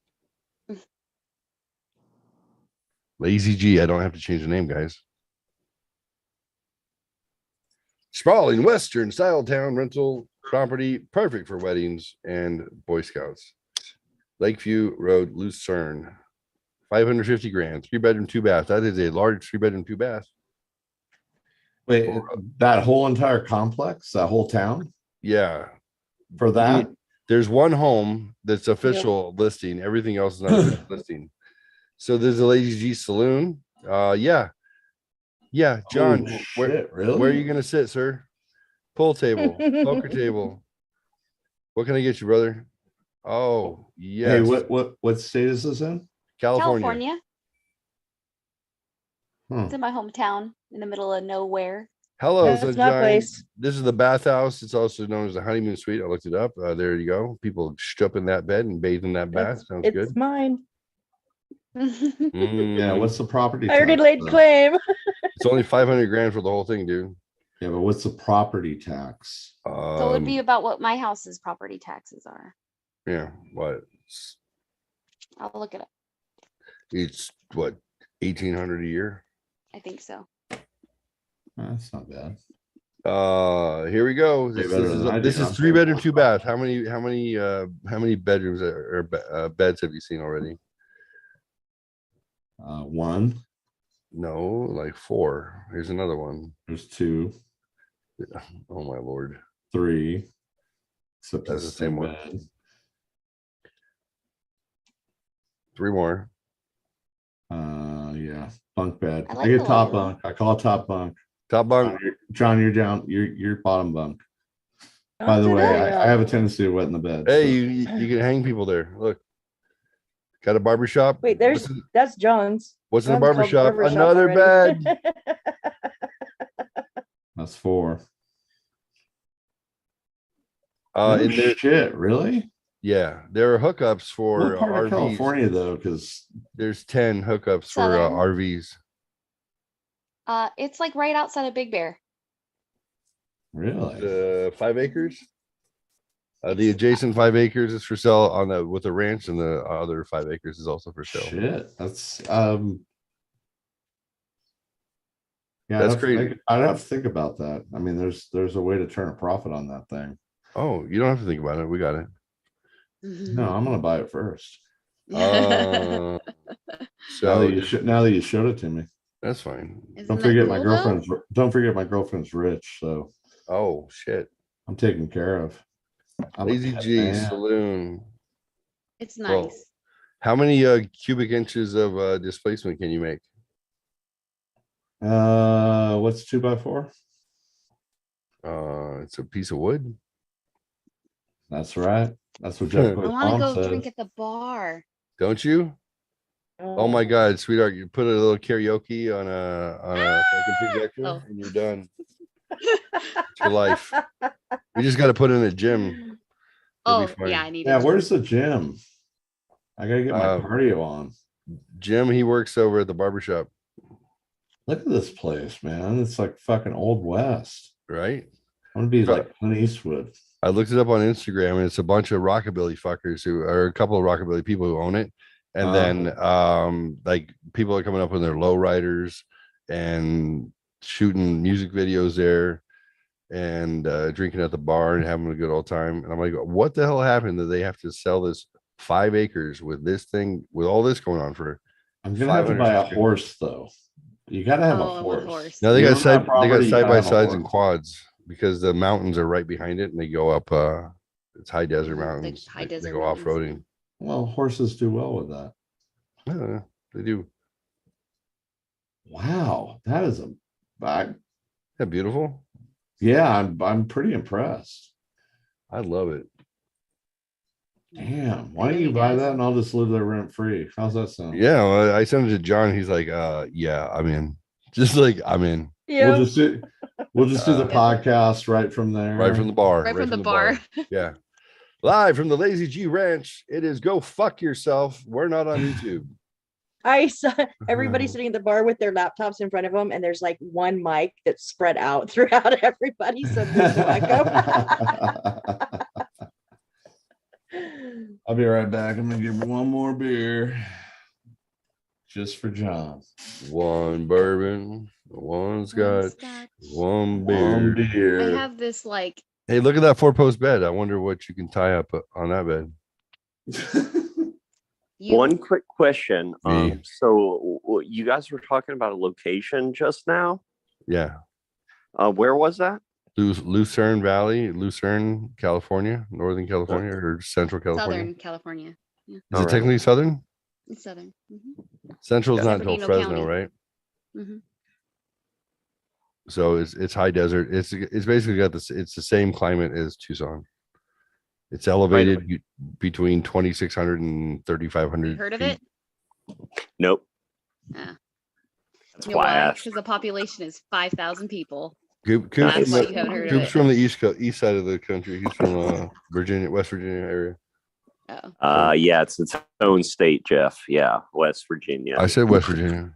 Lazy G. I don't have to change the name, guys. Sprawling Western style town rental property, perfect for weddings and Boy Scouts. Lakeview Road, Lucerne. 550 grand, 3-bedroom, 2-bath. That is a large 3-bedroom, 2-bath. Wait, that whole entire complex, that whole town? Yeah. For that? There's one home that's official listing. Everything else is not official listing. So there's a Lazy G saloon. Yeah. John, really? Where are you gonna sit, sir? Pool table, poker table. What can I get you, brother? Oh, yes. Hey, what state is this in? California. It's in my hometown in the middle of nowhere. Hello, That's my sunshine. place. This is the bathhouse. It's also known as the honeymoon suite. I looked it up. There you go. People strip in that bed and bathe in that bath. Sounds It's good. mine. Yeah, what's the property I already tax, laid though? claim. It's only 500 grand for the whole thing, dude. Yeah, but what's the property tax? So it would be about what my house's property taxes are. Yeah, what? I'll look it up. It's what, 1,800 a year? I think so. That's not bad. Here we go. Way This better than I is do. I'm 3-bedroom, 2-bath. How many bedrooms or beds have you seen already? One. No, like 4. Here's another one. There's 2. Oh my lord. 3. Except That's the it's same one. 3 more. Yeah, bunk bed. I I like get the top light one. bunk. I call it top bunk. Top bunk. John, you're down. You're bottom bunk. By the Not way, today. I have a tendency to wet in the bed. Hey, so- you can hang people there. Look. Got a barber shop. Wait, that's John's. What's in the John's barber called shop? barber shop Another already. bed. That's 4. No In there, shit, really? Yeah, there are hookups for What part of RVs. California though? Because There's 10 hookups for Southern. RVs. It's like right outside of Big Bear. really, 5 acres. The adjacent 5 acres is for sale with the ranch, and the other 5 acres is also for sale. shit, that's yeah, That's crazy. I'd have to think about that. I mean, there's a way to turn a profit on that thing. Oh, you don't have to think about it. We got it. No, I'm gonna buy it first. So Now that you showed it to me. That's fine. Isn't that Don't forget my girlfriend's rich, so Oh shit. I'm taken care of. I'm a Lazy pet G man. Saloon. It's Well, nice. How many cubic inches of displacement can you make? What's 2x4? It's a piece of wood. That's right. That's what Jeff I Cook's want to mom go said. drink at the bar. Don't you? Oh my God, sweetheart! You put a little karaoke on a fucking projector, Oh. and you're done. It's your life. We just got to put in a gym. You'll be Oh fine. yeah, I need. Yeah, it. where's the gym? I gotta get my Um, cardio on. Jim, he works over at the barbershop, Look at this place, man. It's like fucking Old West. right? I'm gonna be So- like Clint Eastwood. I looked it up on Instagram, and it's a bunch of rockabilly fuckers who are a couple of rockabilly people who own it. And then like people are coming up with their lowriders and shooting music videos there and drinking at the bar and having a good old time. And I'm like, what the hell happened that they have to sell this 5 acres with this thing, with all this going on for? I'm gonna have to buy a 550? horse though. You gotta have Oh, a I horse. want horse. No, they You got own that property, you side gotta by have a sides and horse. quads because the mountains are right behind it, and they go up. It's high desert mountains. high They desert go off mountains. roading. Well, horses do well with that. Yeah, they do. Wow, that is a Yeah, beautiful. yeah, I'm pretty impressed. I love it. Damn, why don't you buy that and I'll just live there rent free? How's that sound? Yeah, well, I sent it to John. He's like, yeah, I'm in. Just like I'm in. We'll just do the podcast right from there. Right from the bar. Right from the bar. Yeah. Live from the Lazy G Ranch. It is Go Fuck Yourself. We're not on YouTube. I saw everybody sitting at the bar with their laptops in front of them, and there's like one mic that's spread out throughout everybody, so there's no echo. I'll be right back. I'm gonna give one more beer just for John. One bourbon, one scotch, one beer. I have this like. Hey, look at that 4-post bed. I wonder what you can tie up on that bed. One quick question. So you guys were talking about a location just now. Yeah. Where was that? Lucerne Valley, Lucerne, California, Northern California, or Central California? Southern California. Yeah. Is it technically Southern? It's Southern. Mm-hmm. Central's not until Bernardino Fresno, County. right? Mm-hmm. So it's high desert. It's basically got this. It's the same climate as Tucson. It's elevated between 2,600 and 3,500. Heard of it? Nope. Yeah. That's You know why I why? asked. Because the population is 5,000 people. Coop's That's why you haven't heard of Coop's it. from the east side of the country. He's from Virginia, West Virginia area. Yeah, it's its own state, Jeff. Yeah, West Virginia. I said West Virginia.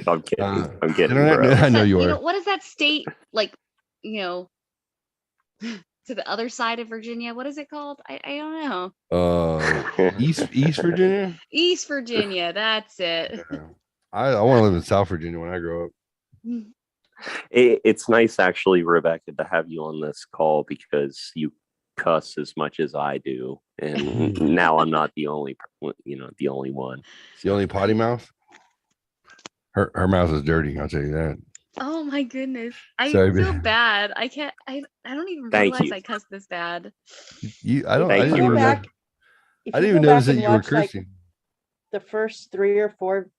I'm kidding. I'm kidding, Internet- bro. I know you You are. know, what is that state like? You know, to the other side of Virginia. What is it called? I don't know. East Virginia. East Virginia. That's it. I want to live in South Virginia when I grow up. It's nice, actually, Rebecca, to have you on this call because you cuss as much as I do, and now I'm not the only one. It's the only potty mouth. Her mouth is dirty. I'll tell you that. Oh my goodness. I Sorry, feel babe. bad. I can't. I don't even Thank realize you. I cuss this bad. I didn't even know. If I you didn't even go back notice that and you were watch, like, cursing. the first 3 or 4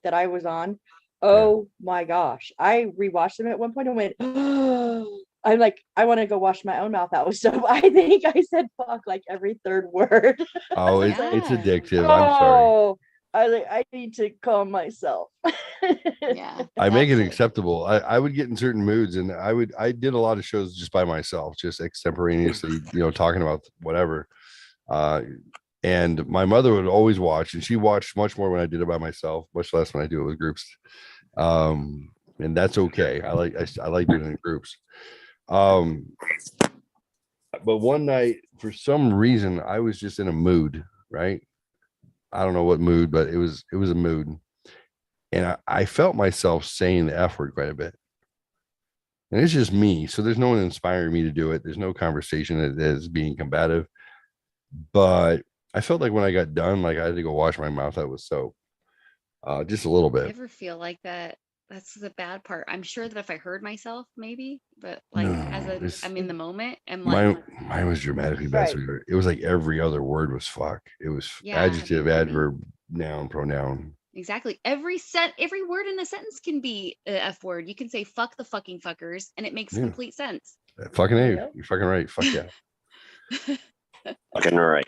that I was on, oh my gosh, I rewatched them at one point and went, I'm like, I want to go wash my own mouth out. So I think I said fuck like every third word. Oh, it's addictive. I'm sorry. Oh, I need to calm myself. Yeah. I make it acceptable. I would get in certain moods, and I did a lot of shows just by myself, just extemporaneously, talking about whatever. And my mother would always watch, and she watched much more when I did it by myself, much less when I do it with groups. And that's okay. I like doing it in groups. But one night, for some reason, I was just in a mood, right? I don't know what mood, but it was a mood. And I felt myself saying the F word quite a bit. And it's just me. So there's no one inspiring me to do it. There's no conversation that is being combative. But I felt like when I got done, like I had to go wash my mouth out with soap. Just a little I bit. ever feel like that? That's the bad part. I'm sure that if I heard myself, maybe, but like I'm in the moment, and like Mine was dramatically bad. So it was like every other word was fuck. It was Yeah, adjective, adverb, noun, pronoun. exactly every word in a sentence can be a F word. You can say fuck the fucking fuckers, and it makes Yeah. complete sense. Fucking A. You're fucking right. Fuck yeah. Fucking right.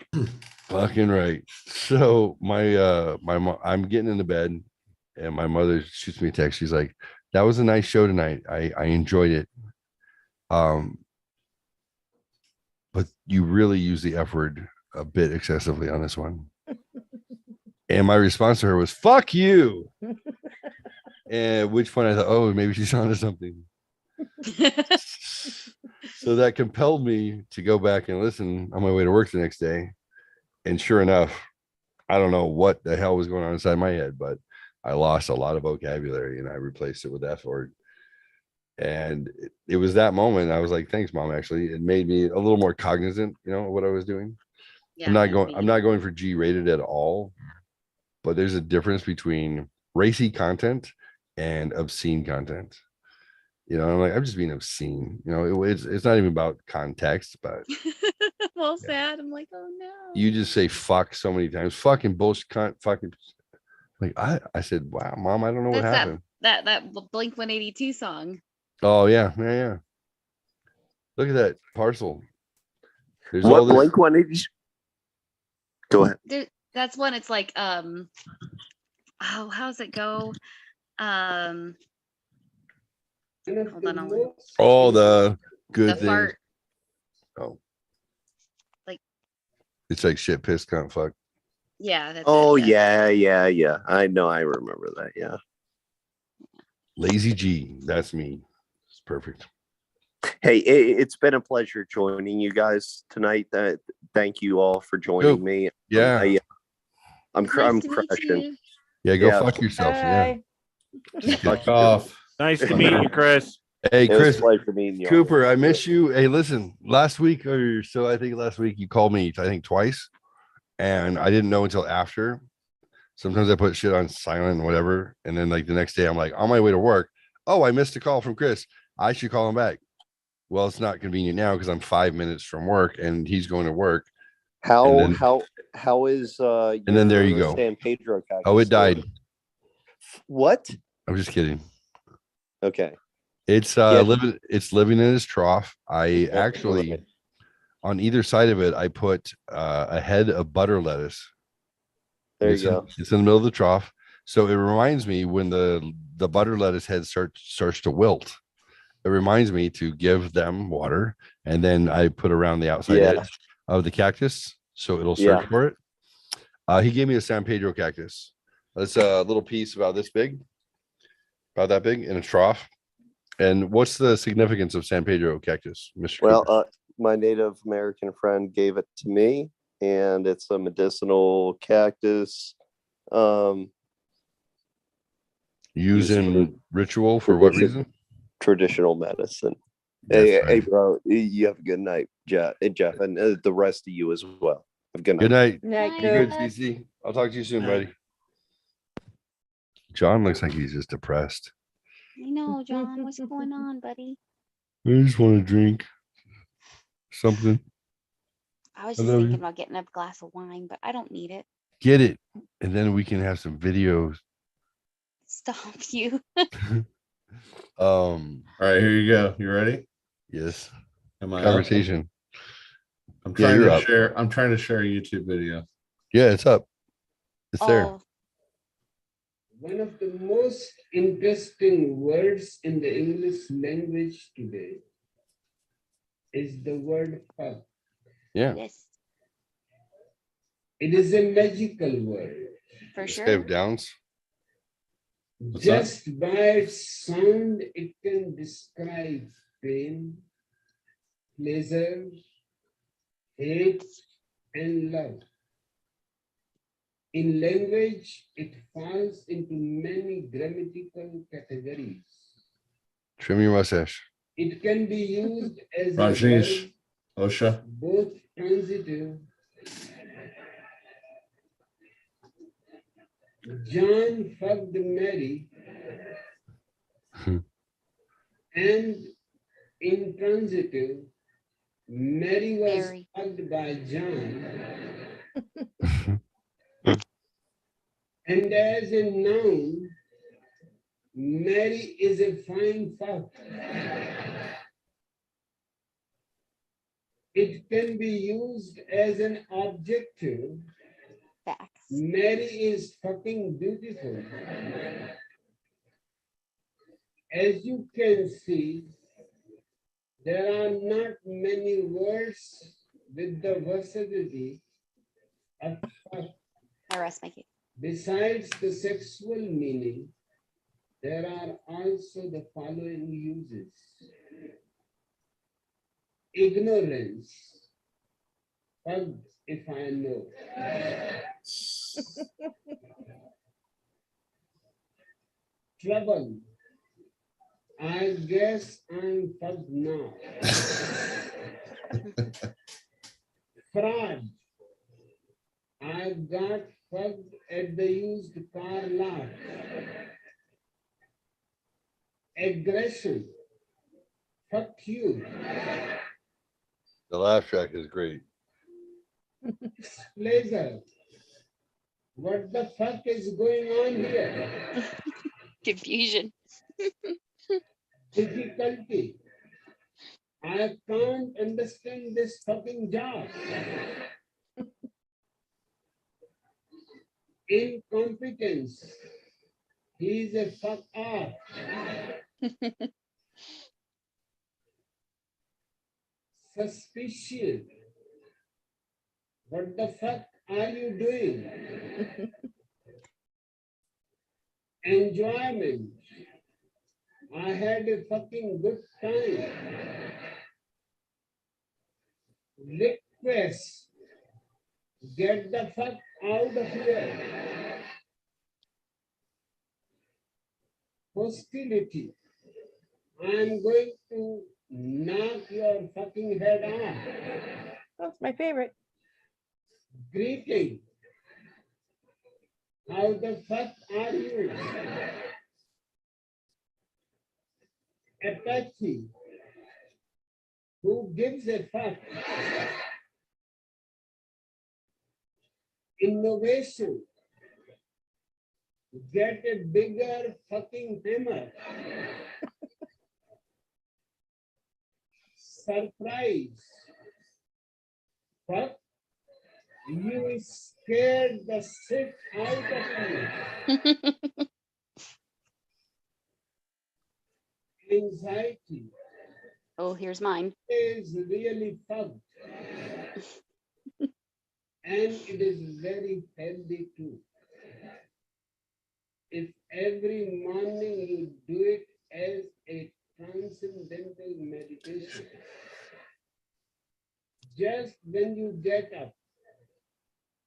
Fucking right. So my mom, I'm getting into bed, and my mother shoots me a text. She's like, "That was a nice show tonight. I enjoyed it. But you really use the F word a bit excessively on this one." And my response to her was, "Fuck you." And at which point I thought, oh, maybe she's onto something. So that compelled me to go back and listen on my way to work the next day. And sure enough, I don't know what the hell was going on inside my head, but I lost a lot of vocabulary and I replaced it with F word. And it was that moment. I was like, thanks, Mom. Actually, it made me a little more cognizant, of what I was doing. Yeah, I'm not going for G-rated at all, but there's a difference between racy content and obscene content. I'm like, I'm just being obscene. It's not even about context, but Well, sad. I'm like, oh no. you just say fuck so many times. Fucking bullshit, fucking. Like I said, wow, Mom, I don't know what That's happened. that Blink 182 song. Oh yeah. Look at that parcel. There's What all this. Blink 182? Go ahead. That's when it's like, oh, how's it go? Hold on. All the good The things. fart. Oh, like it's like shit, piss, cunt, fuck. Yeah. That's Oh it, yeah. I know. I remember that. Yeah. Lazy G. That's me. It's perfect. Hey, it's been a pleasure joining you guys tonight. Thank you all for joining me. Yeah. I'm Nice to meet crushing. you. Yeah, go fuck yourself. Bye. Yeah. Fuck off. Nice to meet you, Chris. Hey, It was Chris. a pleasure meeting you. Cooper, I miss you. Hey, listen, last week or so, I think last week you called me, I think twice, and I didn't know until after. Sometimes I put shit on silent and whatever. And then like the next day, I'm like on my way to work. Oh, I missed a call from Chris. I should call him back. Well, it's not convenient now because I'm 5 minutes from work and he's going to work. How is and then there you your go. San Pedro cactus Oh, it died. doing? What? I'm just kidding. Okay. It's living in his trough. I actually on either side of it, I put a head of butter lettuce. There you go. It's in the middle of the trough. So it reminds me when the butter lettuce head starts to wilt. It reminds me to give them water, and then I put around the outside edge of the cactus so it'll search for it. He gave me a San Pedro cactus. That's a little piece about this big, about that big in a trough. And what's the significance of San Pedro cactus, Mr. Well, my Native American friend gave it to me, and it's a medicinal cactus. Used in ritual for what reason? Traditional medicine. Hey, bro, you have a good night, Jeff, and the rest of you as well. Have a good night. Good night. Night, Be good, CC. I'll talk to you soon, buddy. John looks like he's just depressed. I know, John. What's going on, buddy? I just want to drink something. I was just thinking about getting a glass of wine, but I don't need it. Get it, and then we can have some videos. Stop you. All right, here you go. You ready? Yes. Am I Conversation. I'm trying to share. I'm trying to share a YouTube video. Yeah, it's up. It's there. One of the most interesting words in the English language today is the word fuck. Yeah. Yes. It is a magical word. For sure. Save downs. Just by its sound, it can describe pain, pleasure, hate, and love. In language, it falls into many grammatical categories. Trim your mustache. It can be used as Rajesh, a verb, Osha. both transitive. John fucked Mary, and intransitive, Mary was fucked by John. And as a noun, Mary is a fine fuck. It can be used as an adjective. Mary is fucking beautiful. As you can see, there are not many words with the versatility of fuck. I rest my case. Besides the sexual meaning, there are also the following uses. Ignorance. Fuck if I know. Trouble. I guess I'm fucked now. Fraud. I got fucked at the used car lot. Aggression. Fuck you. The laugh track is great. Pleasure. What the fuck is going on here? Confusion. Difficulty. I can't understand this fucking job. incompetence. He's a fuck off. Suspicion. What the fuck are you doing? Enjoyment. I had a fucking good time. Request. Get the fuck out of here. Hostility. I'm going to knock your fucking head off. That's my favorite. Greeting. How the fuck are you? Apathy. Who gives a fuck? Innovation. Get a bigger fucking hammer. Surprise. Fuck. You scared the shit out of me. Anxiety. Oh, here's mine. Is really fucked. And it is very healthy too. If every morning you do it as a transcendental meditation, just when you get up,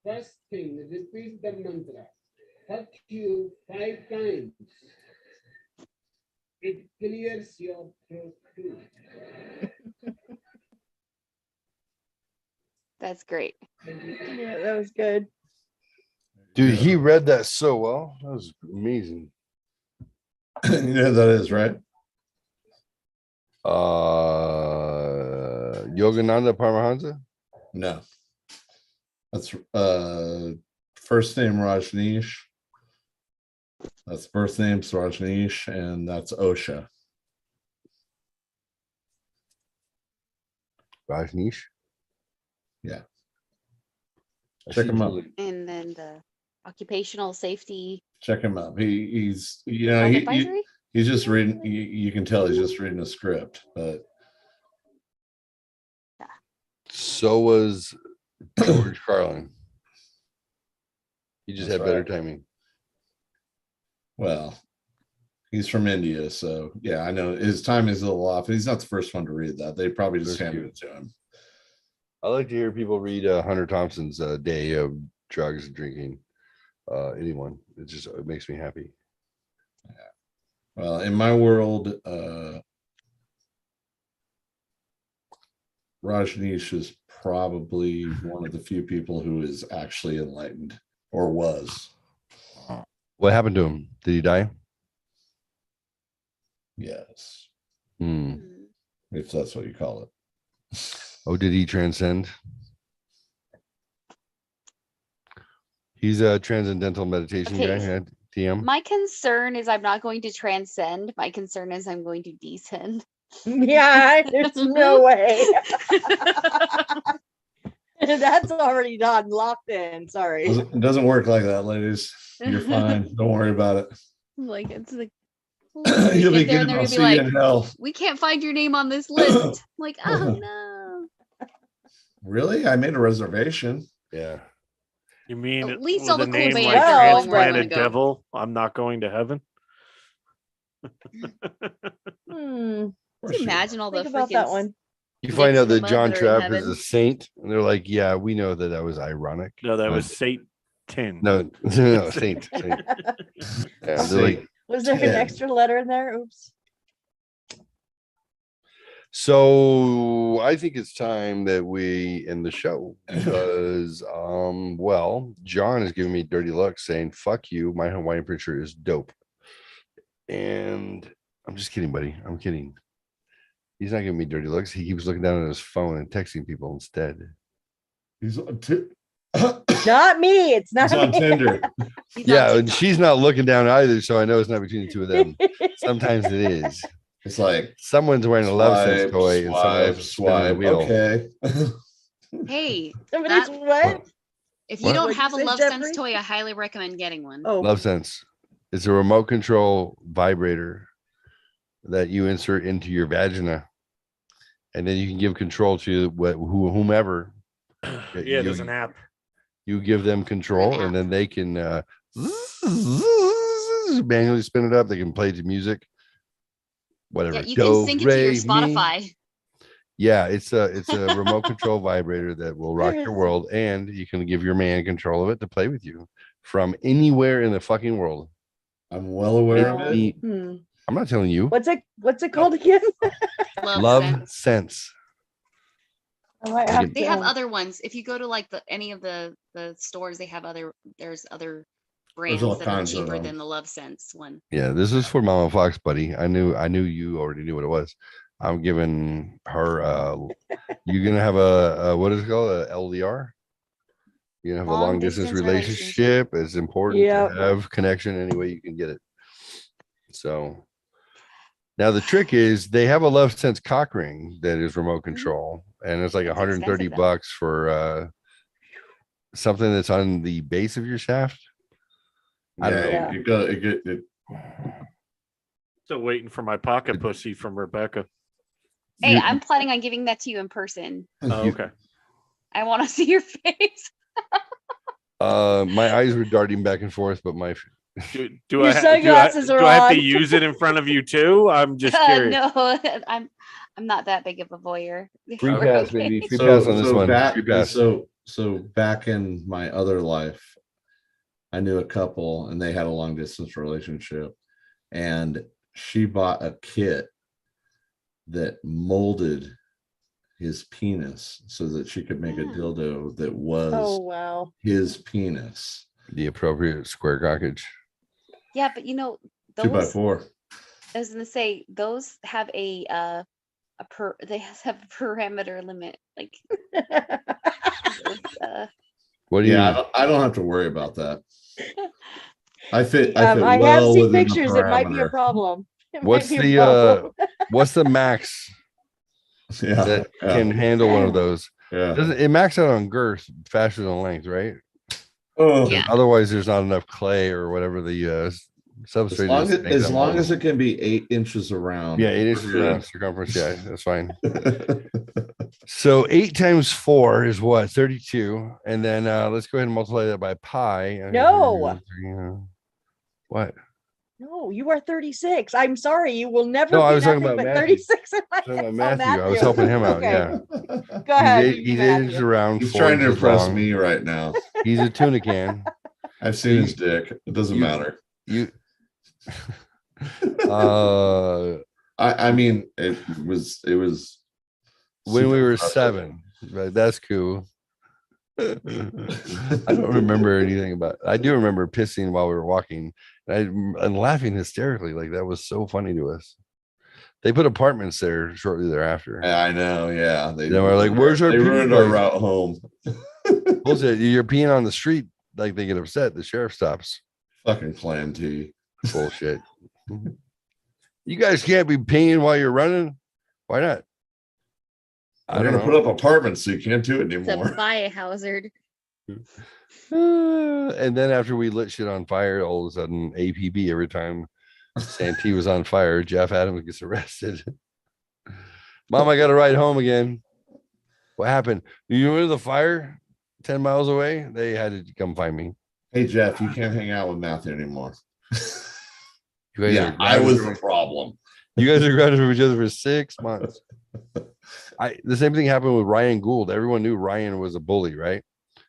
first thing, repeat the mantra, fuck you 5 times. It clears your throat too. That's great. Yeah, that was good. Dude, he read that so well. That was amazing. You know who that is, right? Yogananda Paramahansa? No. That's first name Rajneesh. That's birth name Rajneesh, and that's Osha. Rajneesh? Yeah. Check him out. And then the occupational safety Check him out. He's health advisory. he's just reading. You can tell he's just reading a script, but So was George Carlin. He just That's had better right. timing. well, he's from India, so yeah, I know his time is a little off. He's not the first one to read that. They probably just That's handed cute. it to him. I like to hear people read Hunter Thompson's Day of Drugs and Drinking. Anyone. It makes me happy. Well, in my world, Rajneesh is probably one of the few people who is actually enlightened, or was. What happened to him? Did he die? Yes, If that's what you call it. Oh, did he transcend? He's a transcendental meditation Okay. guy at TM. My concern is I'm not going to transcend. My concern is I'm going to descend. Yeah, there's no way. That's already done, locked in. Sorry. It doesn't work like that, ladies. You're fine. Don't worry about it. Like it's like You'll be get there good. and they're I'll gonna be see you like, in hell. we can't find your name on this list. I'm like, oh no. Really? I made a reservation. Yeah. You mean At least with all the a cool name bands like are going where I wanna transplanted go. devil? I'm not going to heaven. Can you imagine all the Think about freaking that one. You find out that John that are in Trapp is heaven. a saint, and they're like, "Yeah, we know that was ironic." No, that but- was Satan. No, no, saint. Yeah, they're like, Was there an 10. extra letter in there? Oops. So I think it's time that we end the show because, well, John is giving me dirty looks saying, "Fuck you, my Hawaiian picture is dope." And I'm just kidding, buddy. I'm kidding. He's not giving me dirty looks. He keeps looking down at his phone and texting people instead. He's on Not me. It's not on me. Tinder. Yeah, and she's not looking down either, so I know it's not between the two of them. Sometimes it is. It's like someone's wearing a love sense swipe, toy and someone else is spinning the swipe. wheel. Okay. Hey, Somebody's that, what? If you What? don't What'd you have a say, Love Jeffrey? Sense toy, I highly recommend getting one. Oh, Love Sense. It's a remote control vibrator that you insert into your vagina, and then you can give control to whomever. Yeah, there's an app. You give them control, and then they can manually spin it up. They can play to music, whatever. Yeah, you can sync it to your Mi. Spotify. Yeah, it's a remote control vibrator that will rock your world, and you can give your man control of it to play with you from anywhere in the fucking world. I'm well aware of it. I'm not telling you. What's it called again? Love Sense. I might have They to- have other ones. If you go to like any of the stores, they have there's other brands all that are kinds of cheaper them. than the Love Sense one. Yeah, this is for Mama Fox, buddy. I knew you already knew what it was. I'm giving her you're gonna have a what is it called? A LDR? You're gonna have a long distance relationship. It's important to have connection any way you can get it. So now the trick is they have a Love Sense cock ring that is remote control, and it's like $130 for something that's on the base of your shaft. I don't know. It Still waiting for my pocket pussy from Rebecca. Hey, I'm planning on giving that to you in person. Oh, okay. I want to see your face. My eyes were darting back and forth, but my Do Your I sunglasses do are I have to on. use it in front of you too? I'm just curious. No, I'm not that big of a voyeur. Free We're pass, okay. baby. Free pass on this one. Free pass. So back in my other life, I knew a couple and they had a long distance relationship, and she bought a kit that molded his penis so that she could make a dildo that was wow. his penis. The appropriate square cockage. Yeah, but you know, those 2x4. I was gonna say those have they have a parameter limit. Like what do you mean? I don't have to worry about that. I fit I have well seen within the pictures. It might be a parameter. problem. It What's might be a problem. what's the max that can handle one of those? Yeah. It max out on girth faster than length, right? Oh, Yeah. Otherwise, there's not enough clay or whatever the substrate is. As long as it can be 8 inches around. Yeah, 8 inches around circumference. Yeah, that's fine. So 8 times 4 is what? 32. And then let's go ahead and multiply that by pi. No. What? No, you are 36. I'm sorry. You will never No, be I was talking nothing about but Matthew. 36 in my Talking about head. Matthew. I was helping him out. Okay. Yeah. Go ahead. He's 8 Matthew. inches around. He's 4 trying to inches impress long. me right now. He's a tuna can. I've seen his dick. It doesn't matter. You. I mean, it was When we were impressive. 7, right? That's cool. I don't remember anything about it. I do remember pissing while we were walking and laughing hysterically. Like that was so funny to us. They put apartments there shortly thereafter. Yeah, I know. Yeah, They were like, "Where's our?" They pee ruined our place?" route home. Bullshit. You're peeing on the street. Like they get upset. The sheriff stops. Fucking Clan T. Bullshit. You guys can't be peeing while you're running. Why not? I'm gonna put up apartments so you can't do it it's anymore. a biohazard. And then after we lit shit on fire, all of a sudden APB every time Santee was on fire, Jeff Adams gets arrested. Mom, I got to ride home again. What happened? You remember the fire 10 miles away? They had to come find me. Hey Jeff, you can't hang out with Matthew anymore. You guys Yeah, are I was grounded the problem. You guys are grounded from each other for 6 months. The same thing happened with Ryan Gould. Everyone knew Ryan was a bully, right?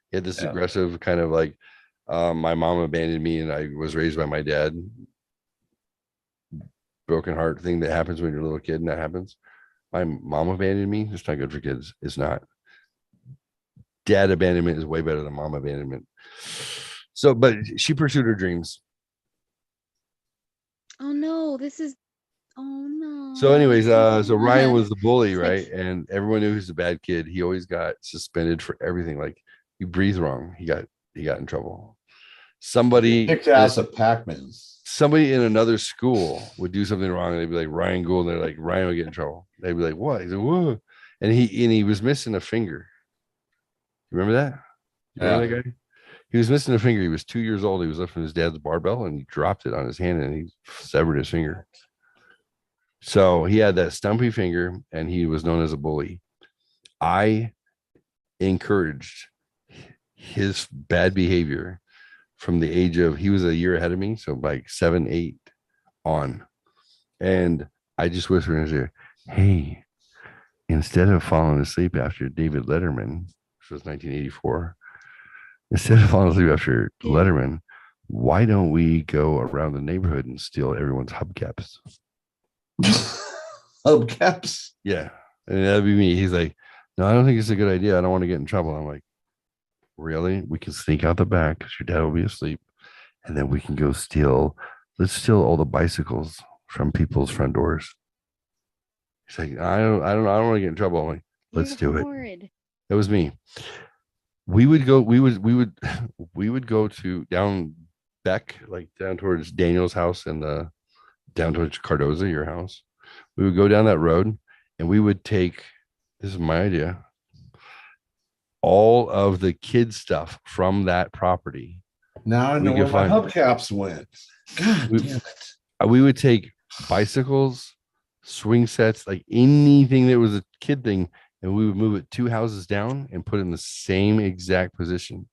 He had this aggressive kind of like, my mom abandoned me and I was raised by my dad. Broken heart thing that happens when you're a little kid, and that happens. My mom abandoned me. It's not good for kids. It's not. Dad abandonment is way better than mom abandonment. So, but she pursued her dreams. Oh no, oh no. So anyways, so Ryan was the bully, right? And everyone knew he was a bad kid. He always got suspended for everything. Like you breathe wrong, he got in trouble. Somebody kicked ass at Pac-Man's. Somebody in another school would do something wrong, and they'd be like Ryan Gould, and they're like, Ryan will get in trouble. They'd be like, what? He's like, whoa. And he was missing a finger. You remember that? You remember that guy? He was missing a finger. He was 2 years old. He was lifting his dad's barbell and he dropped it on his hand and he severed his finger. So he had that stumpy finger and he was known as a bully. I encouraged his bad behavior from the age of, he was a year ahead of me. So like 7, 8 on. And I just whispered in his ear, hey, instead of falling asleep after David Letterman, which was 1984, instead of falling asleep after Letterman, why don't we go around the neighborhood and steal everyone's hubcaps? Hubcaps? Yeah. And that'd be me. He's like, no, I don't think it's a good idea. I don't want to get in trouble. I'm like, really? We can sneak out the back because your dad will be asleep. And then we can go let's steal all the bicycles from people's front doors. He's like, I don't want to get in trouble. I'm like, let's do it. That was me. We would go to down Beck, like down towards Daniel's house and down towards Cardoza, your house. We would go down that road and we would take, this is my idea, all of the kid stuff from that property. Now I know where my hubcaps went. God damn it. We would take bicycles, swing sets, like anything that was a kid thing, and we would move it 2 houses down and put it in the same exact position.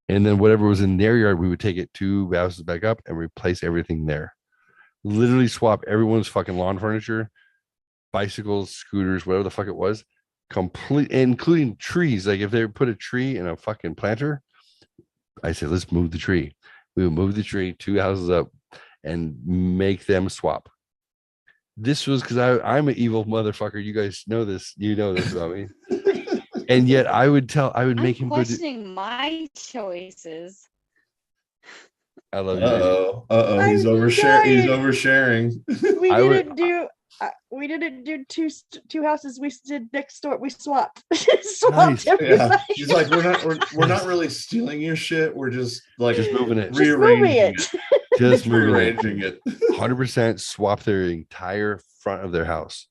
And then whatever was in their yard, we would take it 2 houses back up and replace everything there. Literally swap everyone's fucking lawn furniture, bicycles, scooters, whatever the fuck it was, complete, including trees. Like if they put a tree in a fucking planter, I said, let's move the tree. We would move the tree 2 houses up and make them swap. This was because I'm an evil motherfucker. You guys know this. You know this about me. And yet I would make him questioning my choices. I love you. He's oversharing. He's oversharing. We didn't do two houses. We did next door. We swapped. Nice. Yeah. He's like, we're not really stealing your shit. We're just like moving it, rearranging it. Just rearranging it. 100% swap their entire front of their house.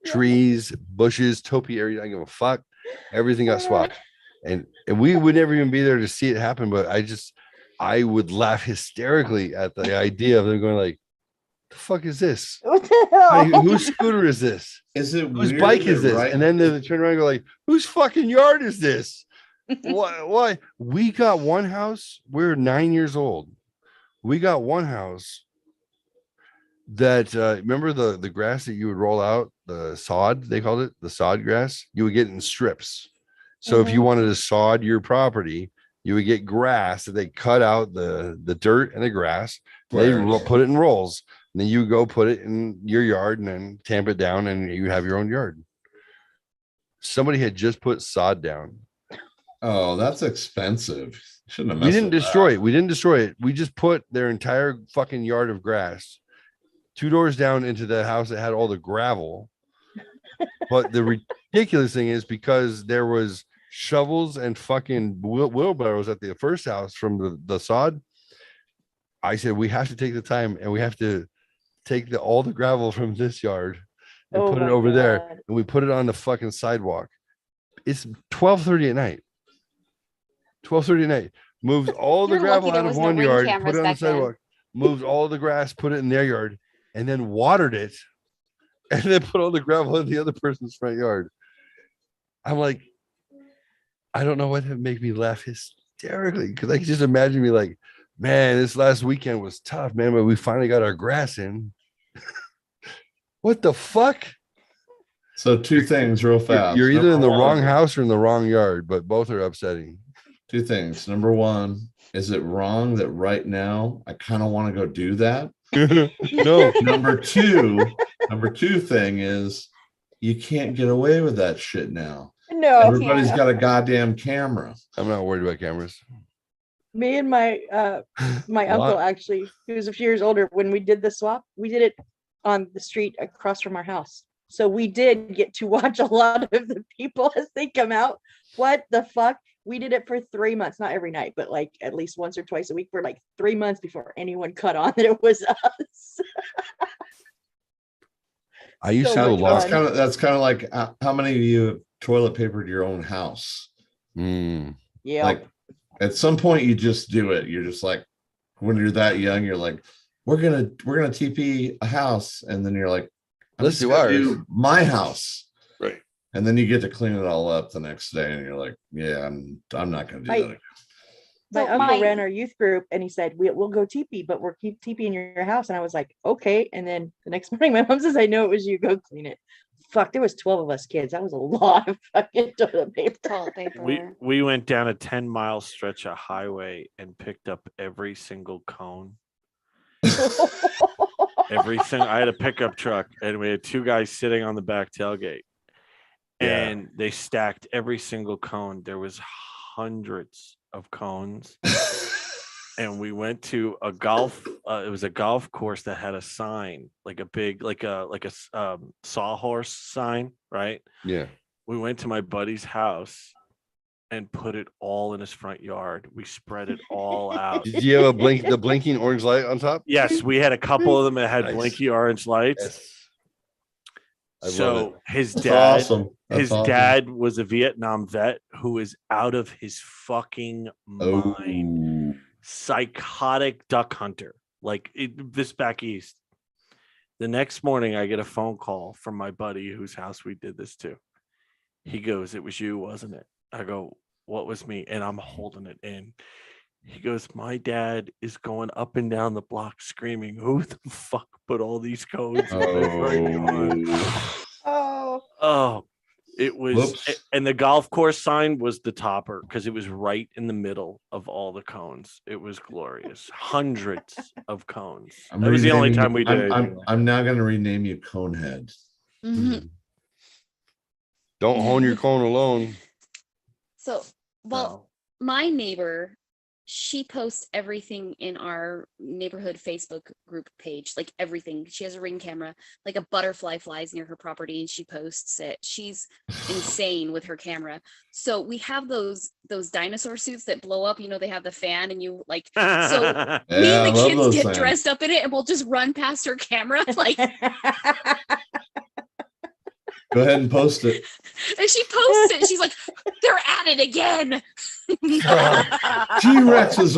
Trees, bushes, topiary. I don't give a fuck. Everything got swapped, and we would never even be there to see it happen. But I would laugh hysterically at the idea of them going like, the fuck is this? What the hell? Whose scooter is this? Is it whose bike is this? Right? And then they turn around and go like, whose fucking yard is this? Why? We got one house. We're 9 years old. We got one house that remember the grass that you would roll out, the sod, they called it, the sod grass. You would get in strips. So if you wanted to sod your property, you would get grass that they cut out the dirt and the grass. They put it in rolls. And then you go put it in your yard and then tamp it down and you have your own yard. Somebody had just put sod down. Oh, that's expensive. Shouldn't have. We didn't destroy it. We didn't destroy it. We just put their entire fucking yard of grass 2 doors down into the house that had all the gravel. But the ridiculous thing is because there was shovels and fucking wheelbarrows at the first house from the sod. I said, we have to take the time and we have to take all the gravel from this yard and put it over there. And we put it on the fucking sidewalk. It's 12:30 at night. 12:30 at night. Moves all the gravel out of one yard, put it on the sidewalk, moves all the grass, put it in their yard, and then watered it, and then put all the gravel in the other person's front yard. I'm like, I don't know what would make me laugh hysterically because I can just imagine me like, man, this last weekend was tough, man, but we finally got our grass in. What the fuck? So 2 things real fast. You're either in the wrong house or in the wrong yard, but both are upsetting. 2 things. Number 1, is it wrong that right now I kind of want to go do that? No. Number two thing is you can't get away with that shit now. No. Everybody's got a goddamn camera. I'm not worried about cameras. Me and my uncle, actually, he was a few years older, when we did the swap, we did it on the street across from our house. So we did get to watch a lot of the people as they come out. What the fuck? We did it for 3 months, not every night, but like at least once or twice a week for like 3 months before anyone caught on that it was us. I used to go that's kind of like how many of you toilet papered your own house? Yeah. Like At some point, you just do it. You're just like, when you're that young, you're like, we're gonna TP a house, and then you're like, let's do ours. My house, right? And then you get to clean it all up the next day, and you're like, yeah, I'm not gonna do that again. My uncle ran our youth group, and he said, we'll go TP, but we're keep TP in your house. And I was like, okay. And then the next morning, my mom says, I know it was you. Go clean it. Fuck, there was 12 of us kids. That was a lot of fucking toilet paper. We went down a 10-mile stretch of highway and picked up every single cone. Everything. I had a pickup truck, and we had two guys sitting on the back tailgate, and they stacked every single cone. There was hundreds of cones. And we went to a golf it was a golf course that had a sign, like a big like a sawhorse sign, right? Yeah. We went to my buddy's house and put it all in his front yard. We spread it all out. Did you have the blinking orange light on top? Yes, we had a couple of them that had blinky orange lights. Yes. I love So it. his That's dad, awesome. That's his awesome. dad was a Vietnam vet who is out of his fucking mind. Psychotic duck hunter, like this back east. The next morning, I get a phone call from my buddy whose house we did this to. He goes, "It was you, wasn't it?" I go, "What was me?" And I'm holding it in. He goes, "My dad is going up and down the block screaming, 'Who the fuck put all these codes in my front yard?'" Oh, it was, and the golf course sign was the topper because it was right in the middle of all the cones. It was glorious. Hundreds of cones. That was the only time we did it. I'm now going to rename you Conehead. Mhm. Don't hone your cone alone. So, well, my neighbor, she posts everything in our neighborhood Facebook group page, like everything. She has a Ring camera, like a butterfly flies near her property and she posts it. She's insane with her camera. So we have those dinosaur suits that blow up, they have the fan and you like, so me and the kids get dressed up in it and we'll just run past her camera. Like, go ahead and post it. And she posts it. She's like, they're at it again. T-Rexes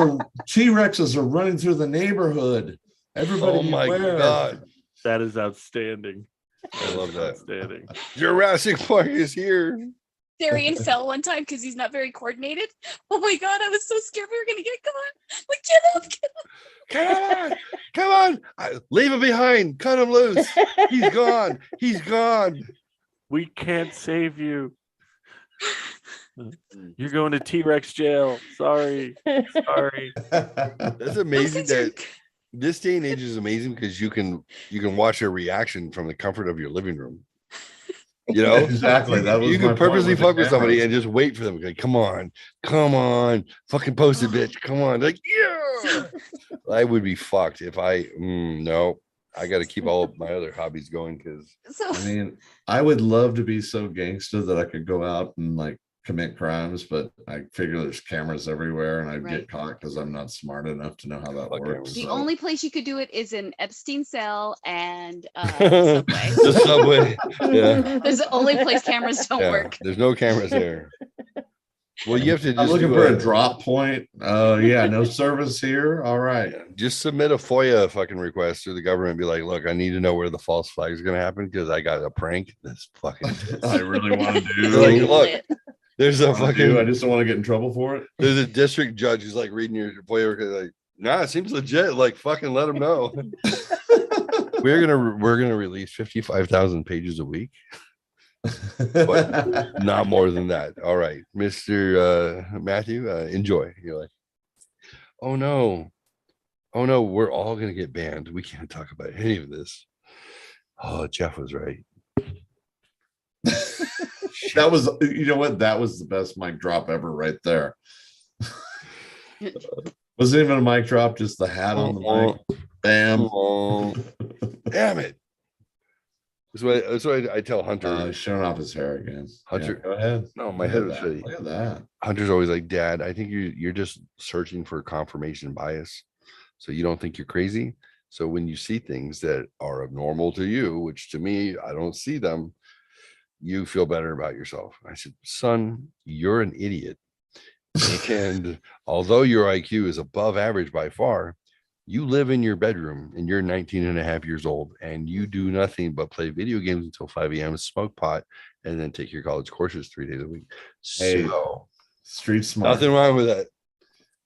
are running through the neighborhood. Everybody, oh my God, that is outstanding. I love that. Outstanding. Jurassic Park is here. Darian fell one time because he's not very coordinated. Oh my God, I was so scared we were gonna get caught. Like, get up. Come on. Leave him behind. Cut him loose. He's gone. He's gone. We can't save you. You're going to T-Rex jail. Sorry. That's amazing that this day and age is amazing because you can watch their reaction from the comfort of your living room. Exactly. That was you can purposely fuck with somebody and just wait for them. Like, come on, fucking post it, bitch. Come on. Like, yeah. I would be fucked if no. I got to keep all of my other hobbies going because I mean, I would love to be so gangster that I could go out and like commit crimes, but I figure there's cameras everywhere and I'd get caught because I'm not smart enough to know how that works. The only place you could do it is in Epstein cell and Subway. The Subway. Yeah. There's the only place cameras don't work. There's no cameras there. Well, you have to. I'm looking for a drop point. No service here. All right. Just submit a FOIA fucking request to the government. Be like, look, I need to know where the false flag is going to happen because I got a prank. That's fucking. I really want to do. Like, look, there's a fucking. I just don't want to get in trouble for it. There's a district judge who's like reading your FOIA request. Like, nah, it seems legit. Like, fucking let him know. we're gonna release 55,000 pages a week. But not more than that. All right, Mr. Matthew, enjoy. You're like, oh no, we're all gonna get banned. We can't talk about any of this. Oh, Jeff was right. That was, that was the best mic drop ever right there. Wasn't even a mic drop, just the hat on the mic. Bam. Damn it. That's what I tell Hunter. He's showing off his hair again. Hunter, go ahead. No, my head was ready. Look at that. Hunter's always like, Dad, I think you're just searching for confirmation bias. So you don't think you're crazy. So when you see things that are abnormal to you, which to me, I don't see them, you feel better about yourself. I said, son, you're an idiot. And although your IQ is above average by far, you live in your bedroom and you're 19 and a half years old and you do nothing but play video games until 5 a.m., smoke pot, and then take your college courses 3 days a week. Hey, So street smart. nothing wrong with that.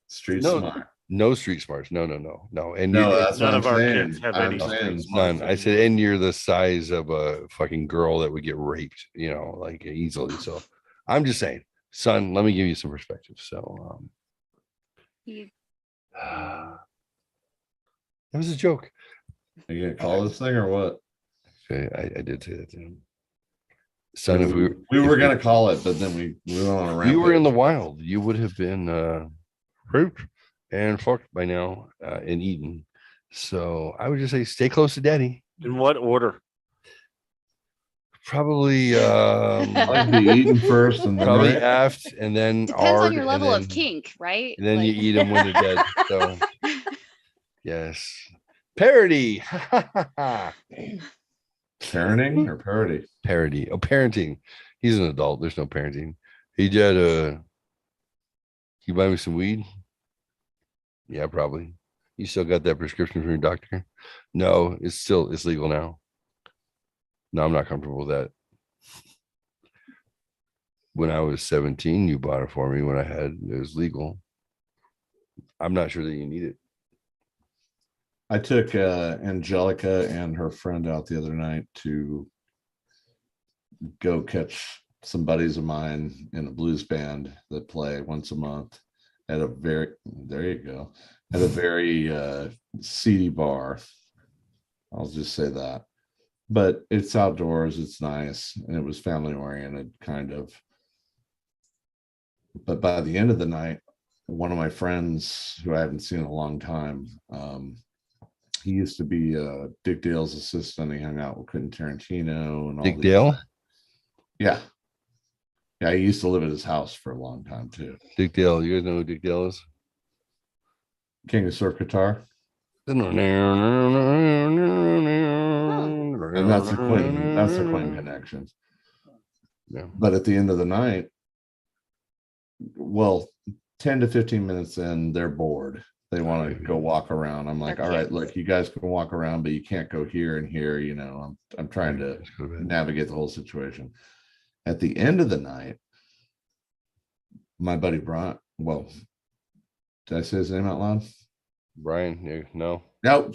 Street No, smart. no street smarts. No. And No, you're, that's None what of I'm our saying. kids have I'm any saying street smarts none. I said, and you're the size of a fucking girl that would get raped, like easily. So I'm just saying, son, let me give you some perspective. So that was a joke. Are you gonna call this thing or what? Okay, I did say that to him. Son, if we were gonna call it, but then we went on a rampage. You were in the wild, you would have been raped and fucked by now in Eden. So I would just say stay close to daddy. In what order? Probably like be eaten first and then probably right? aft and then Depends on ard, your and level then- of kink, right? And then Like- you eat them when they're dead. So yes. Parody. Parenting or parody? Parody. Oh, parenting. He's an adult. There's no parenting. Hey Dad, you buy me some weed? Yeah, probably. You still got that prescription from your doctor? No, it's legal now. No, I'm not comfortable with that. When I was 17, you bought it for me when it was legal. I'm not sure that you need it. I took Angelica and her friend out the other night to go catch some buddies of mine in a blues band that play once a month at a very seedy bar. I'll just say that. But it's outdoors, it's nice, and it was family oriented kind of. But by the end of the night, one of my friends who I haven't seen in a long time, he used to be Dick Dale's assistant. He hung out with Quentin Tarantino and all. Dick Dale? Yeah. Yeah, he used to live at his house for a long time too. Dick Dale, you guys know who Dick Dale is? King of Surf Guitar. And that's the Queen connection. Yeah. But at the end of the night, well, 10 to 15 minutes in, they're bored. They want to go walk around. I'm like, all right, look, you guys can walk around, but you can't go here and here. I'm trying to navigate the whole situation. At the end of the night, my buddy Brian, well, did I say his name out loud? Brian, no. No,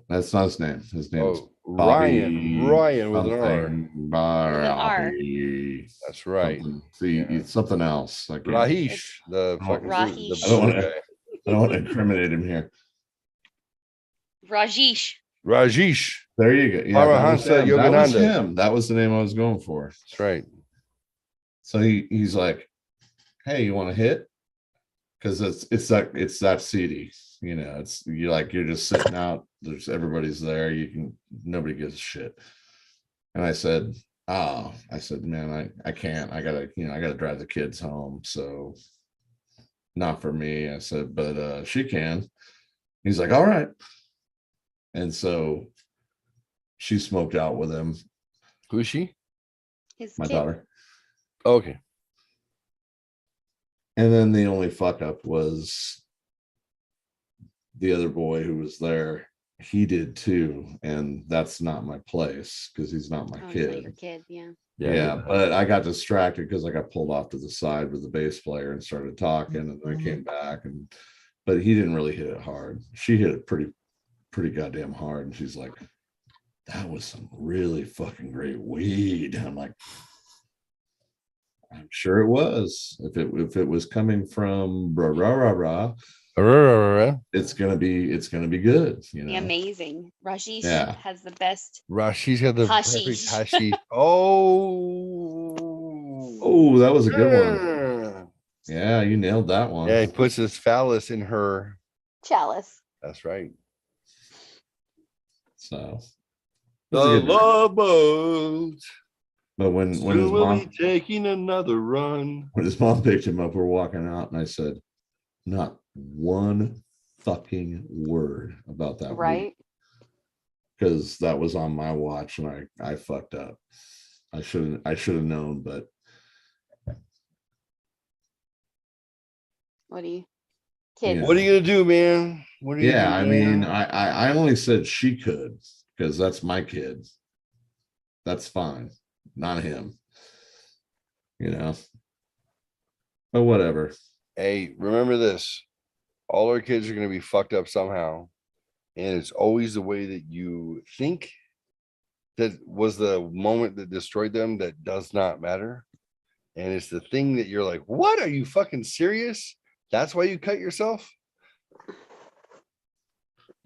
that's not his name. His name is Bobby, Ryan with an R. That's right. It's something else. Like Rahish, the fucking Rahish. I don't want to incriminate him here. Rajesh. There you go. Yeah, that was Yogananda. him. That was the name I was going for. That's right. So he's like, "Hey, you want to hit?" Because it's that seedy. You're just sitting out. There's everybody's there. Nobody gives a shit. And I said, man, I can't. I gotta drive the kids home. So not for me. I said, but she can. He's like, all right. And so she smoked out with him. Who is she? My daughter. Okay. And then the only fuck up was the other boy who was there. He did too, and that's not my place because he's not my kid. Not your kid, yeah. Yeah, but I got distracted because I got pulled off to the side with the bass player and started talking, and then I came back, but he didn't really hit it hard. She hit it pretty goddamn hard, and she's like, "That was some really fucking great weed." And I'm like, I'm sure it was. If it was coming from it's gonna be good. Be amazing. Rajesh Yeah. has the best. Rashi's got the Hashish. perfect hashish. Oh, that was a good one. Yeah, you nailed that one. Yeah, he puts his phallus in her Chalice. That's right. So the love boat. But when his will mom be taking another run. when his mom picked him up, we're walking out, and I said, not one fucking word about that. Right. Because that was on my watch, and I fucked up. I should have known, but What do you? You Kids. What are you gonna do, man? What are you Yeah, gonna I do, mean, man? I only said she could because that's my kid. That's fine, not him. You know, but whatever. Hey, remember this. All our kids are gonna be fucked up somehow. And it's always the way that you think that was the moment that destroyed them that does not matter. And it's the thing that you're like, what? Are you fucking serious? That's why you cut yourself?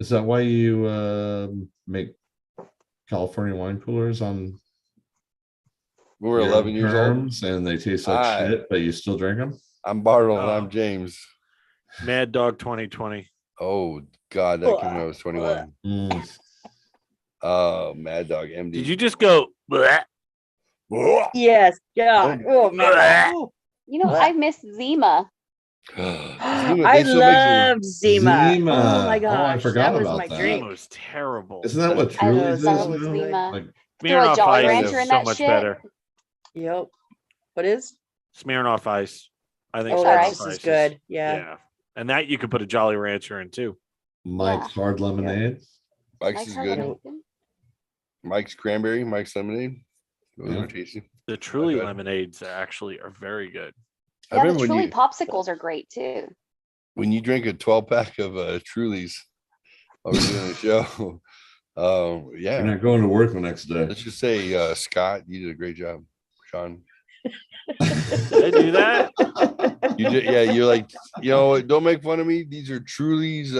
Is that why you make California wine coolers on We were your 11 years old terms and they taste like shit, but you still drink them? I'm Bartle and Oh. I'm James. Mad Dog 2020. Oh God, that came when I was 21. Oh, Mad Dog MD. Did you just go? Bleh? Yes, God. Oh man. You know, I miss Zima. I love Zima. Zima. Oh my gosh. Oh, I forgot that was about my that. drink. It was terrible. Isn't that what I Truly's love is now? Zima. Like, Throw a Smirnoff Jolly Ice Rancher is in so that much shit. better. Yep. What is? Smirnoff Ice. I think Oh, Smirnoff that's Ice just as good. Yeah. Yeah. And that you could put a Jolly Rancher in too. Mike's Hard Lemonade. Mike's is good. Mike's Cranberry, Mike's Lemonade. Those are tasty. The Truly lemonades actually are very good. I Yeah, the remember when Truly you popsicles are great too. when you drink a 12-pack of Trulies while we're doing the show. Yeah. You're not going to work the next day. Let's just say, Scott, you did a great job, Sean. Did I do that? You did, yeah. You're like, you know, don't make fun of me. These are Trulies.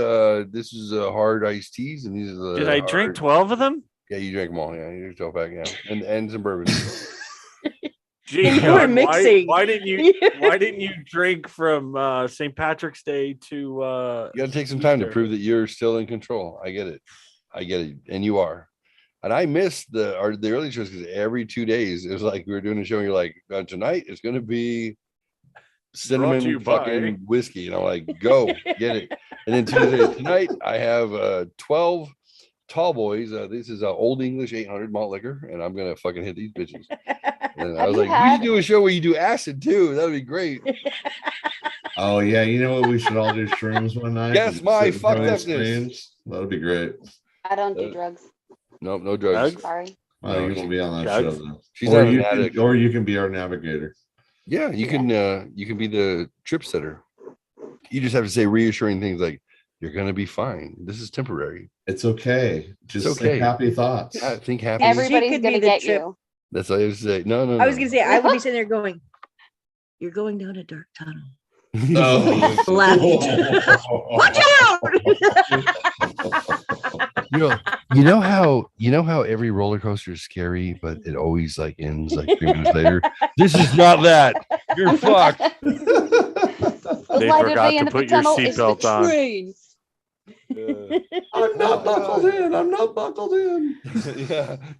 This is hard iced teas, and these are the. Did I drink 12 of them? Yeah, you drank them all. Yeah, you drank 12-pack. Yeah, and some bourbon. Gee, You were God, mixing. Why didn't you drink from St. Patrick's Day to You got to take some time to Easter? prove that you're still in control. I get it, and you are. And I missed the early shows because every 2 days it was like we were doing a show. And you're like, tonight it's going to be Brought to cinnamon you by- fucking whiskey, and I'm like, go get it. And then Tuesday tonight I have 12 tall boys. This is Old English 800 malt liquor, and I'm gonna fucking hit these bitches. And I was like, we should do a show where you do acid too. That'd be great. Oh yeah, you know what? We should all do shrooms one night. Guess and my sit in front of the fucked screens. That'd be great. I don't do drugs. Nope, no drugs. Sorry. Oh, you won't be on that Drugs? show though. She's or not you an can, addict. or you can be our navigator. Yeah, you can be the trip setter. You just have to say reassuring things like, you're gonna be fine. This is temporary. It's okay. Just It's okay. think happy thoughts. Yeah, think happy. Everybody's could be gonna the get trip. you. That's all I was say. No. I was gonna say I would be sitting there going, "You're going down a dark tunnel." Oh. Left. Watch out! You know how every roller coaster is scary, but it always like ends like 3 minutes later. This is not that. You're fucked. They Light at forgot the end to of the put your tunnel is the seatbelt on. train. I'm not buckled in. I'm not buckled in.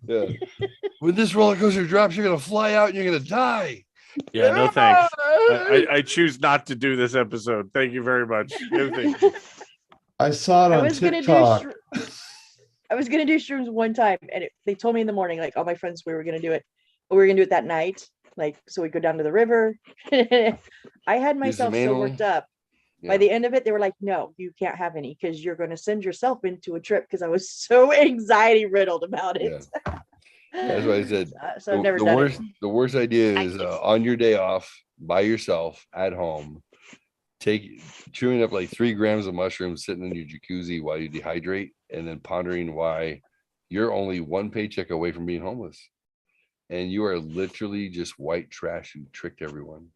yeah. When this roller coaster drops, you're gonna fly out and you're gonna die. Yeah, no thanks. I choose not to do this episode. Thank you very much. No thank you. I saw it I on was gonna TikTok. I was gonna do shrooms one time, and they told me in the morning, like all my friends, we were gonna do it, but we were gonna do it that night. Like, so we go down to the river. I had myself so anal? worked up. Yeah. By the end of it, they were like, "No, you can't have any because you're going to send yourself into a trip." Because I was so anxiety riddled about it. That's why I said So I've never done it. the worst idea is on your day off by yourself at home, chewing up like 3 grams of mushrooms, sitting in your jacuzzi while you dehydrate, and then pondering why you're only 1 paycheck away from being homeless, and you are literally just white trash who tricked everyone.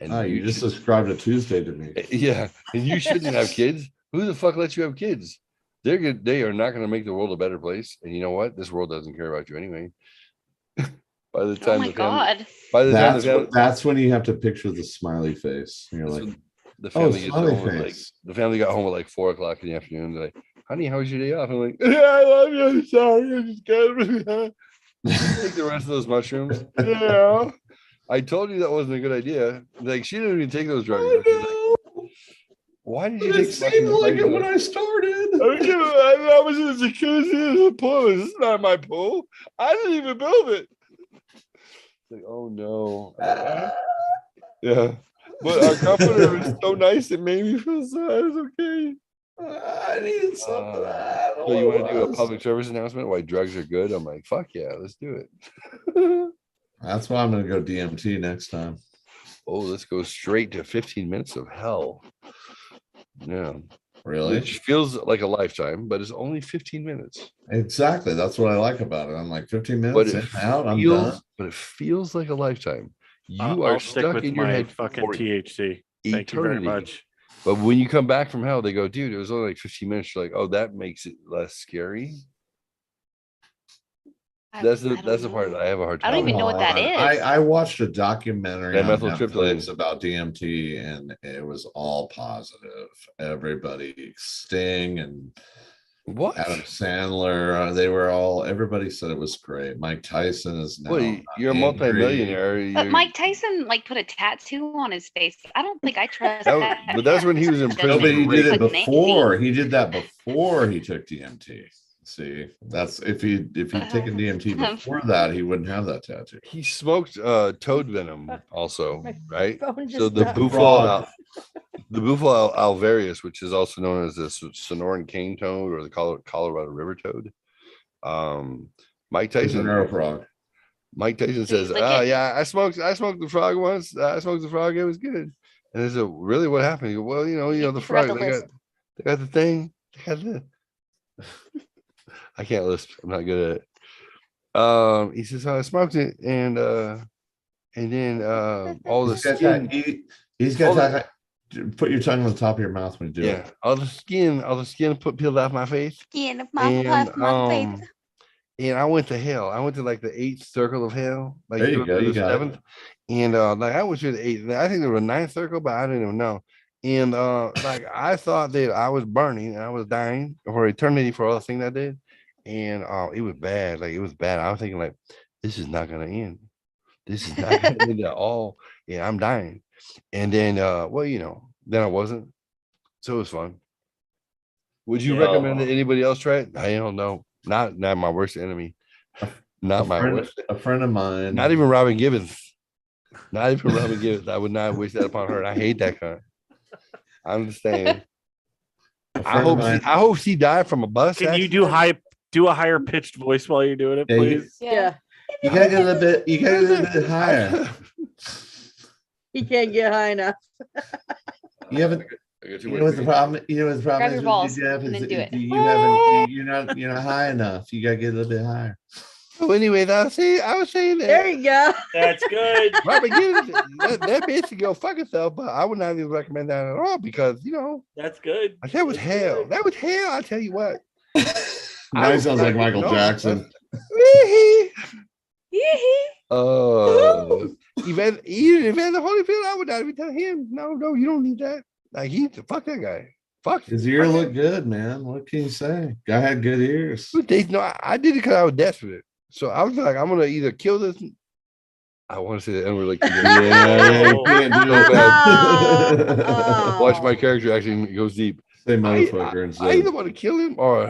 And You just described a Tuesday to me. yeah, and you shouldn't have kids. Who the fuck lets you have kids? They're good. They are not going to make the world a better place. And you know what? This world doesn't care about you anyway. By the time Oh my God. by the time That's when you have to picture the smiley face. And you're like, the family gets smiley home at, like face. the family got home at like 4 o'clock in the afternoon. They're like, "Honey, how was your day off?" I'm like, "I love you. I'm sorry. I just got take the rest of those mushrooms." Yeah. I told you that wasn't a good idea. Like, she didn't even take those drugs. She's like, why did you But take it seemed like it when I started. I was in the jacuzzi in the pool. This is not my pool. I didn't even build it. Like, oh no. Yeah. But our comforter was so nice, it made me feel so. I was okay. I needed some of that. So you want to do a public service announcement why drugs are good? I'm like, fuck yeah, let's do it. That's why I'm gonna go DMT next time. Oh, let's go straight to 15 minutes of hell. Yeah. Really? Which feels like a lifetime, but it's only 15 minutes. Exactly. That's what I like about it. I'm like 15 But minutes it in, out, I'm feels, done. but it feels like a lifetime. You I'll are stick stuck with in your my head fucking for THC. Thank you very eternity. much. But when you come back from hell, they go, dude, it was only like 15 minutes. You're like, oh, that makes it less scary. That's the part that I have a hard time. I don't even know what that is. I watched a documentary on Dimethyltryptamine. Netflix about DMT, and it was all positive. Everybody, Sting and what Adam Sandler, they were all. Everybody said it was great. Mike Tyson is now. Well, you're a angry. multimillionaire. But Mike Tyson like put a tattoo on his face. I don't think I trust That that. but that's when he was in prison. No, but he did it Like before. He did that before he took DMT. See, that's if he'd taken DMT before that, he wouldn't have that tattoo. He smoked toad venom also, right? phone So just the died. Bufalo alvarius, which is also known as the Sonoran cane toad or the Colorado River toad. Mike Tyson. Mike Tyson says, "Oh yeah, I smoked the frog once. I smoked the frog. It was good." And I said, "Really? What happened?" He goes, "Well, you know, the frog. They got the thing. They got the." I can't lisp. I'm not good at it. He says, I smoked it, and then all the skin. He's got put your tongue on the top of your mouth when you do it. All the skin peeled off my face. Skin of my face. And I went to hell. I went to like the 8th circle of hell. Like There you go. You the got 7th. And like I went to the 8th. I think there was a 9th circle, but I didn't even know. And like I thought that I was burning and I was dying for eternity for all the things I did. And it was bad. Like it was bad. I was thinking like, this is not gonna end. This is not gonna end at all. Yeah, I'm dying. And then well, you know, then I wasn't. So it was fun. Would you recommend that anybody else try it? I don't know. Not my worst enemy. Not my worst. A friend of mine. Not even Robin Gibbons. Not even Robin Gibbons. I would not wish that upon her. I hate that kind. I understand. I hope she died from a bus. Can you do a higher pitched voice while you're doing it, please? Yeah. You gotta get a little bit. You gotta get a little bit higher. He can't get high enough. You haven't. You know what the problem? You know what the problem Grab is your with balls Jeff and is then do it. you haven't. You're not high enough. You gotta get a little bit higher. So anyways, I was saying that. There you go. That's good. Robin Gibbons, that bitch can go fuck herself, but I would not even recommend that at all because you know that's good. That was hell. Good. That was hell. I tell you what. Now he sounds like Michael Jackson. Even the Holyfield, I would not even tell him. No, you don't need that. Like fuck that guy. Fuck his ear looked good, man. What can you say? Guy had good ears. No, I did it because I was desperate. So I was like, I'm gonna either kill this. I want to say that, and we're like, watch my character actually goes deep. Say motherfucker instead. I either want to kill him or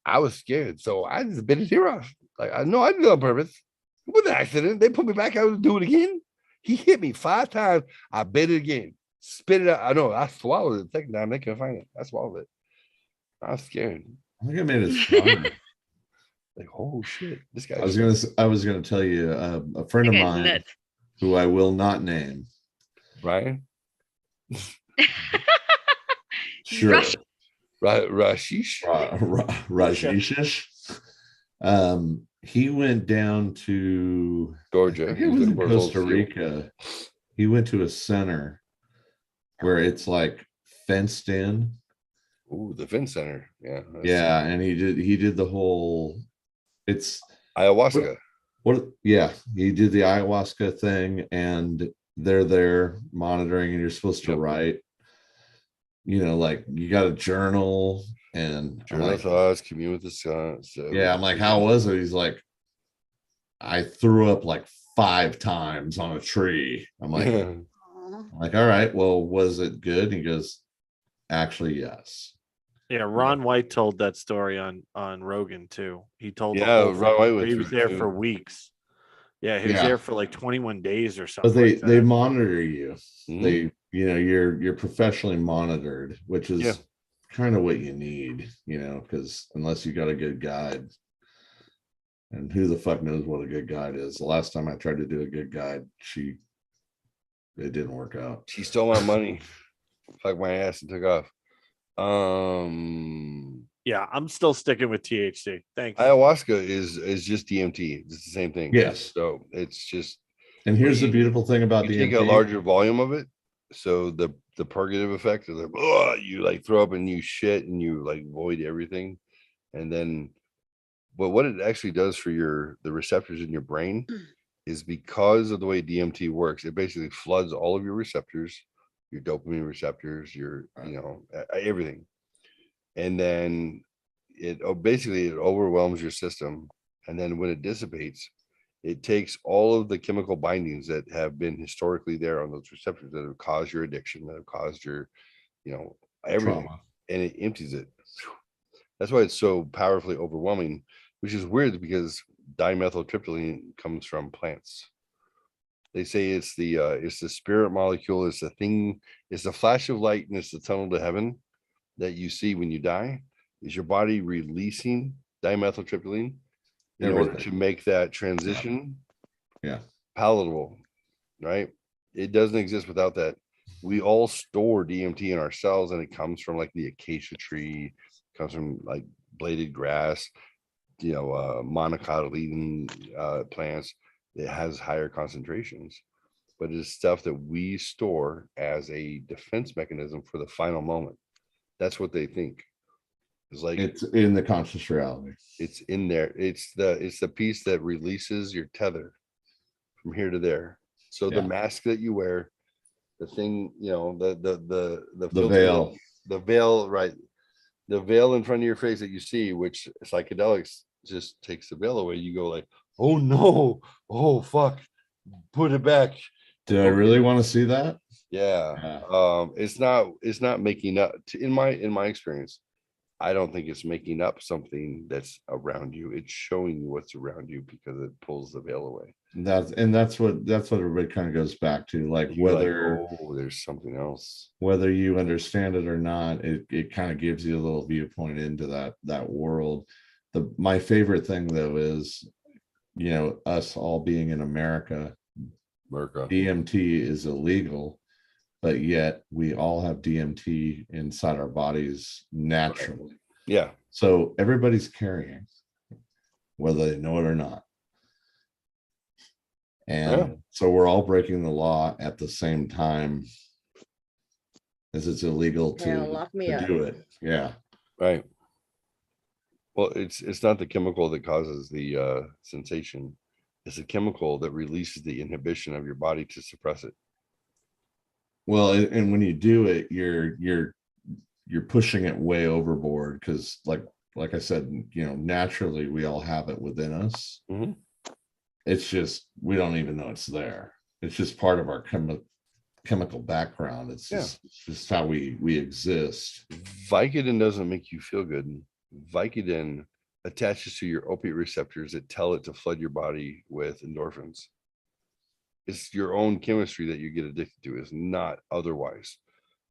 I was scared, so I just bit his ear off. Like I know I did it on purpose. It was an accident. They put me back. I was do it again. He hit me 5 times. I bit it again. Spit it out. I know. I swallowed it the second time. They couldn't find it. I swallowed it. I was scared. I think I made it stronger. Like, oh shit, this guy. I was gonna tell you a friend of mine who I will not name. Ryan. Sure. Rashish. Rajesh. He went down to Georgia. He was in Costa Rica. He went to a center where it's like fenced in. Ooh, the fence center. Yeah. Yeah, and he did the whole. It's ayahuasca. Yeah, he did the ayahuasca thing, and they're there monitoring, and you're supposed to write. You know, like you got a journal and journal thoughts, commune with the sun. So yeah, I'm like, how was it? He's like, I threw up like 5 times on a tree. I'm like, all right, well, was it good? He goes, actually, yes. Yeah, Ron White told that story on Rogan too. He told Ron White he was there for weeks, Yeah, he was there for like 21 days or something. But they like that. they monitor you. Mhm. They you're professionally monitored, which is Yeah. kind of what you need, because unless you got a good guide, and who the fuck knows what a good guide is. The last time I tried to do a good guide, it didn't work out. She stole my money, fucked my ass, and took off. Yeah, I'm still sticking with THC. Thanks. Ayahuasca is just DMT. It's the same thing. Yes. So it's just. And here's the beautiful thing about you DMT. take a larger volume of it, so the purgative effect is like, oh, you like throw up and you shit and you like void everything, and then, but what it actually does for the receptors in your brain is because of the way DMT works, it basically floods all of your receptors, your dopamine receptors, your everything, and then it basically it overwhelms your system, and then when it dissipates, it takes all of the chemical bindings that have been historically there on those receptors that have caused your addiction, that have caused your, everything, Trauma. and it empties it. That's why it's so powerfully overwhelming, which is weird because dimethyltryptamine comes from plants. They say it's the spirit molecule, it's the thing, it's the flash of light, and it's the tunnel to heaven that you see when you die. Is your body releasing dimethyltryptamine in order to make that transition palatable, right? It doesn't exist without that. We all store DMT in our cells, and it comes from like the acacia tree, comes from like bladed grass, monocotyledon plants. It has higher concentrations, but it's stuff that we store as a defense mechanism for the final moment. That's what they think. It's like it's in the conscious reality. It's in there. It's the piece that releases your tether from here to there. So the mask that you wear, the thing, the veil, right? The veil in front of your face that you see, which psychedelics just takes the veil away. You go like, oh no, oh fuck, put it back. Do I really want to see that? Yeah. It's not making up in my experience. I don't think it's making up something that's around you. It's showing you what's around you because it pulls the veil away. That's what everybody kind of goes back to, like whether there's something else, whether you understand it or not, it kind of gives you a little viewpoint into that world. My favorite thing though is, us all being in America, DMT is illegal, but yet we all have DMT inside our bodies naturally. Yeah. So everybody's carrying, whether they know it or not. And so we're all breaking the law at the same time, as it's illegal to do it. Yeah. Right. Well, it's not the chemical that causes the sensation. It's a chemical that releases the inhibition of your body to suppress it. Well, and when you do it, you're pushing it way overboard, because like I said, naturally we all have it within us. Mm-hmm. It's just we don't even know it's there. It's just part of our chemical background. It's just how we exist. Vicodin doesn't make you feel good. Vicodin attaches to your opiate receptors that tell it to flood your body with endorphins. It's your own chemistry that you get addicted to. It's not otherwise.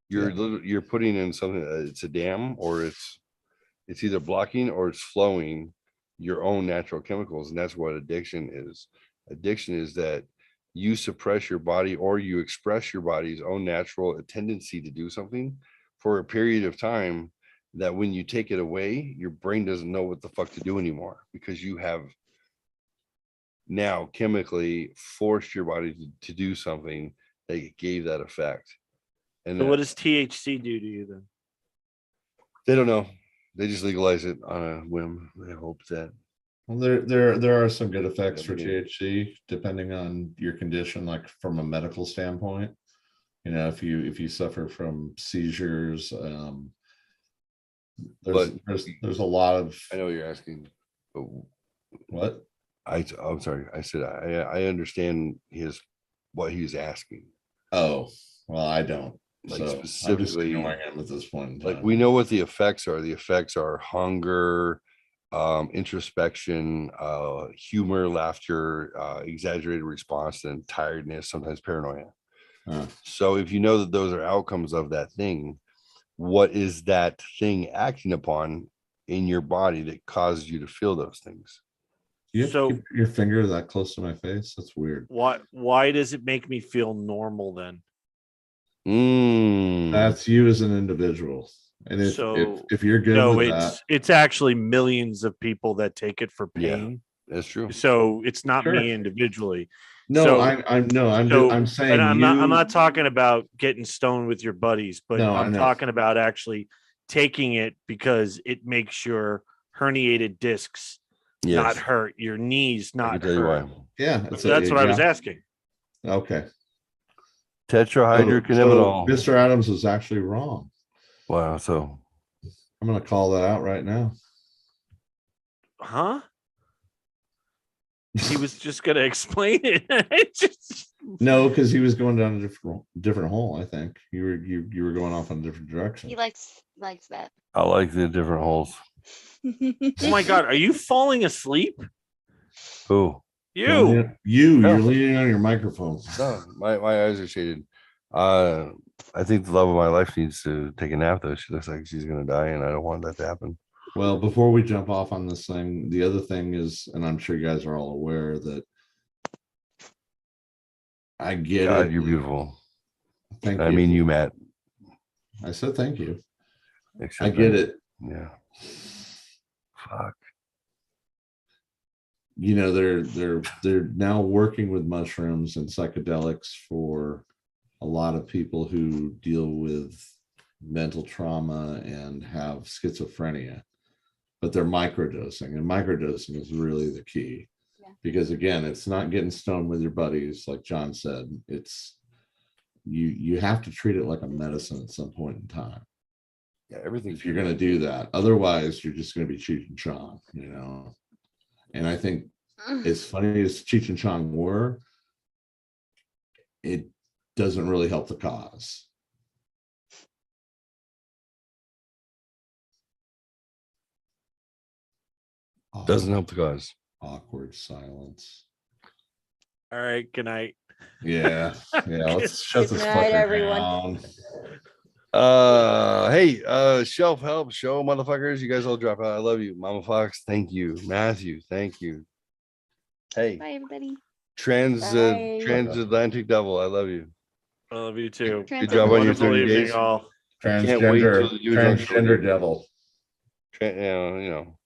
You're putting in something. It's a dam, or it's either blocking or it's flowing your own natural chemicals, and that's what addiction is. Addiction is that you suppress your body, or you express your body's own natural tendency to do something for a period of time, that when you take it away, your brain doesn't know what the fuck to do anymore, because you have now chemically forced your body to do something that gave that effect. And so what does THC do to you then? They don't know. They just legalize it on a whim. They hope that. Well, there are some good effects for THC depending on your condition, like from a medical standpoint. If you suffer from seizures, there's a lot of. I know what you're asking, but what? I'm sorry. I said I understand what he's asking. Oh, well, I don't. Like, so specifically, I'm just ignoring him at this point in time. Like, we know what the effects are. The effects are hunger, introspection, humor, laughter, exaggerated response, and tiredness, sometimes paranoia. So if you know that those are outcomes of that thing, what is that thing acting upon in your body that causes you to feel those things? You have to keep your finger that close to my face? That's weird. Why does it make me feel normal then? That's you as an individual. And if you're good with that, it's actually millions of people that take it for pain. Yeah, that's true. So it's not me individually. No, so, I'm saying I'm not talking about getting stoned with your buddies, but I'm talking about actually taking it because it makes your herniated discs not hurt, your knees not hurt. Yeah, that's what I was asking. Okay. Tetrahydrocannabinol. Mr. Adams was actually wrong. Wow. So I'm going to call that out right now. Huh? He was just going to explain it. No, because he was going down a different hole. I think you were going off in a different direction. He likes that. I like the different holes. Oh my God, are you falling asleep? Who? You. You're leaning on your microphone. No, my eyes are shaded. I think the love of my life needs to take a nap, though. She looks like she's going to die, and I don't want that to happen. Well, before we jump off on this thing, the other thing is, and I'm sure you guys are all aware that I get God, it. you're beautiful. Thank I you. mean, you, Matt. I said thank you. Except I get it. Yeah. Fuck. You know, they're now working with mushrooms and psychedelics for a lot of people who deal with mental trauma and have schizophrenia, but they're microdosing, and microdosing is really the key. Because again, it's not getting stoned with your buddies, like John said. It's you have to treat it like a medicine at some point in time. Yeah, everything. If you're going to do that, otherwise you're just going to be Cheech and Chong, you know. And I think as funny as Cheech and Chong were, it doesn't really help the cause. Doesn't help the cause. Awkward silence. All right, good night. Yeah, let's shut this night, fucker everyone. down. Hey, shelf help show motherfuckers. You guys all drop out. I love you. Mama Fox, thank you. Matthew, thank you. Hey, Bye, everybody. transatlantic devil, I love you. I love you too. Good job on your Wonderful 30 evening, days. all. Transgender devil. You know,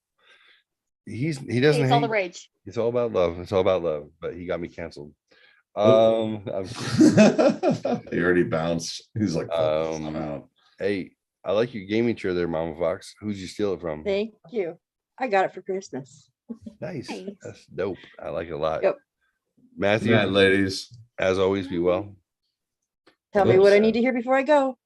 he doesn't. It's all the rage. It's all about love. It's all about love. But he got me canceled. He already bounced. He's like, I'm out. Hey, I like your gaming chair there, Mama Fox. Who'd you steal it from? Thank you. I got it for Christmas. Nice. That's dope. I like it a lot. Yep. Matthew, Good night, ladies. As always, be well. Tell me what I need to hear before I go.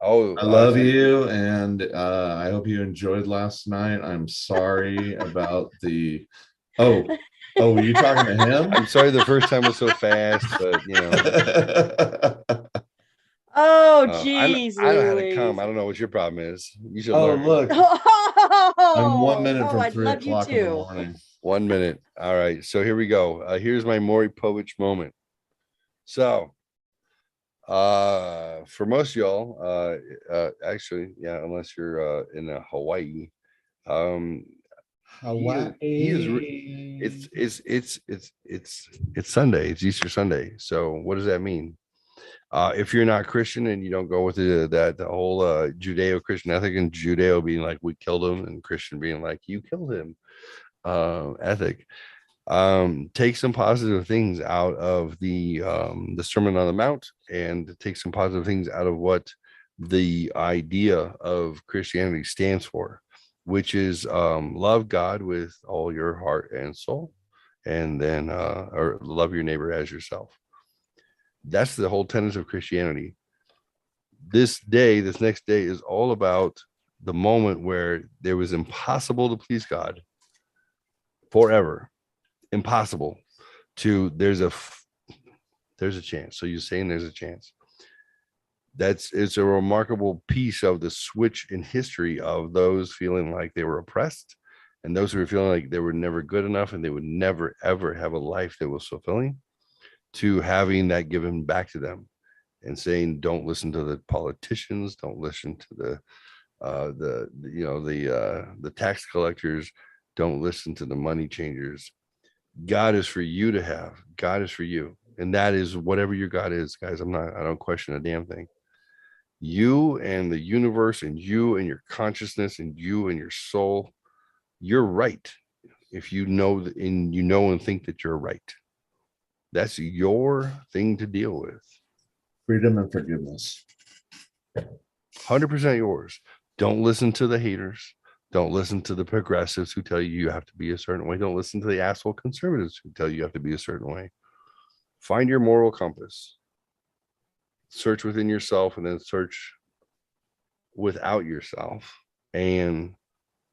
Oh, I love you, and I hope you enjoyed last night. I'm sorry about the. Oh, were you talking to him? I'm sorry. The first time was so fast, but you know. Oh, geez, I know how to come. I don't know what your problem is. You should learn. Look. I'm 1 minute from 3 o'clock in the morning. 1 minute. All right. So here we go. Here's my Maury Povich moment. So, for most of y'all, actually, yeah, unless you're in Hawaii, it's Sunday. It's Easter Sunday. So what does that mean? If you're not Christian and you don't go with the whole Judeo-Christian ethic, and Judeo being like we killed him, and Christian being like you killed him ethic, take some positive things out of the Sermon on the Mount, and take some positive things out of what the idea of Christianity stands for, which is love God with all your heart and soul, and then or love your neighbor as yourself. That's the whole tenet of Christianity. This next day is all about the moment where there was impossible to please God forever. Impossible to there's a chance. So you're saying there's a chance. It's a remarkable piece of the switch in history of those feeling like they were oppressed and those who are feeling like they were never good enough and they would never, ever have a life that was fulfilling, to having that given back to them and saying, don't listen to the politicians, don't listen to the tax collectors, don't listen to the money changers. God is for you to have. God is for you. And that is whatever your God is, guys. I don't question a damn thing. You and the universe and you and your consciousness and you and your soul, you're right. If you know and think that you're right, that's your thing to deal with. Freedom and forgiveness. 100% yours. Don't listen to the haters. Don't listen to the progressives who tell you have to be a certain way. Don't listen to the asshole conservatives who tell you have to be a certain way. Find your moral compass. Search within yourself and then search without yourself, and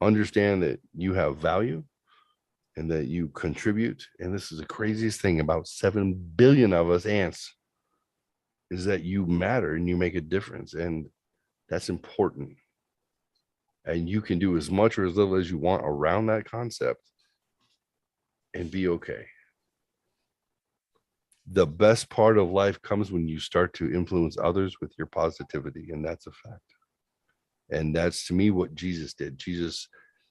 understand that you have value and that you contribute. And this is the craziest thing about 7 billion of us ants, is that you matter and you make a difference. And that's important. And you can do as much or as little as you want around that concept and be okay. The best part of life comes when you start to influence others with your positivity. And that's a fact. And that's, to me, what Jesus did.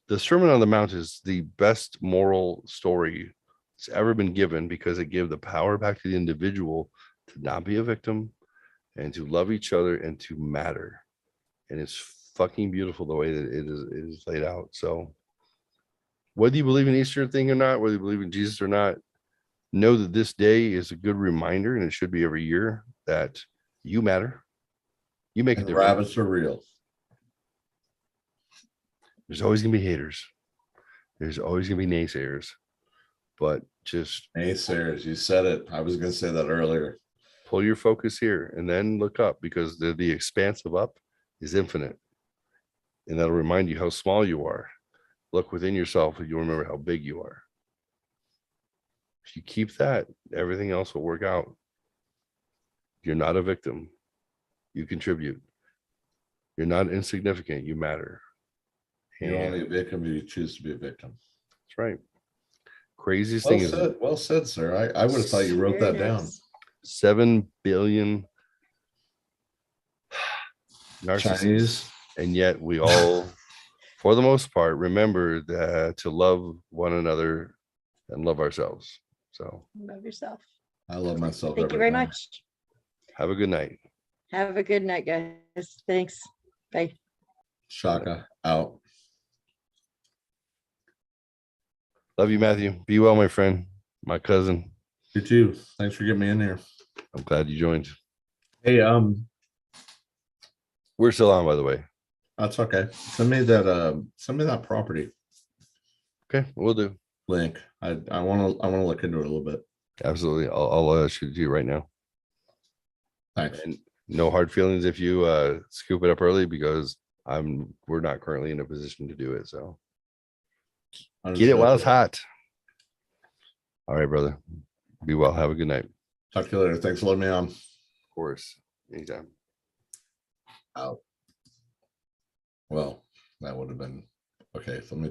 The Sermon on the Mount is the best moral story that's ever been given, because it gave the power back to the individual to not be a victim and to love each other and to matter. And it's fucking beautiful the way that it is laid out. So whether you believe in Easter thing or not, whether you believe in Jesus or not, know that this day is a good reminder, and it should be every year, that you matter. You make a difference. Rabbits are real. There's always gonna be haters. There's always gonna be naysayers, but just naysayers. You said it. I was gonna say that earlier. Pull your focus here and then look up, because the expanse of up is infinite, and that'll remind you how small you are. Look within yourself and you'll remember how big you are. If you keep that, everything else will work out. You're not a victim. You contribute. You're not insignificant. You matter. You're only a victim if you choose to be a victim. That's right. Craziest thing is, well said, sir. I would have thought you wrote that down. 7 billion Chinese, and yet we all, for the most part, remember that to love one another and love ourselves. So love yourself. I love myself. Thank you very much. Have a good night. Have a good night, guys. Thanks. Bye. Shaka out. Love you, Matthew. Be well, my friend, my cousin. You too. Thanks for getting me in here. I'm glad you joined. Hey, we're still on, by the way. That's okay. Send me that property. Okay, we'll do. Link. I want to look into it a little bit. Absolutely. I'll shoot it to you right now. Thanks. And no hard feelings if you scoop it up early, because we're not currently in a position to do it. So get it while it's hot. All right, brother. Be well. Have a good night. Talk to you later. Thanks for letting me on. Of course. Anytime. Out. Well, that would have been okay. So let me